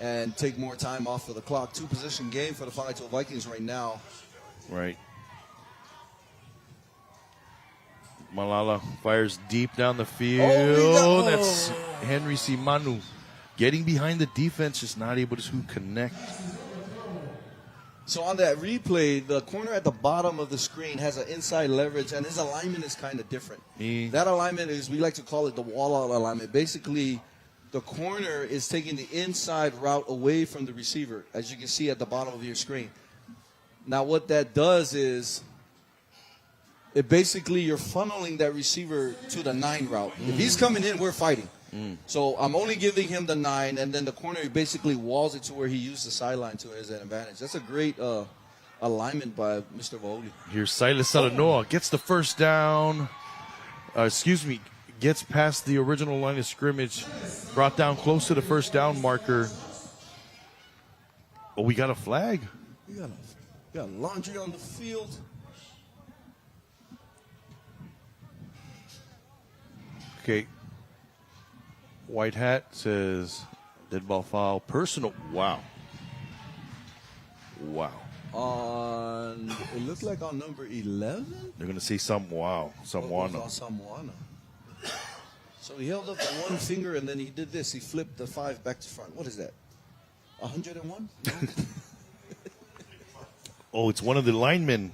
and take more time off of the clock. 2-position game for the Fangaitua Vikings right now. Right. Malala fires deep down the field. That's Henry Simanu getting behind the defense, just not able to connect. So on that replay, the corner at the bottom of the screen has an inside leverage, and his alignment is kind of different. That alignment is, we like to call it the wall-out alignment. Basically, the corner is taking the inside route away from the receiver, as you can see at the bottom of your screen. Now, what that does is, it basically, you're funneling that receiver to the 9 route. If he's coming in, we're fighting. So I'm only giving him the 9, and then the corner basically walls it to where he used the sideline to his advantage. That's a great alignment by Mr. Vogel. Here's Silas Salanoa, gets the first down. Gets past the original line of scrimmage, brought down close to the first down marker. Oh, we got a flag. We got laundry on the field. Okay. White hat says dead ball foul. Personal. Wow. It looked like on number 11. They're going to say Samoana. Samoana. So he held up one finger and then he did this. He flipped the 5 back to front. What is that? 101? Oh, it's one of the linemen.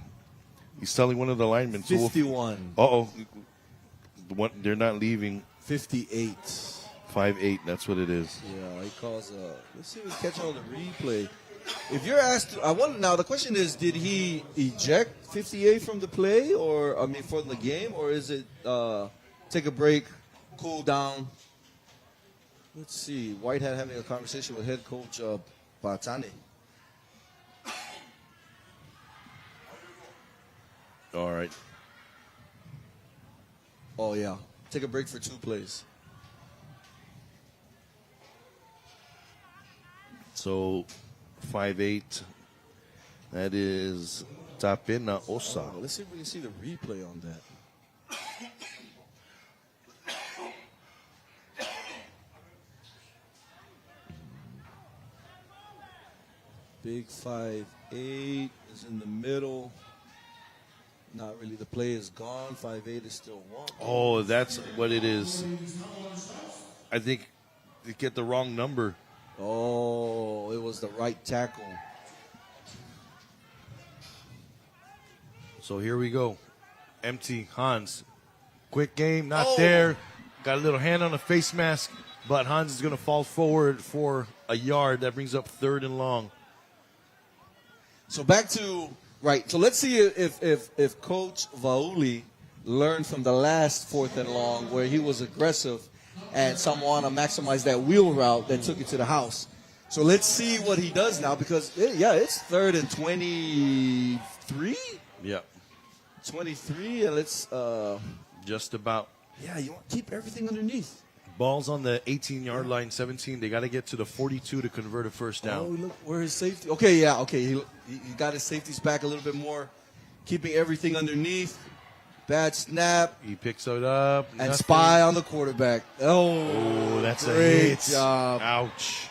He's telling one of the linemen. 51. They're not leaving. 58. 5'8", that's what it is. Yeah, he calls. Let's see if we catch on the replay. If you're asked, I wonder now. The question is, did he eject 58 from the play, from the game, or is it take a break, cool down? Let's see. Whitehead having a conversation with head coach Batane. All right. Oh yeah, take a break for 2 plays. So, 5'8", that is Tapena Osa. Oh, let's see if we can see the replay on that. Big 5'8" is in the middle. Not really. The play is gone. 5'8" is still walking. Oh, that's what it is. I think they get the wrong number. Oh, it was the right tackle. So here we go. Empty. Hans. Quick game. Not there. Got a little hand on the face mask. But Hans is going to fall forward for a yard. That brings up 3rd and long. So back to, right. So let's see if Coach Vauli learned from the last 4th and long where he was aggressive and Samoana maximized that wheel route that took it to the house. So let's see what he does now because, it's 3rd and 23? Yeah. 23, and let's... Just about. Yeah, you want to keep everything underneath. Ball's on the 18-yard line, 17. They got to get to the 42 to convert a first down. Oh, look where his safety. Okay, yeah, okay. He got his safeties back a little bit more, keeping everything underneath. Bad snap. He picks it up. And nothing. spy on the quarterback. Oh, that's a great hit. job. Ouch.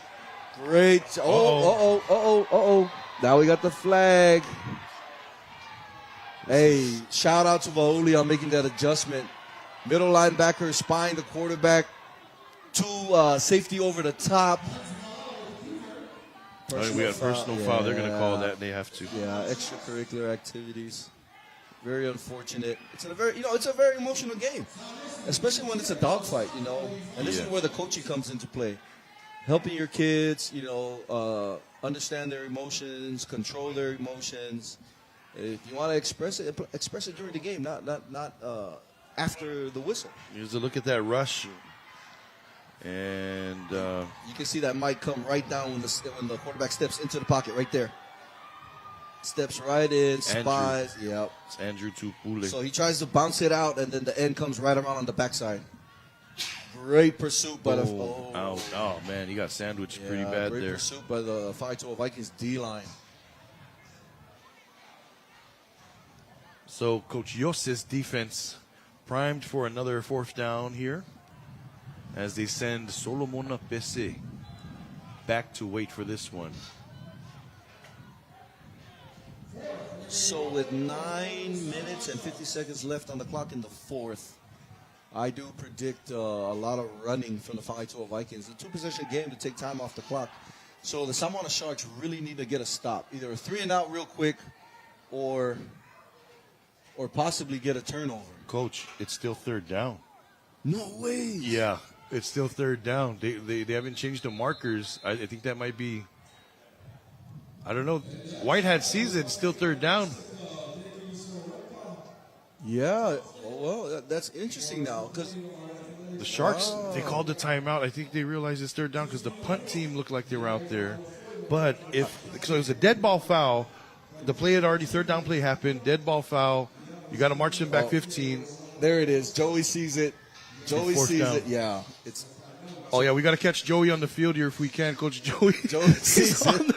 Great. Now we got the flag. Hey, shout out to Vauli on making that adjustment. Middle linebacker spying the quarterback. 2 safety over the top. We had personal foul. They're going to call that. They have to. Yeah, extracurricular activities. Very unfortunate. It's a very emotional game, especially when it's a dogfight. And this is where the coaching comes into play, helping your kids. Understand their emotions, control their emotions. If you want to express it during the game, not after the whistle. Here's a look at that rush. And you can see that might come right down when the quarterback steps into the pocket right there. Steps right in, spies. Yep. It's Andrew Tupule. So he tries to bounce it out, and then the end comes right around on the backside. Great pursuit by the... Oh, man, he got sandwiched pretty bad great there. Great pursuit by the Kvzk Vikings D-line. So Coach Yos's defense primed for another 4th down here as they send Solomon Pese back to wait for this one. So with 9 minutes and 50 seconds left on the clock in the 4th, I do predict a lot of running from the Kvzk Vikings. A 2-possession game to take time off the clock. So the Samoana Sharks really need to get a stop. Either a 3-and-out real quick or possibly get a turnover. Coach, it's still 3rd down. No way. Yeah, it's still 3rd down. They haven't changed the markers. I think that might be... I don't know. White Hat sees it. It's still 3rd down. Yeah. Well, that's interesting now because the Sharks, they called the timeout. I think they realized it's 3rd down because the punt team looked like they were out there. But so it was a dead ball foul. The play had already 3rd down play happened. Dead ball foul. You got to march them back 15. There it is. Joey sees it. Joey sees down. it. Yeah. It's. Oh yeah, we got to catch Joey on the field here if we can, Coach Joey. Joey sees it.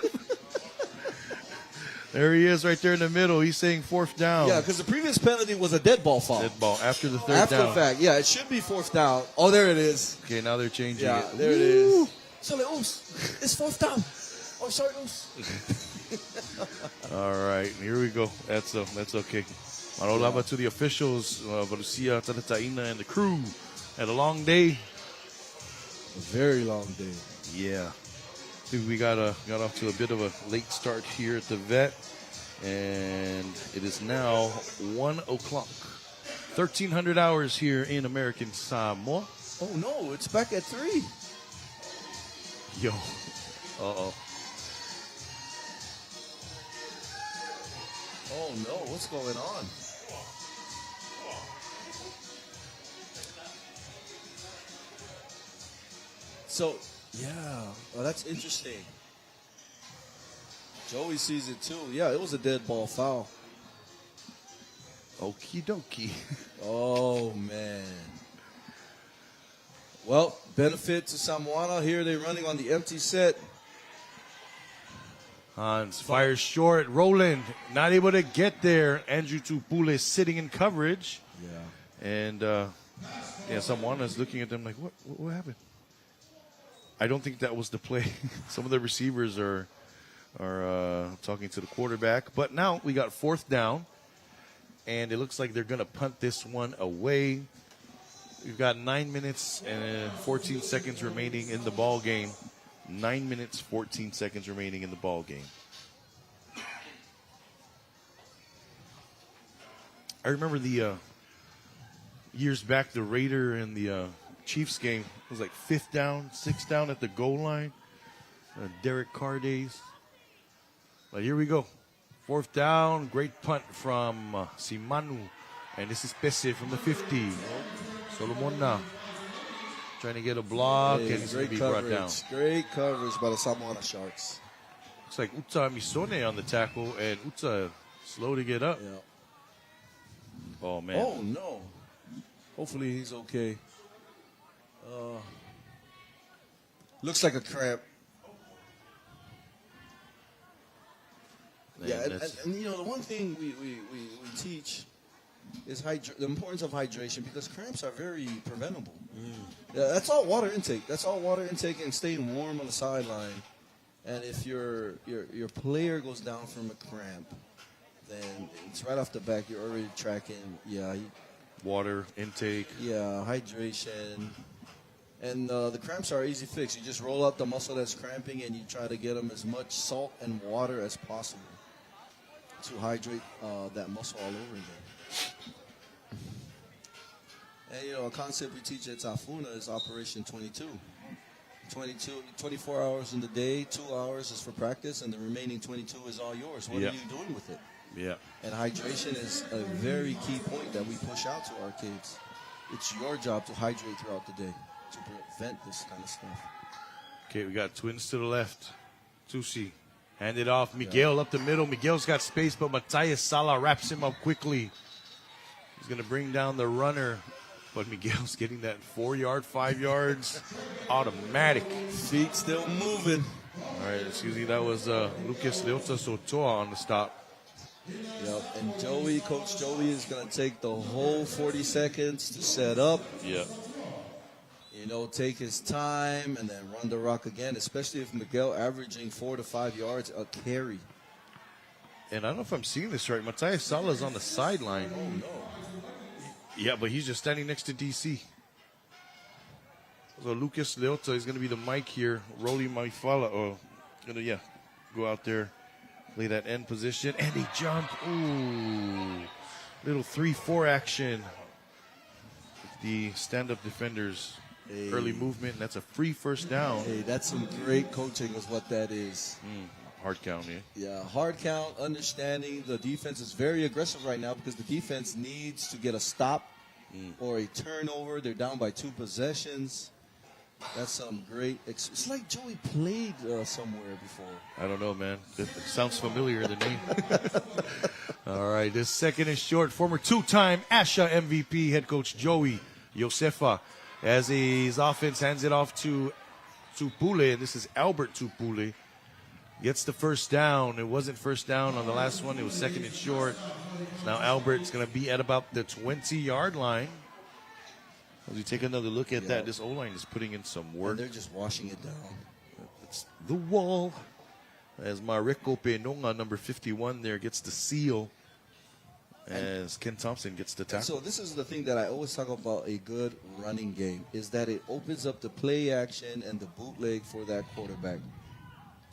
There he is right there in the middle. He's saying 4th down. Yeah, because the previous penalty was a dead ball foul. Dead ball after the 3rd down. After the fact, yeah, it should be 4th down. Oh, there it is. Okay, now they're changing Yeah, it. there it is. Sorry, it's 4th down. Oh, sorry, All right, here we go. That's okay. Marolava to the officials, Valusia, Tatataina, and the crew. Had a long day. A very long day. Yeah. I think we got off to a bit of a late start here at the vet. And it is now 1 o'clock. 1,300 hours here in American Samoa. Oh, no, it's back at 3. Yo. Uh-oh. Oh, no, what's going on? So, yeah, well, that's interesting. Joey sees it too. Yeah, it was a dead ball foul. Okie dokie. Oh, man. Well, benefit to Samoana. Here they're running on the empty set. Hans fires short. Roland not able to get there. Andrew Tupule sitting in coverage. Yeah. And, Samoana's looking at them like, what happened? I don't think that was the play. Some of the receivers are are talking to the quarterback. But now we got 4th down, and it looks like they're going to punt this one away. We've got 9 minutes and 14 seconds remaining in the ball game. 9 minutes, 14 seconds remaining in the ball game. I remember the years back, the Raider and the Chiefs game. It was like 5th down, 6th down at the goal line. Derek Carr days. But here we go. 4th down, great punt from Simanu. And this is Pese from the 50. Solomon now trying to get a block, and he's going to be brought down. Great coverage by the Samoana Sharks. Looks like Uta Misone on the tackle, and Uta slow to get up. Yeah. Oh, man. Oh, no. Hopefully he's okay. Looks like a cramp. Man, Yeah, and you know, the one thing we teach is the importance of hydration, because cramps are very preventable. Yeah, that's all water intake. That's all water intake and staying warm on the sideline. And if your player goes down from a cramp, then it's right off the back. You're already tracking, water intake. Yeah, hydration. And the cramps are easy fix. You just roll up the muscle that's cramping, and you try to get them as much salt and water as possible to hydrate that muscle all over again. And, you know, a concept we teach at Tafuna is Operation 22. 24 hours in the day, 2 hours is for practice, and the remaining 22 is all yours. What are you doing with it? Yeah. And hydration is a very key point that we push out to our kids. It's your job to hydrate throughout the day to prevent this kind of stuff. Okay, we got twins to the left. Tusi. Hand it off. Miguel up the middle. Miguel's got space, but Matthias Sala wraps him up quickly. He's going to bring down the runner, but Miguel's getting that 4 yard, 5 yards. Automatic. Feet still moving. All right, excuse me. That was Lucas Leota Sotoa on the stop. Yep, and Coach Joey is going to take the whole 40 seconds to set up. Yeah. You know, take his time and then run the rock again, especially if Miguel averaging 4 to 5 yards a carry. And I don't know if I'm seeing this right. Matthias Sala's on the sideline. Oh, no. Yeah, but he's just standing next to DC. So Lucas Leota is going to be the mic here. Rolly Maifala, going to, go out there, play that end position. And he jump. Ooh. Little 3-4 action. The stand-up defenders. Hey. Early movement. That's a free first down. Hey, that's some great coaching is what that is. Hard count, yeah. Yeah, hard count, understanding the defense is very aggressive right now because the defense needs to get a stop or a turnover. They're down by 2 possessions. That's some great. It's like Joey played somewhere before. I don't know, man. It sounds familiar, the name. All right, this second and short. Former 2-time ASHA MVP head coach Joey Josefa, as his offense hands it off to Tupule, and this is Albert Tupule. Gets the first down. It wasn't first down on the last one. It was second and short. Now Albert's going to be at about the 20-yard line. As we take another look at that, this O-line is putting in some work. And they're just washing it down. It's the wall. As Mareko Penonga, number 51 there, gets the seal. As Ken Thompson gets the tackle. So this is the thing that I always talk about a good running game, is that it opens up the play action and the bootleg for that quarterback.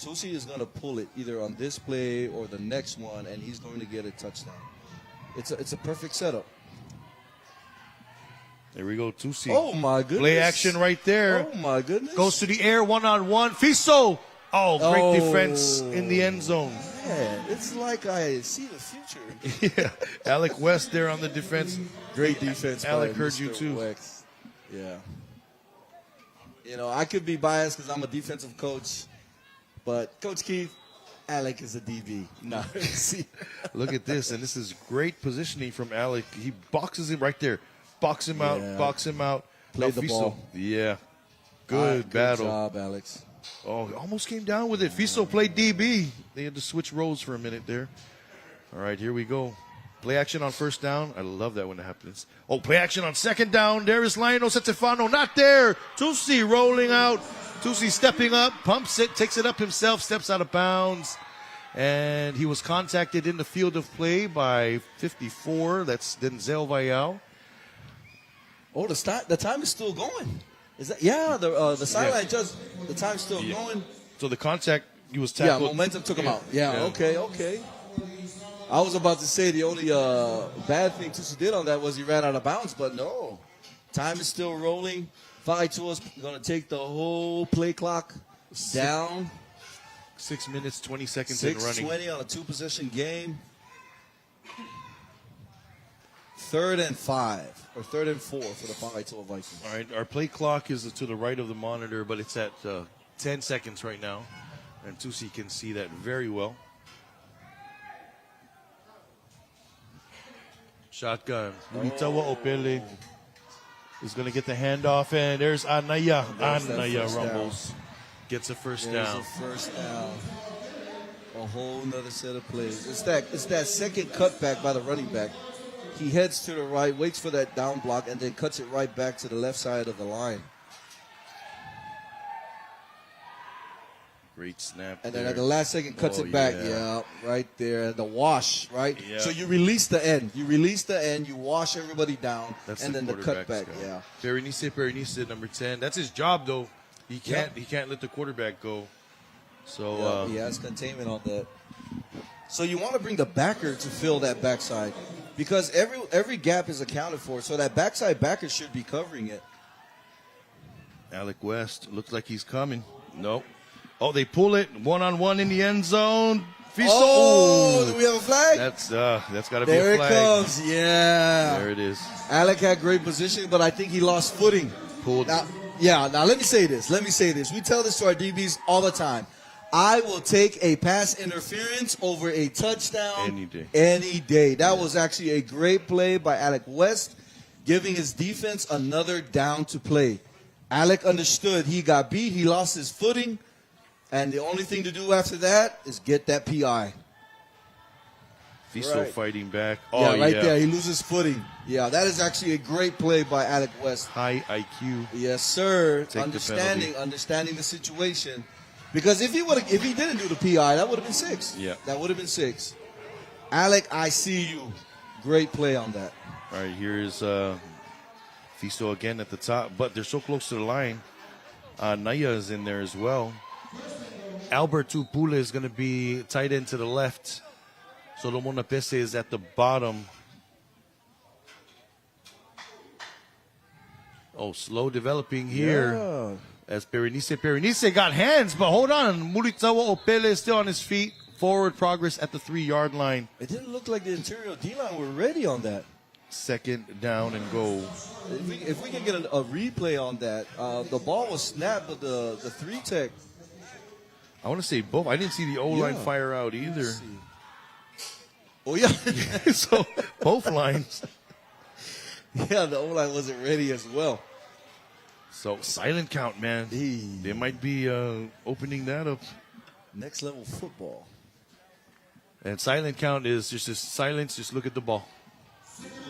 Tusi is going to pull it either on this play or the next one, and he's going to get a touchdown. It's a perfect setup. There we go, Tusi. Oh, my goodness. Play action right there. Oh, my goodness. Goes to the air, one-on-one. Fiso. Oh, great defense in the end zone. Man, it's like I see the future. Yeah. Alec West there on the defense. Great defense. Alec by heard Mr. you too. Wex. Yeah. You know, I could be biased because I'm a defensive coach, but Coach Keith, Alec is a DB. No, see. Look at this, and this is great positioning from Alec. He boxes him right there. Box him out, box him out. Play the ball. Yeah. Good battle. Good job, Alex. Oh, almost came down with it. Fiso played DB. They had to switch roles for a minute there. All right, here we go. Play action on first down. I love that when it happens. Oh, play action on second down. There is Lionel Setefano. Not there. Tusi rolling out. Tusi stepping up. Pumps it. Takes it up himself. Steps out of bounds. And he was contacted in the field of play by 54. That's Denzel Vayal. Oh, the time is still going. Is that the sideline just the time's still going. So the contact, he was tackled. Yeah, momentum took him out. Yeah, okay. I was about to say the only bad thing Tusu did on that was he ran out of bounds, but no. Time is still rolling. Fa'aitua is going to take the whole play clock down. 6 minutes, 20 seconds in running. 6:20 on a two-possession game. 3rd and 5, or 3rd and 4 for the Fa'aitua Vikings. All right, our play clock is to the right of the monitor, but it's at 10 seconds right now. And Tusi can see that very well. Shotgun. Mulitawa Opele is going to get the handoff, and there's Anaya. Anaya rumbles. Gets a first down. A first down. A whole nother set of plays. It's that second cutback by the running back. He heads to the right, waits for that down block, and then cuts it right back to the left side of the line. Great snap. And then at the last second cuts it back. Yeah, right there. And the wash, right? Yeah. So you release the end. You wash everybody down. That's and then the cutback. Yeah. Perenice, number 10. That's his job, though. He can't let the quarterback go. So he has containment on that. So you want to bring the backer to fill that backside, because every gap is accounted for. So that backside backer should be covering it. Alec West looks like he's coming. Nope. Oh, they pull it 1-on-1 in the end zone. Fiso. Oh, do we have a flag? That's got to be a flag. There it comes. Yeah. There it is. Alec had great position, but I think he lost footing. Pulled. Now let me say this. We tell this to our DBs all the time. I will take a pass interference over a touchdown any day. That was actually a great play by Alec West, giving his defense another down to play. Alec understood he got beat. He lost his footing. And the only thing to do after that is get that PI. Fiso fighting back. Oh, yeah, there. He loses footing. Yeah, that is actually a great play by Alec West. High IQ. Yes, sir. Understanding the situation. Because if he didn't do the PI, that would have been 6. Yeah. That would have been 6. Alec, I see you. Great play on that. All right, here's Fiso again at the top, but they're so close to the line. Naya is in there as well. Albert Tupule is going to be tight end to the left. Solomon Apese is at the bottom. Oh, slow developing here. Yeah. As Perenice got hands, but hold on. Mulitawa Opele is still on his feet. Forward progress at the 3-yard line. It didn't look like the interior D-line were ready on that. 2nd down and goal. If we can get a replay on that, the ball was snapped, but the 3-tech. I want to say both. I didn't see the O-line fire out either. Oh, yeah. So both lines. Yeah, the O-line wasn't ready as well. So silent count, man. They might be opening that up. Next level football. And silent count is just silence. Just look at the ball.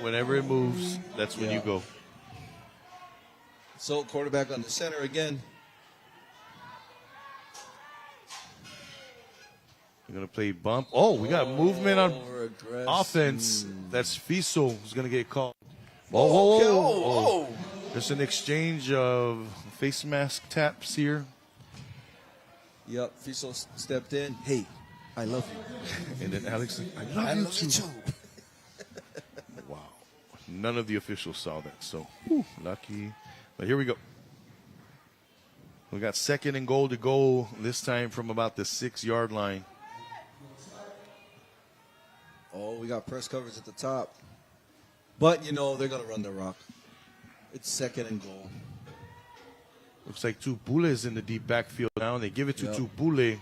Whenever it moves, that's when you go. So quarterback on the center again. We're going to play bump. Oh, we got movement on offense. That's Fiso who's going to get called. Oh. There's an exchange of face mask taps here. Yep, Fiso stepped in. Hey, I love you. And then Alex, I love you too. Wow. None of the officials saw that, so lucky. But here we go. We got 2nd and goal to go, this time from about the 6-yard line. Oh, we got press coverage at the top. But, they're going to run the rock. It's 2nd and goal. Looks like Tupule is in the deep backfield now, and they give it to Tupule.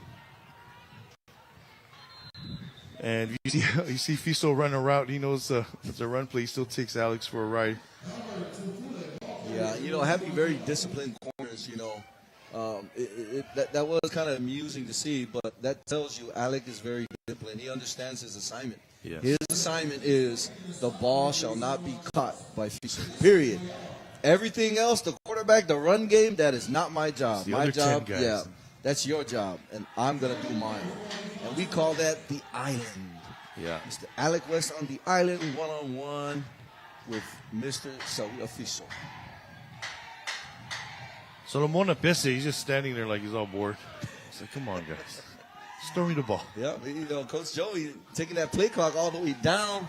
And you see Fiso run a route. He knows it's a run play. He still takes Alex for a ride. Yeah, having very disciplined corners, that was kind of amusing to see, but that tells you Alec is very disciplined. He understands his assignment. Yes. His assignment is the ball shall not be caught by Fiso, period. Everything else, the quarterback, the run game, that is not my job. My job, that's your job, and I'm going to do mine. And we call that the island. Yeah. Mr. Alec West on the island, one-on-one with Mr. Saudi Official. Solomon Apese, he's just standing there like he's all bored. He's like, come on, guys. Just throw me the ball. Yeah, Coach Joey taking that play clock all the way down.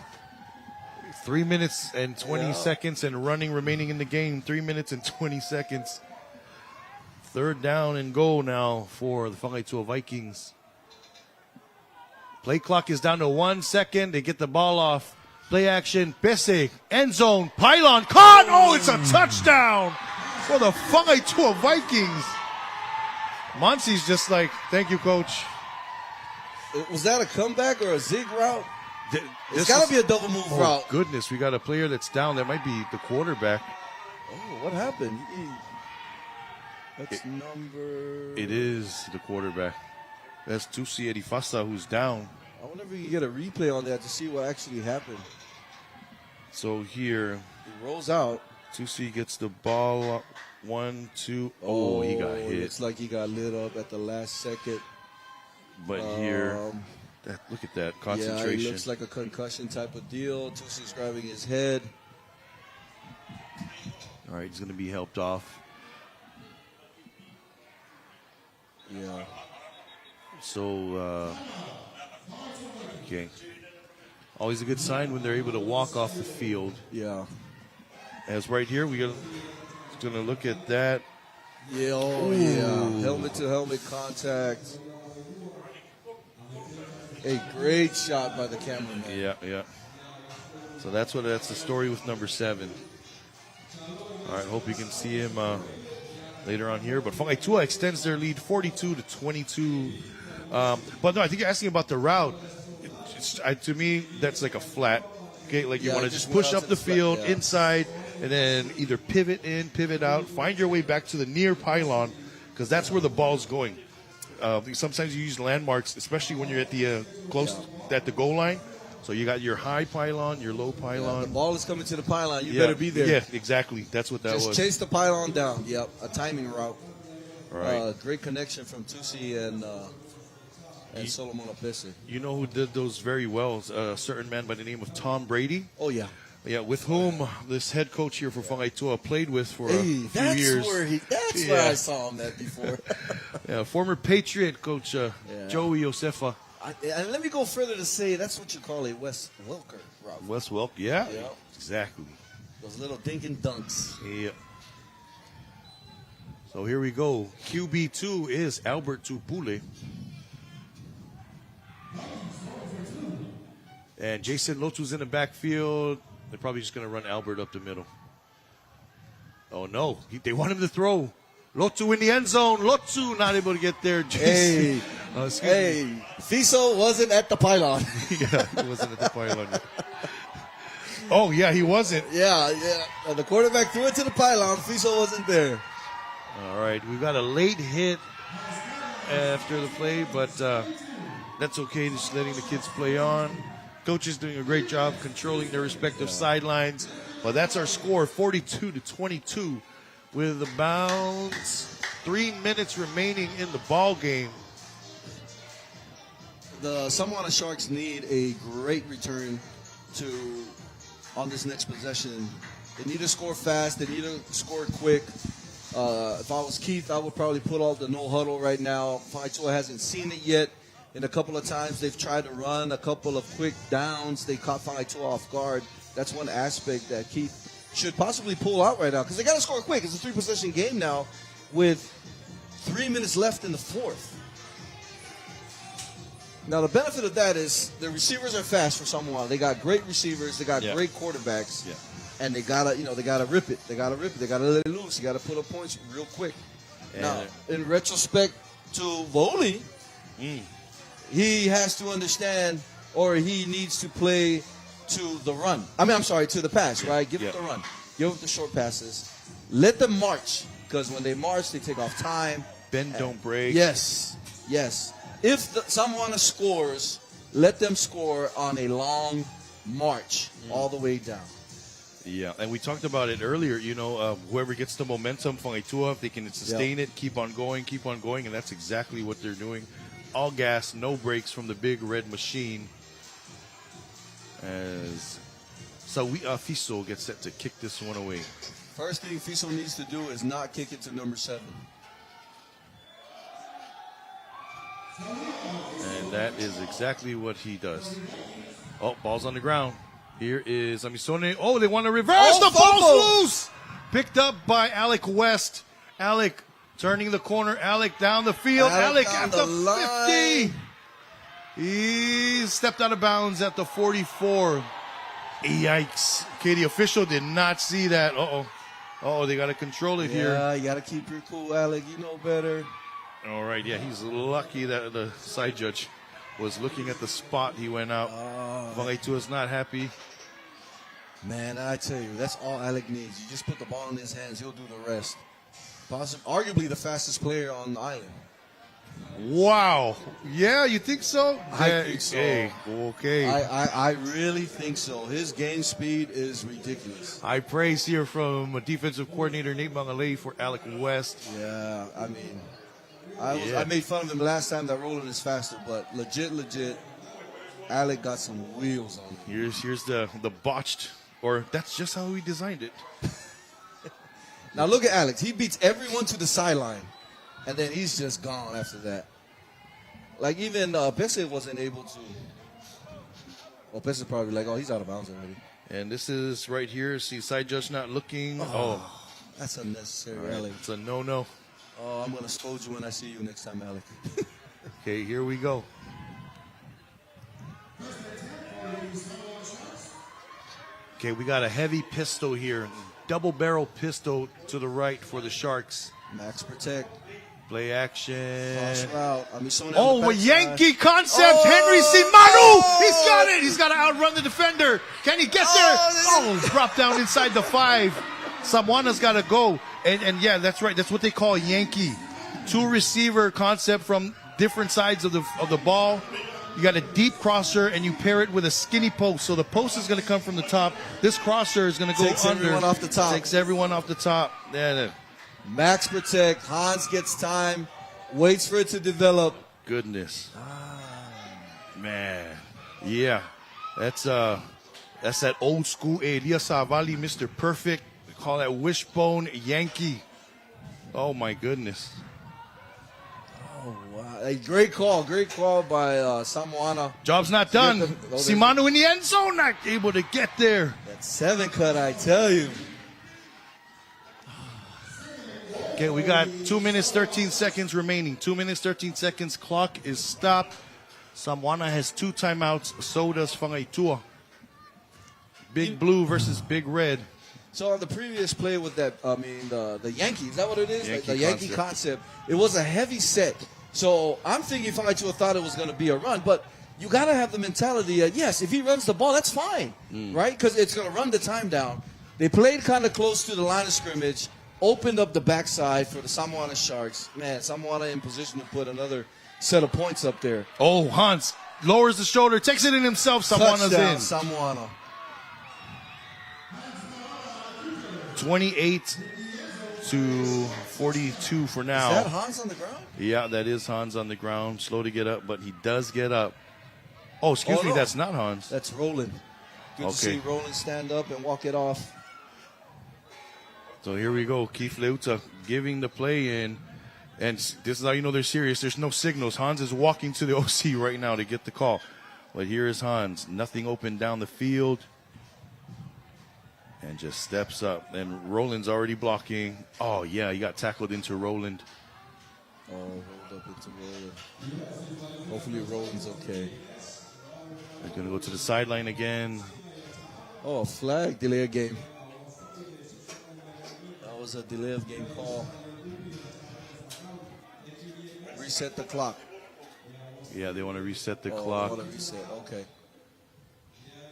3 minutes and 20 seconds and running remaining in the game. 3 minutes and 20 seconds. Third down and goal now for the Whakaitua Vikings. Play clock is down to 1 second. They get the ball off. Play action. Pese. End zone. Pylon. Caught. Oh, it's a touchdown for the Whakaitua Vikings. Monsi's just like, thank you, coach. Was that a comeback or a zig route? It's got to be a double move route. Goodness, we got a player that's down. That might be the quarterback. Oh, what happened? That's number... It is the quarterback. That's Tusi Edifasa who's down. I wonder if we can get a replay on that to see what actually happened. So here... He rolls out. Tusi gets the ball up. 1, 2. Oh, he got hit. Looks like he got lit up at the last second. But here... look at that concentration. Yeah, it looks like a concussion type of deal. Tusi's grabbing his head. All right, he's going to be helped off. Yeah. So, okay. Always a good sign when they're able to walk off the field. Yeah. As right here, we're going to look at that. Yeah, yeah. Helmet to helmet contact. A great shot by the cameraman. Yeah. So that's the story with number 7. All right, hope you can see him later on here. But Whakaitua extends their lead 42-22. But no, I think you're asking about the route. To me, that's like a flat. Okay, like you want to just push up the field inside and then either pivot in, pivot out, find your way back to the near pylon because that's where the ball's going. Sometimes you use landmarks, especially when you're at the close at the goal line. So you got your high pylon, your low pylon. The ball is coming to the pylon. You better be there. Yeah, exactly. That's what that was. Just chase the pylon down. Yep, a timing route. All right. Great connection from Tusi and Solomon Apese. You know who did those very well? A certain man by the name of Tom Brady. Oh, yeah. Yeah, with whom this head coach here for Whakaitua played with for a few years. That's where I saw him at before. Yeah, former Patriot coach Joey Josefa. And let me go further to say that's what you call a Wes Welker route. Wes Welker, yeah, exactly. Those little dink and dunks. Yeah. So here we go. QB2 is Albert Tupule. And Jason Lotu's in the backfield. They're probably just going to run Albert up the middle. Oh, no. They want him to throw. Lotu in the end zone. Lotu not able to get there. Hey, Fiso wasn't at the pylon. Yeah, he wasn't at the pylon. Oh, yeah, he wasn't. Yeah. The quarterback threw it to the pylon. Fiso wasn't there. All right, we've got a late hit after the play, but that's okay. Just letting the kids play on. Coach is doing a great job controlling their respective sidelines. But that's our score, 42-22, with about 3 minutes remaining in the ball game. The Samoana Sharks need a great return on this next possession. They need to score fast. They need to score quick. If I was Keith, I would probably put all the no huddle right now. Whakaitua hasn't seen it yet. In a couple of times they've tried to run a couple of quick downs. They caught Whakaitua off guard. That's one aspect that Keith should possibly pull out right now because they got to score quick. It's a 3-possession game now with 3 minutes left in the fourth. Now, the benefit of that is the receivers are fast for Samoa. They got great receivers. They got great quarterbacks. Yeah. And they gotta rip it. They gotta rip it. They gotta let it loose. You gotta put up points real quick. And now, in retrospect to Voli, he has to understand, or he needs to play to the run. To the pass, right? Give it the run. Give it the short passes. Let them march, because when they march, they take off time. Bend, don't break. Yes. If someone scores, let them score on a long march all the way down. Yeah, and we talked about it earlier. Whoever gets the momentum, Whakaitua, if they can sustain it, keep on going, and that's exactly what they're doing. all gas, no brakes from the big red machine. As Fiso gets set to kick this one away. First thing Fiso needs to do is not kick it to number 7. And that is exactly what he does. Oh, ball's on the ground. Here is Amisone. Oh, they want to reverse. The ball's loose. Picked up by Alec West. Alec turning the corner. Alec down the field. Alec at the 50. He stepped out of bounds at the 44. Yikes. Okay, the official did not see that. Uh-oh, they got to control it here. Yeah, you got to keep your cool, Alec. You know better. All right, yeah, he's lucky that the side judge was looking at the spot he went out. Vangaitua is not happy. Man, I tell you, that's all Alec needs. You just put the ball in his hands, he'll do the rest. Arguably the fastest player on the island. Wow. Yeah, you think so? I think so. Hey, okay. I really think so. His game speed is ridiculous. I praise here from defensive coordinator Nate Mangalei for Alec West. Yeah, I mean, I made fun of him last time that Roland is faster, but legit, Alec got some wheels on him. Here's the botched, or that's just how we designed it. Now look at Alex. He beats everyone to the sideline, and then he's just gone after that. Like even Kvzk wasn't able to. Well, Kvzk probably like, oh, he's out of bounds already. And this is right here. See, side judge not looking. Oh. That's unnecessary, Right. Alec. It's a no-no. Oh, I'm going to scold you when I see you next time, Alec. Okay, here we go. Okay, we got a heavy pistol here. Double barrel pistol to the right for the Sharks. Max protect. Play action. Oh, a Yankee concept. Henry Simanu. He's got it. He's got to outrun the defender. Can he get there? Oh, drop down inside the 5. Samoana's got to go. And yeah, that's right. That's what they call Yankee. 2 receiver concept from different sides of the ball. You got a deep crosser, and you pair it with a skinny post. So the post is going to come from the top. This crosser is going to go Takes under. everyone off the top. Takes everyone off the top. Yeah. Max protect. Hans gets time. Waits for it to develop. Goodness. Man. Yeah. That's that old school Elias Savali, Mr. Perfect. We call that wishbone Yankee. Oh, my goodness. Oh, wow. A great call by Samoana. Job's not done. Simano in the end zone, not able to get there. That 7 cut, I tell you. Okay, we got 2 minutes, 13 seconds remaining. 2 minutes, 13 seconds. Clock is stopped. Samoana has 2 timeouts. So does Vangaitua. Big Blue versus Big Red. So on the previous play with that, the Yankees, is that what it is? Yankee the Yankee concept. It was a heavy set. So I'm thinking Vangaitua thought it was going to be a run, but you got to have the mentality that, yes, if he runs the ball, that's fine, right? Because it's going to run the time down. They played kind of close to the line of scrimmage, opened up the backside for the Samoana Sharks. Man, Samoana in position to put another set of points up there. Oh, Hans lowers the shoulder, takes it in himself. Samoana's Touchdown, in. Samoana. 28 to 42 for now. Is that Hans on the ground? Yeah, that is Hans on the ground. Slow to get up, but he does get up. Oh, excuse me, no. that's not Hans. That's Roland. Good to see Roland stand up and walk it off. So here we go. Keith Leuta giving the play in. And this is how you know they're serious. There's no signals. Hans is walking to the OC right now to get the call. But here is Hans. Nothing open down the field. And just steps up. And Roland's already blocking. Oh, yeah, he got tackled into Roland. Oh, rolled up into Roland. Hopefully Roland's okay. They're going to go to the sideline again. Oh, flag, delay of game. That was a delay of game call. Reset the clock. Yeah, they want to reset the They clock. want to reset, okay.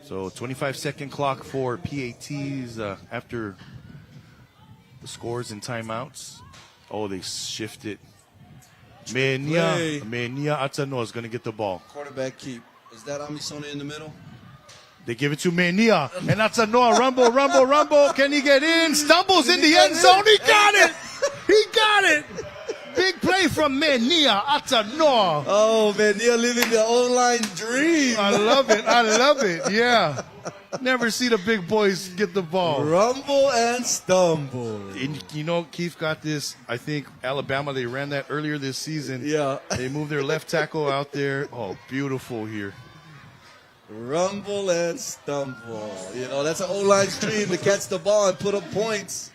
So 25-second clock for PATs after the scores and timeouts. Oh, they shift it. Menia Atano is going to get the ball. Quarterback keep. Is that Amisone in the middle? They give it to Menia. And Atano, rumble. Can he get in? Stumbles in the end zone. He got it. He got it. big play from Menia Atanoa. Oh, man, you're living the online dream. I love it. I love it. Yeah. Never see the big boys get the ball. Rumble and stumble. And, you know, Keith got this. I think Alabama, they ran that earlier this season. Yeah. They moved their left tackle out there. Oh, beautiful here. Rumble and stumble. You know, that's an O-line's dream to catch the ball and put up points.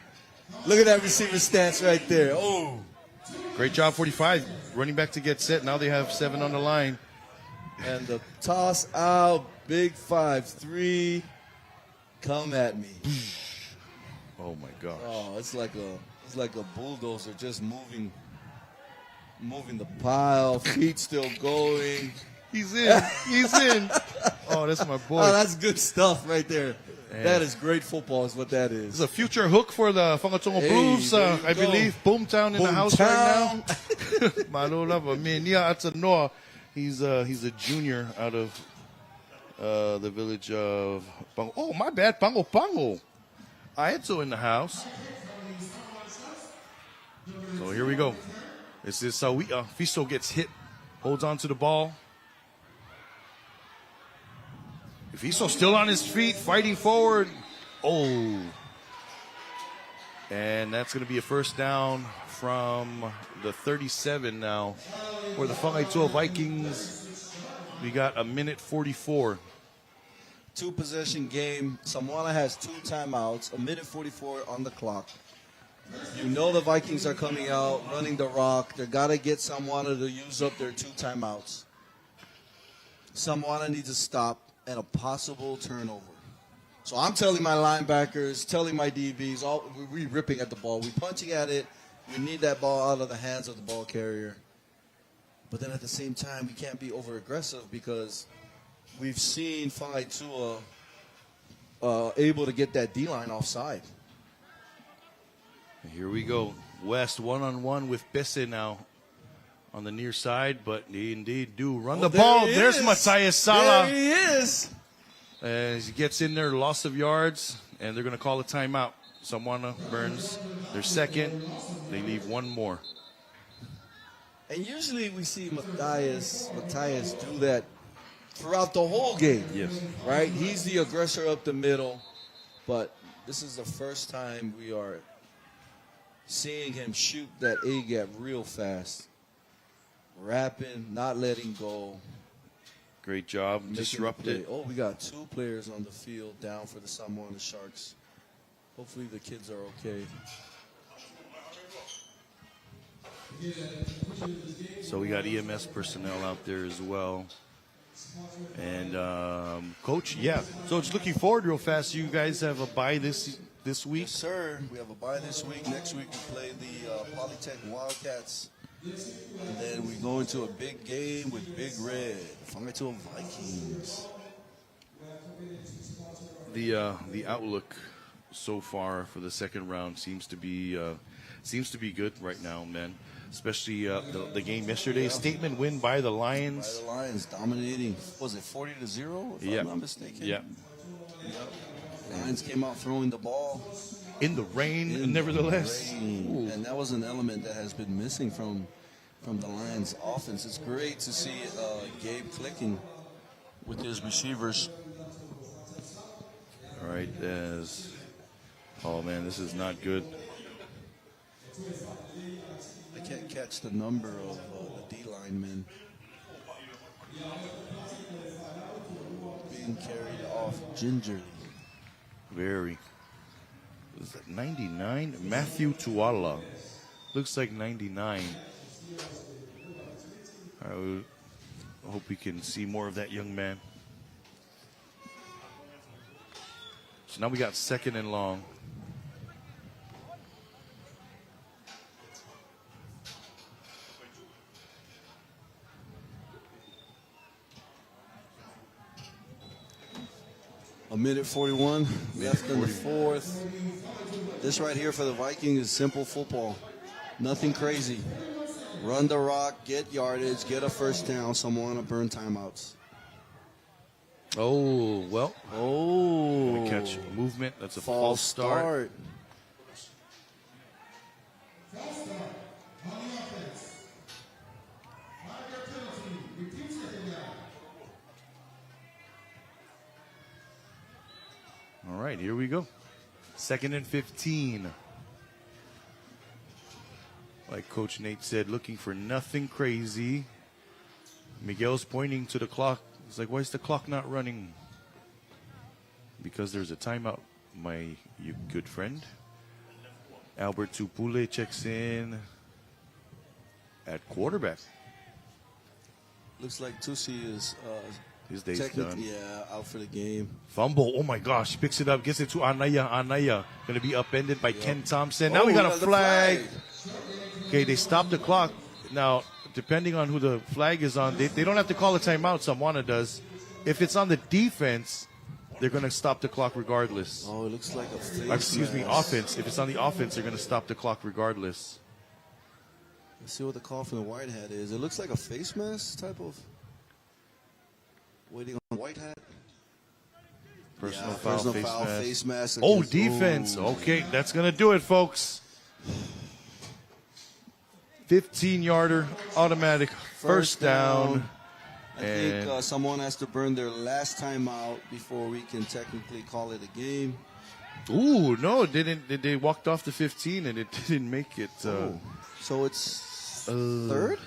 Look at that receiver stance right there. Oh. Great job, 45. Running back to get set. Now they have 7 on the line. And the toss out, big 5-3. Come at me. Oh my gosh. Oh, it's like a bulldozer just moving the pile. Feet still going. He's in. He's in. Oh, that's my boy. Oh, that's good stuff right there. Man. That is great football, is what that is. It's a future hook for the Whangatongo Hey, Blues, there you I go. believe. Boomtown in the house right Boomtown. now. My little lover, Menia Atanoa. He's a junior out of the village of Pango. Oh, my bad, Pango Pango. Aeto in the house. So here we go. This is Sawia. Fiso gets hit, holds on to the ball. Fiso still on his feet, fighting forward. Oh. And that's going to be a first down from the 37 now. For the Whangaitoa Vikings, we got a minute 44. 2-possession game. Samoana has 2 timeouts, a minute 44 on the clock. You know the Vikings are coming out, running the rock. They got to get Samoana to use up their 2 timeouts. Samoana needs to stop and a possible turnover. So I'm telling my linebackers, telling my DBs, we ripping at the ball. We punching at it. We need that ball out of the hands of the ball carrier. But then at the same time, we can't be over-aggressive because we've seen Whangaitoa able to get that D-line offside. Here we go. West one-on-one with Besse now on the near side, but they indeed do run the ball. There's Matthias Sala. There he is. As he gets in there, loss of yards, and they're going to call a timeout. Samoana burns their second. They leave one more. And usually we see Matthias do that throughout the whole game. Yes. Right? He's the aggressor up the middle, but this is the first time we are seeing him shoot that A-gap real fast. Rapping, not letting go. Great job. Disrupted. Oh, we got 2 players on the field down for the Samoana Sharks. Hopefully the kids are okay. So we got EMS personnel out there as well. And Coach, yeah. So just looking forward real fast. You guys have a bye this week? Yes, sir. We have a bye this week. Next week we play the Polytech Wildcats. And then we go into a big game with Big Red, Whangaitoa Vikings. The outlook so far for the second round seems to be good right now, man. Especially the game yesterday. Statement win by the Lions. By the Lions dominating. Was it 40-0? If I'm not mistaken. Yeah. Yep. Lions came out throwing the ball. In the rain, nevertheless. And that was an element that has been missing from the Lions offense. It's great to see Gabe clicking with his receivers. All right, oh man, this is not good. I can't catch the number of the D linemen being carried off gingerly. Very. Is that 99? Matthew Tuala. Looks like 99. I hope we can see more of that young man. So now we got second and long. A minute 41 left in the fourth. This right here for the Vikings is simple football. Nothing crazy. Run the rock, get yardage, get a first down. Someone to burn timeouts. Oh, well. Oh. We catch movement. That's a false start. All right, here we go. 2nd and 15. Like Coach Nate said, looking for nothing crazy. Miguel's pointing to the clock. He's like, why is the clock not running? Because there's a timeout, my good friend. Albert Tupule checks in at quarterback. Looks like Tusi is His day's done. out for the game. Fumble. Oh my gosh. He picks it up, gets it to Anaya. Anaya going to be upended by Ken Thompson. Now we got a flag. Okay, they stopped the clock. Now, depending on who the flag is on, they don't have to call a timeout. Samoana does. If it's on the defense, they're going to stop the clock regardless. Oh, it looks like a face Excuse me, mask. offense. If it's on the offense, they're going to stop the clock regardless. Let's see what the call from the white hat is. It looks like a face mask type of. Waiting on white hat. Personal Personal foul, foul, face mask. Oh, against- defense. Ooh. Okay, that's going to do it, folks. 15-yarder, automatic, first down. I think someone has to burn their last timeout before we can technically call it a game. Ooh, no, they walked off the 15 and it didn't make it. So it's third?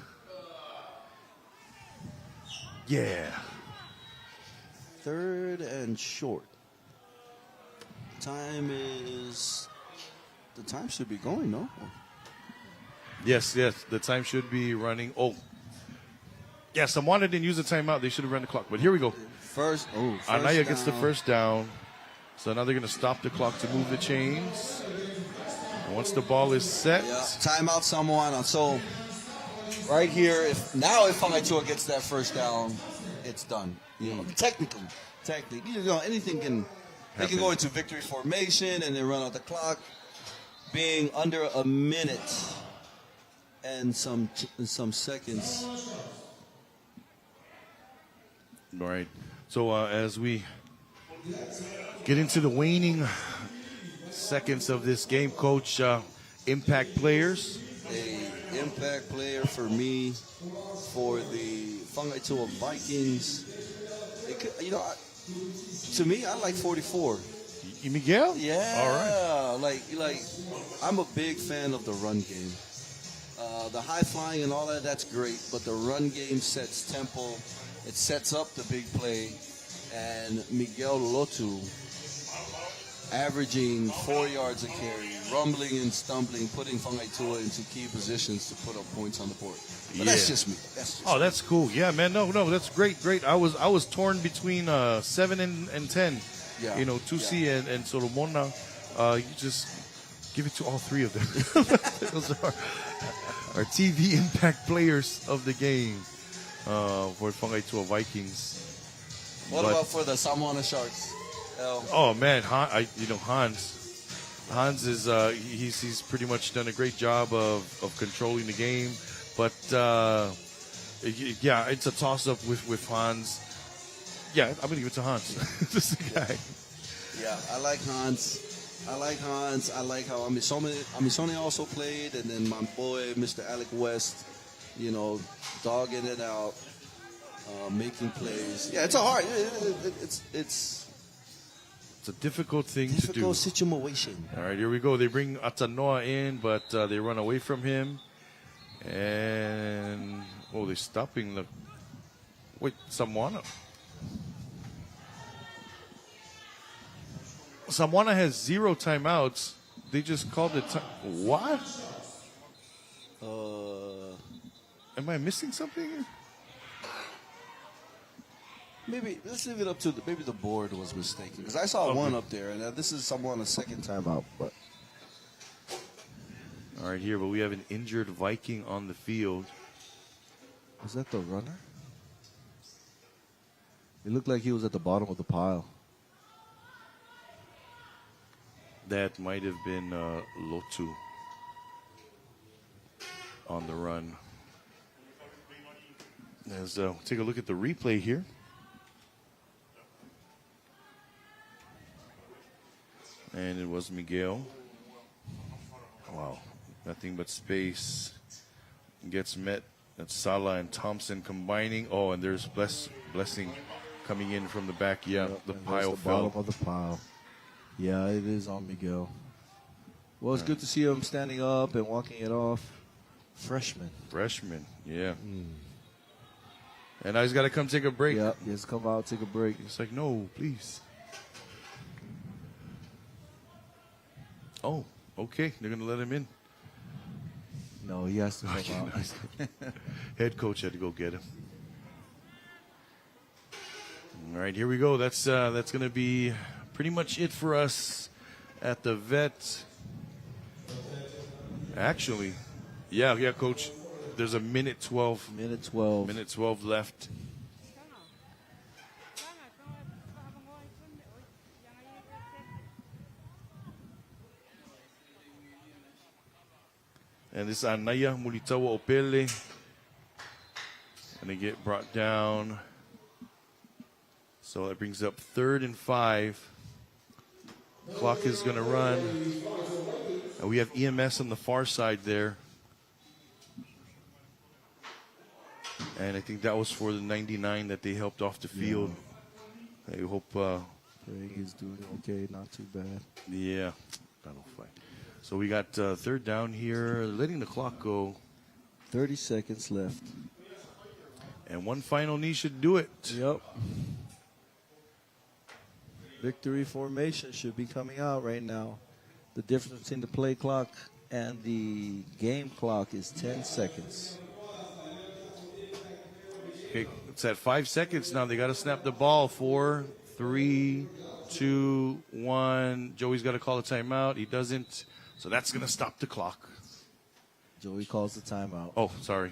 Yeah. Third and short. The time should be going, no? Yes, the time should be running. Oh, yeah, Samoana didn't use the timeout. They should have run the clock. But here we go. First Anaya gets the down. first down. So now they're going to stop the clock to move the chains. And once the ball is set. Yeah, timeout someone. So right here, if Fangaitua gets that first down, it's done. You know, technically, anything can. They can go into victory formation and then run out the clock. Being under a minute and some seconds. All right. So as we get into the waning seconds of this game, Coach, impact players. A impact player for me for the Fangaitua Vikings. To me, I like 44. Miguel? Yeah. All right. Like I'm a big fan of the run game. The high flying and all that's great, but the run game sets tempo. It sets up the big play. And Miguel Lotu averaging 4 yards a carry, rumbling and stumbling, putting Fangaitua into key positions to put up points on the board. But that's just me. That's cool. Yeah, man. No, that's great. I was torn between 7 and 10. Yeah. You know, Tusi and Solomona. You just give it to all three of them. Those are our TV impact players of the game for Fangaitua Vikings. What about for the Samoana Sharks? Oh man, Hans. Hans is he's pretty much done a great job of controlling the game, but yeah, it's a toss up with Hans. Yeah, I'm gonna give it to Hans. This is the guy. Yeah, I like Hans. I like how Amisone also played, and then my boy Mr. Alec West, dogging it out, making plays. Yeah, it's a hard. It's a difficult thing to do. Difficult situation. All right, here we go. They bring Atanoa in, but they run away from him. And, they're stopping the... Wait, Samoana. Samoana has 0 timeouts. They just called it... What? Am I missing something here? Maybe let's leave it up to maybe the board was mistaken because I saw one up there, and this is Samoana's second time out. But all right, but we have an injured Viking on the field. Was that the runner? It looked like he was at the bottom of the pile. That might have been Lotu on the run. Let's take a look at the replay here. And it was Miguel. Wow, nothing but space. gets met. That's Sala and Thompson combining. Oh, and there's Blessing coming in from the back. Yeah, Yep, the and pile there's the fell. bottom of the pile. Yeah, it is on Miguel. Well, it's good to see him standing up and walking it off. Freshman. Yeah. And now he's got to come take a break. Yeah, just come out, take a break. It's like, no, please. Oh, okay. They're going to let him in. No, he has to come out. Head coach had to go get him. All right, here we go. That's going to be pretty much it for us at the vet. Actually, yeah, Coach. There's a minute 12. Minute 12. Minute 12 left. And this is Anaya Mulitawa Opele. And they get brought down. So that brings up 3rd and 5. Clock is going to run. And we have EMS on the far side there. And I think that was for the 99 that they helped off the field. I hope. Craig is doing okay, not too bad. Yeah, that'll fight. So we got 3rd down here, letting the clock go. 30 seconds left. And one final knee should do it. Yep. Victory formation should be coming out right now. The difference between the play clock and the game clock is 10 seconds. Okay, it's at 5 seconds now. They got to snap the ball. 4, 3, 2, 1. Joey's got to call a timeout. He doesn't. So that's going to stop the clock. Joey calls the timeout. Oh, sorry.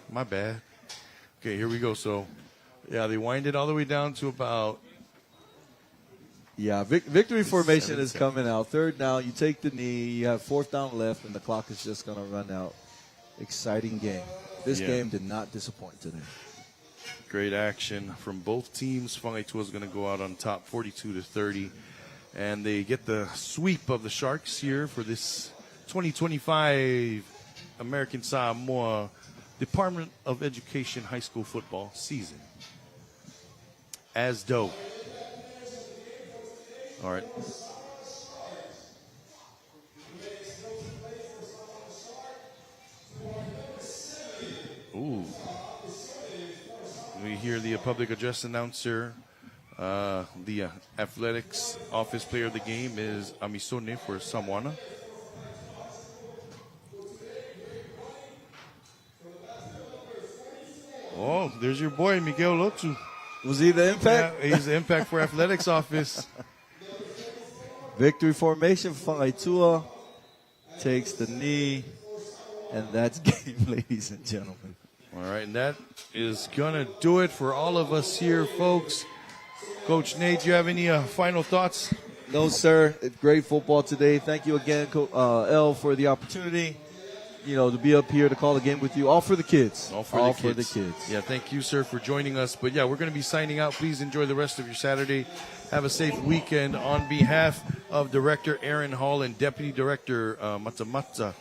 My bad. Okay, here we go. So, yeah, they wind it all the way down to about. Yeah, victory formation 7 is coming out. 3rd down, you take the knee. You have 4th down left, and the clock is just going to run out. Exciting game. This game did not disappoint today. Great action from both teams. Whangaitua is going to go out on top, 42-30. And they get the sweep of the Sharks here for this 2025 American Samoa Department of Education high school football season. As dope. All right. Ooh. We hear the public address announcer. The athletics office player of the game is Amisone for Samoana. Oh, there's your boy, Miguel Lotu. Was he the impact? Yeah, he's the impact for athletics office. Victory formation for Whangaitua. Takes the knee. And that's game, ladies and gentlemen. All right, and that is going to do it for all of us here, folks. Coach Nate, do you have any final thoughts? No, sir. Great football today. Thank you again, El, for the opportunity, to be up here to call the game with you. All for the kids. All for the kids. Yeah, thank you, sir, for joining us. But, yeah, we're going to be signing out. Please enjoy the rest of your Saturday. Have a safe weekend. On behalf of Director Aaron Hall and Deputy Director Matamata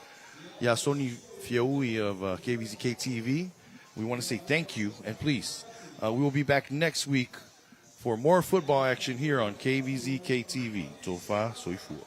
Yasoni Fiaui of Kvzk Tv, we want to say thank you. And please, we will be back next week for more football action here on Kvzk TV. Tofa Soifua.